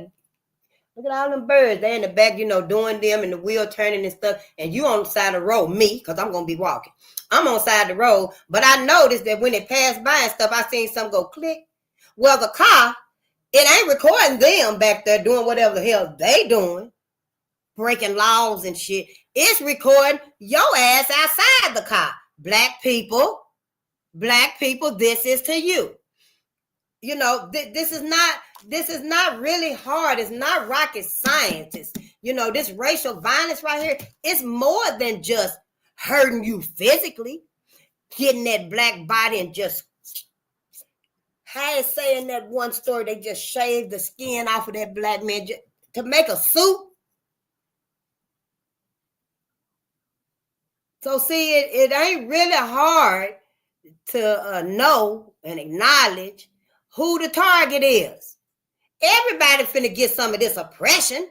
Look at all them birds. They in the back, doing them and the wheel turning and stuff. And you on the side of the road, me, because I'm gonna be walking. I'm on the side of the road, but I noticed that when it passed by and stuff, I seen something go click. Well, the car, it ain't recording them back there doing whatever the hell they doing. Breaking laws and shit. It's recording your ass outside the car. Black people, this is to you. This is not really hard. It's not rocket science. This racial violence right here, it's more than just hurting you physically, getting that black body and just, how they say in that one story, they just shaved the skin off of that black man to make a suit. So see, it ain't really hard to know and acknowledge who the target is. Everybody finna get some of this oppression,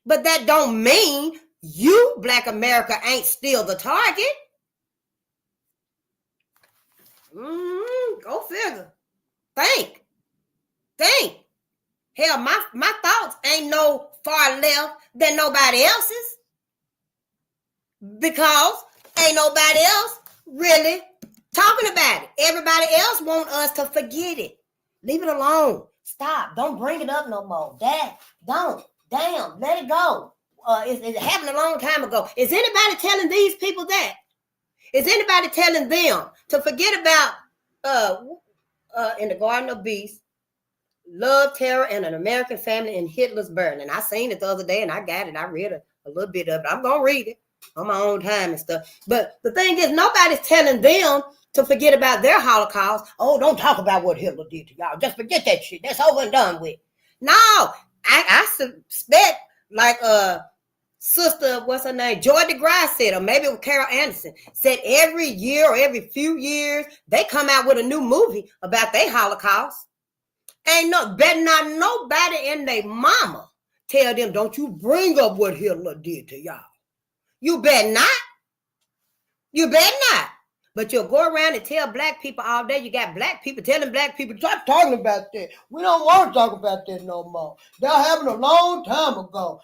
but that don't mean you, Black America, ain't still the target. Go figure. Think. Hell, my thoughts ain't no far left than nobody else's. Because ain't nobody else really Talking about it. Everybody else want us to forget it. Leave it alone. Stop. Don't bring it up no more. Dad, don't. Damn, let it go. It happened a long time ago. Is anybody telling these people that? Is anybody telling them to forget about In the Garden of Beasts, Love, Terror, and an American Family in Hitler's Berlin? I seen it the other day and I got it. I read a little bit of it. I'm going to read it on my own time and stuff. But the thing is, nobody's telling them to forget about their Holocaust. Oh, don't talk about what Hitler did to y'all. Just forget that shit. That's over and done with. No, I suspect like Sister, what's her name? Joy DeGrasse said, or maybe it was Carol Anderson, said every year or every few years, they come out with a new movie about their Holocaust. Better not nobody and their mama tell them, don't you bring up what Hitler did to y'all. You better not. You better not. But you'll go around and tell black people all day. You got black people telling black people, stop talking about that. We don't want to talk about that no more. That happened a long time ago.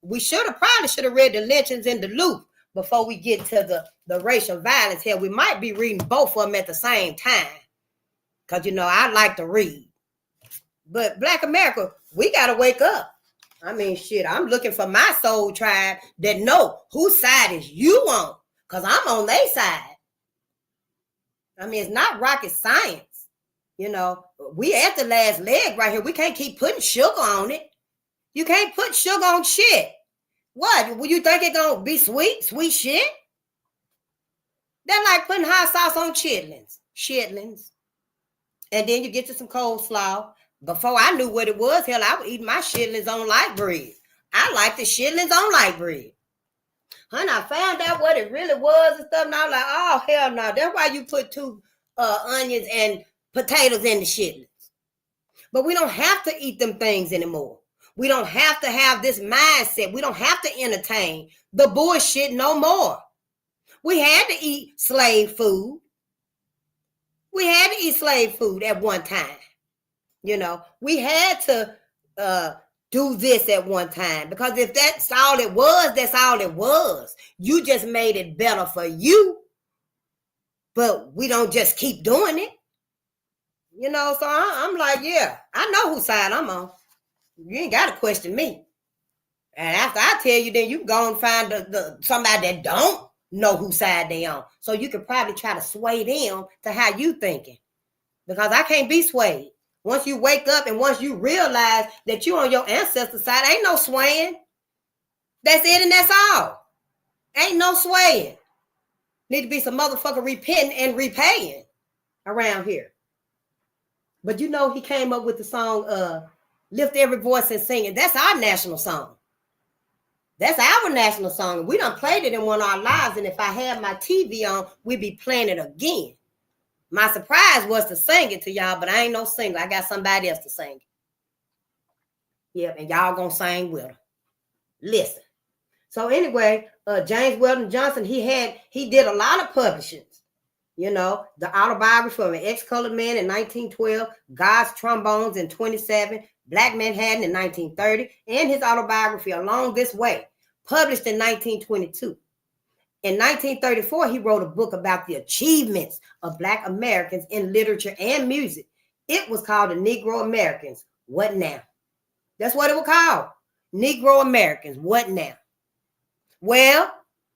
We probably should have read the lynchings in Duluth before we get to the racial violence here. We might be reading both of them at the same time. Because, I like to read. But Black America, we got to wake up. I mean, shit, I'm looking for my soul tribe that know whose side is you on. Because I'm on their side. I mean, it's not rocket science. We at the last leg right here. We can't keep putting sugar on it. You can't put sugar on shit. What? Will you think it's going to be sweet? Sweet shit? They're like putting hot sauce on chitlins. And then you get to some coleslaw. Before I knew what it was, hell, I would eat my chitlins on light bread. I like the chitlins on light bread. Honey, I found out what it really was and stuff, and I was like, oh, hell no. That's why you put 2 onions and potatoes in the chitlins. But we don't have to eat them things anymore. We don't have to have this mindset. We don't have to entertain the bullshit no more. We had to eat slave food. We had to eat slave food at one time. We had to do this at one time, because if that's all it was, that's all it was. You just made it better for you, but we don't just keep doing it. So I'm like, yeah, I know whose side I'm on. You ain't got to question me. And after I tell you, then you can go and find somebody that don't know whose side they on. So you can probably try to sway them to how you thinking, because I can't be swayed. Once you wake up and once you realize that you on your ancestor side, ain't no swaying. That's it and that's all. Ain't no swaying. Need to be some motherfucker repenting and repaying around here. But he came up with the song, Lift Every Voice and Sing It. That's our national song. That's our national song. We done played it in one of our lives, and if I had my TV on, we'd be playing it again. My surprise was to sing it to y'all, but I ain't no singer. I got somebody else to sing it. Yep, and y'all gonna sing with them. Listen. So anyway, James Weldon Johnson, he did a lot of publishings. The autobiography of an ex-colored man in 1912, God's Trombones in 27, Black Manhattan in 1930, and his autobiography Along This Way, published in 1922. In 1934, he wrote a book about the achievements of Black Americans in literature and music. It was called The Negro Americans, What Now? That's what it was called. Negro Americans, What Now? Well,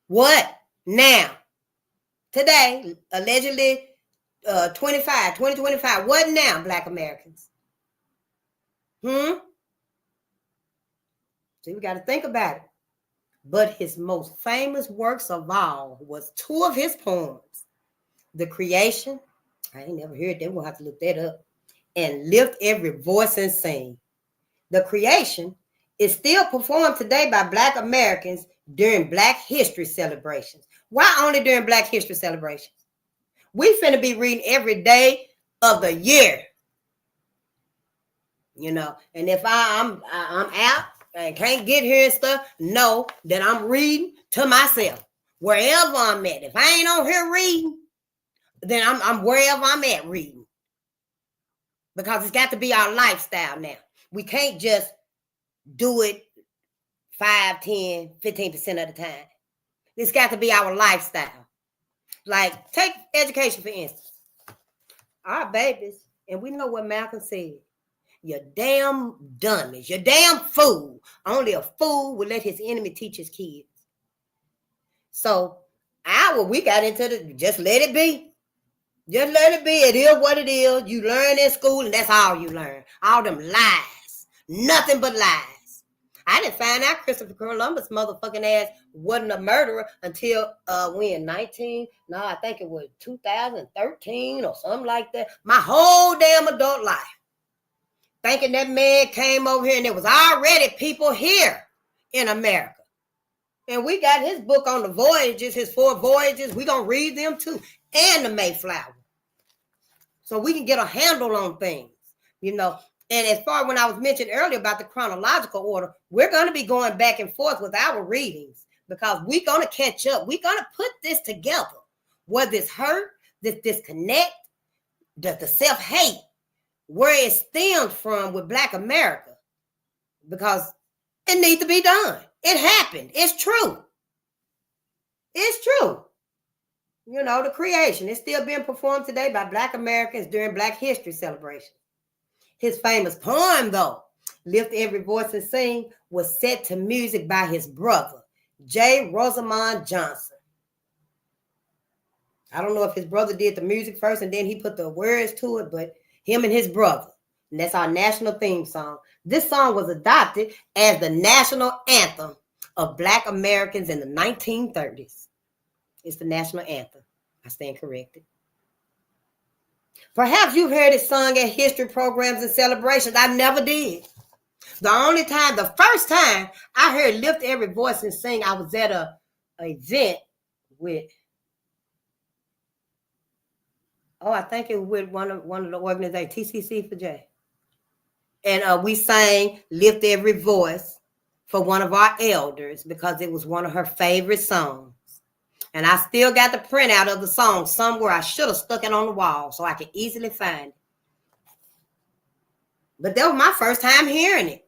what now? Today, allegedly 2025, what now, Black Americans? See, we got to think about it. But his most famous works of all was 2 of his poems, The Creation, I ain't never heard that, we'll have to look that up, and Lift Every Voice and Sing. The Creation is still performed today by Black Americans during Black History celebrations. Why only during Black History celebrations? We finna be reading every day of the year. And if I'm out and can't get here and stuff, know that I'm reading to myself wherever I'm at. If I ain't on here reading, then I'm wherever I'm at reading, because it's got to be our lifestyle now. We can't just do it 5, 10, 15% of the time. It's got to be our lifestyle. Like, take education, for instance. Our babies, and we know what Malcolm said. You damn dummies. You damn fool. Only a fool would let his enemy teach his kids. So, we got into just let it be. Just let it be. It is what it is. You learn in school, and that's all you learn. All them lies. Nothing but lies. I didn't find out Christopher Columbus motherfucking ass wasn't a murderer until I think it was 2013 or something like that. My whole damn adult life. Thinking that man came over here and there was already people here in America. And we got his book on the voyages, his 4 voyages. We're going to read them too. And the Mayflower. So we can get a handle on things, you know. And as far as when I was mentioned earlier about the chronological order, we're going to be going back and forth with our readings because we're going to catch up. We're going to put this together. Where this hurt, this disconnect, the self-hate, where it stems from with Black America, because it needs to be done. It happened. It's true. It's true. You know, the creation is still being performed today by Black Americans during Black History celebration. His famous poem, though, Lift Every Voice and Sing, was set to music by his brother, J. Rosamond Johnson. I don't know if his brother did the music first and then he put the words to it, but him and his brother. And that's our national theme song. This song was adopted as the national anthem of Black Americans in the 1930s. It's the national anthem. I stand corrected. Perhaps you've heard it sung at history programs and celebrations. I never did. The first time I heard Lift Every Voice and Sing, I was at an event with, I think it was with one of the organizations, TCC for J. And we sang Lift Every Voice for one of our elders because it was one of her favorite songs. And I still got the printout of the song somewhere. I should have stuck it on the wall so I could easily find it. But that was my first time hearing it.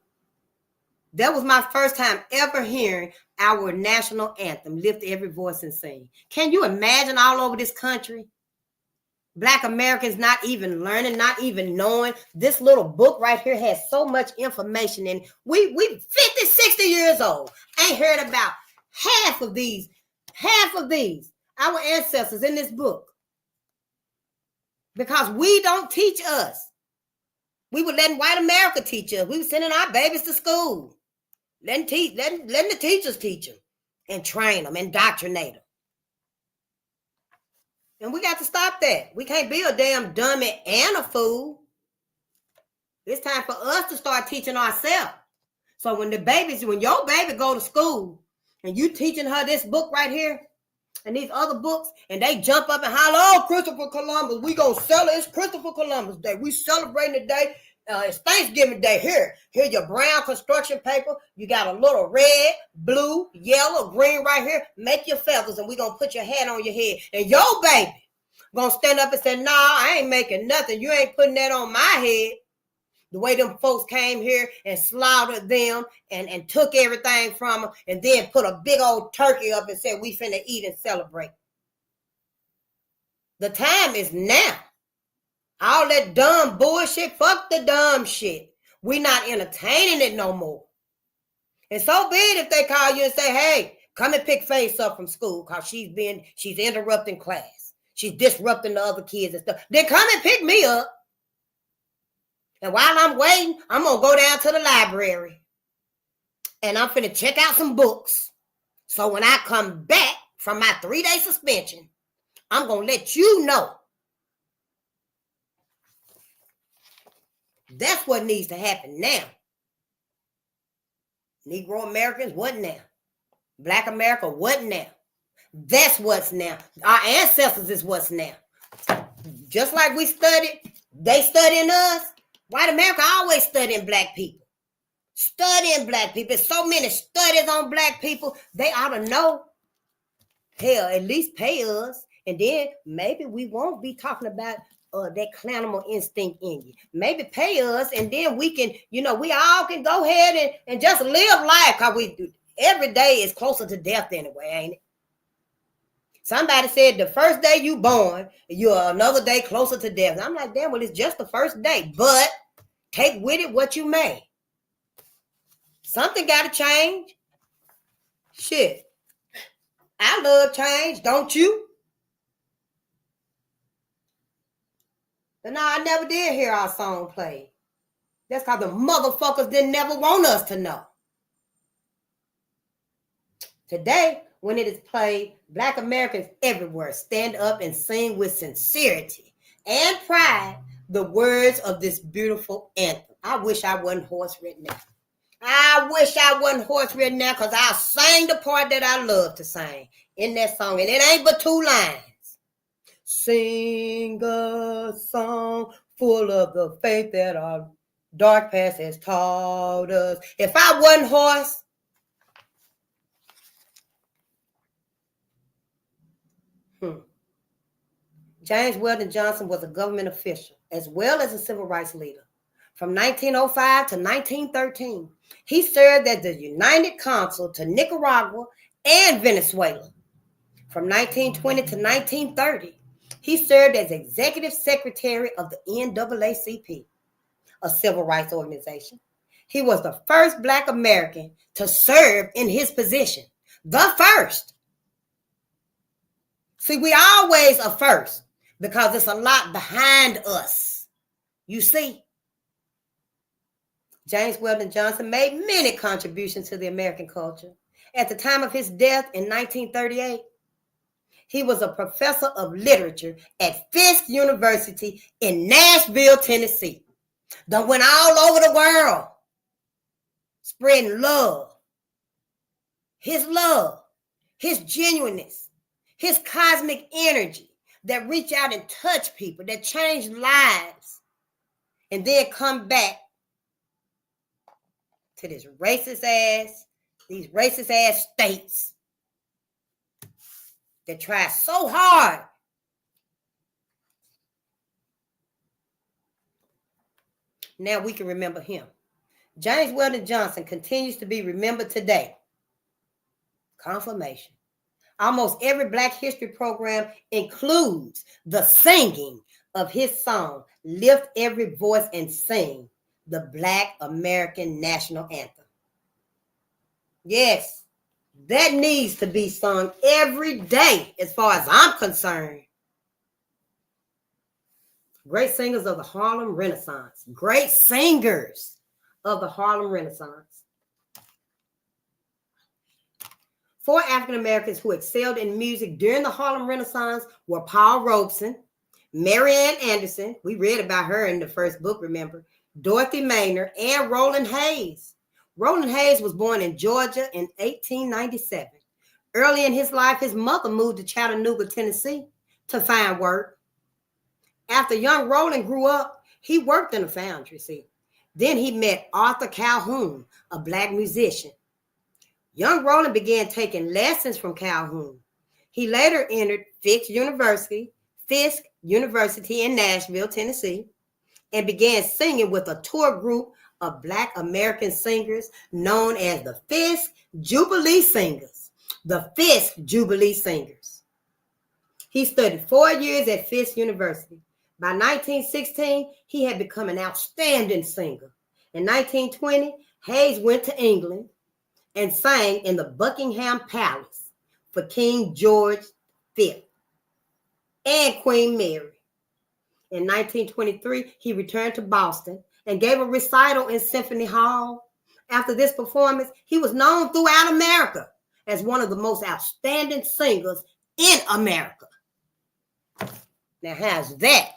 That was my first time ever hearing our national anthem, Lift Every Voice and Sing. Can you imagine all over this country? Black Americans not even learning, not even knowing. This little book right here has so much information in it. We 50, 60 years old. Ain't heard about half of these, our ancestors in this book. Because we don't teach us. We were letting white America teach us. We were sending our babies to school. Letting the teachers teach them and train them, indoctrinate them. And we got to stop that. We can't be a damn dummy and a fool. It's time for us to start teaching ourselves. So when your baby go to school and you teaching her this book right here and these other books, and they jump up and holler, "Oh, Christopher Columbus, we gonna celebrate. It's Christopher Columbus Day. We celebrating the day. It's Thanksgiving Day. Here your brown construction paper. You got a little red, blue, yellow, green right here. Make your feathers, and we gonna put your hat on your head. And your baby gonna stand up and say, "Nah, I ain't making nothing. You ain't putting that on my head." The way them folks came here and slaughtered them and took everything from them and then put a big old turkey up and said, "We finna eat and celebrate." The time is now. All that dumb bullshit, fuck the dumb shit. We not entertaining it no more. And so be it if they call you and say, "Hey, come and pick Face up from school because she's interrupting class. She's disrupting the other kids and stuff." Then come and pick me up. And while I'm waiting, I'm going to go down to the library. And I'm finna check out some books. So when I come back from my 3-day suspension, I'm going to let you know. That's what needs to happen now. Negro Americans, what now? Black America, what now? That's what's now. Our ancestors is what's now. Just like we studied, they studying us. White America always studying black people. Studying black people. There's so many studies on black people. They ought to know. Hell, at least pay us. And then maybe we won't be talking about that clownimal instinct in you. Maybe pay us, and then we can, we all can go ahead and just live life. Because every day is closer to death anyway, ain't it? Somebody said the first day you born, you're another day closer to death. And I'm like, damn, well, it's just the first day. But take with it what you may. Something got to change. Shit. I love change, don't you? But no, I never did hear our song played. That's because the motherfuckers didn't never want us to know. Today, when it is played, Black Americans everywhere stand up and sing with sincerity and pride the words of this beautiful anthem. I wish I wasn't horse-ridden now. I wish I wasn't horse-ridden now, because I sang the part that I love to sing in that song. And it ain't but 2 lines. Sing a song full of the faith that our dark past has taught us. If I wasn't horse, James Weldon Johnson was a government official as well as a civil rights leader. From 1905 to 1913, he served as the United Consul to Nicaragua and Venezuela. From 1920 to 1930, he served as executive secretary of the NAACP, a civil rights organization. He was the first Black American to serve in his position. The first. See, we always are first because it's a lot behind us. You see, James Weldon Johnson made many contributions to the American culture. At the time of his death in 1938, he was a professor of literature at Fisk University in Nashville, Tennessee. That went all over the world, spreading love, his genuineness, his cosmic energy that reach out and touch people, that change lives, and then come back to these racist ass states that try so hard now we can remember him. James Weldon Johnson continues to be remembered today. Confirmation. Almost every Black History program includes the singing of his song, Lift Every Voice and Sing, the Black American National Anthem. Yes, that needs to be sung every day as far as I'm concerned. Great singers of the Harlem Renaissance. Great singers of the Harlem Renaissance. 4 African Americans who excelled in music during the Harlem Renaissance were Paul Robeson, Marianne Anderson, we read about her in the first book, remember, Dorothy Maynard, and Roland Hayes. Roland Hayes was born in Georgia in 1897. Early in his life, his mother moved to Chattanooga, Tennessee to find work. After young Roland grew up, he worked in a foundry, see. Then he met Arthur Calhoun, a Black musician. Young Roland began taking lessons from Calhoun. He later entered Fisk University in Nashville, Tennessee, and began singing with a tour group of Black American singers known as the Fisk Jubilee Singers. The Fisk Jubilee Singers. He studied 4 years at Fisk University. By 1916, he had become an outstanding singer. In 1920, Hayes went to England and sang in the Buckingham Palace for King George V and Queen Mary. In 1923, he returned to Boston and gave a recital in Symphony Hall. After this performance, he was known throughout America as one of the most outstanding singers in America. Now, how's that?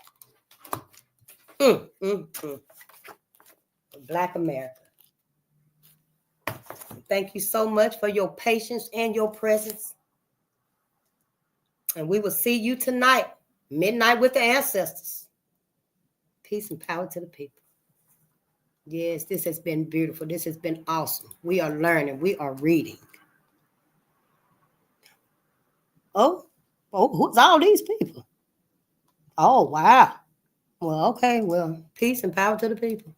Black America. Thank you so much for your patience and your presence. And we will see you tonight, midnight with the ancestors. Peace and power to the people. Yes, this has been beautiful. This has been awesome. We are learning. We are reading. Oh, who's all these people? Oh, wow. Well, okay. Well, peace and power to the people.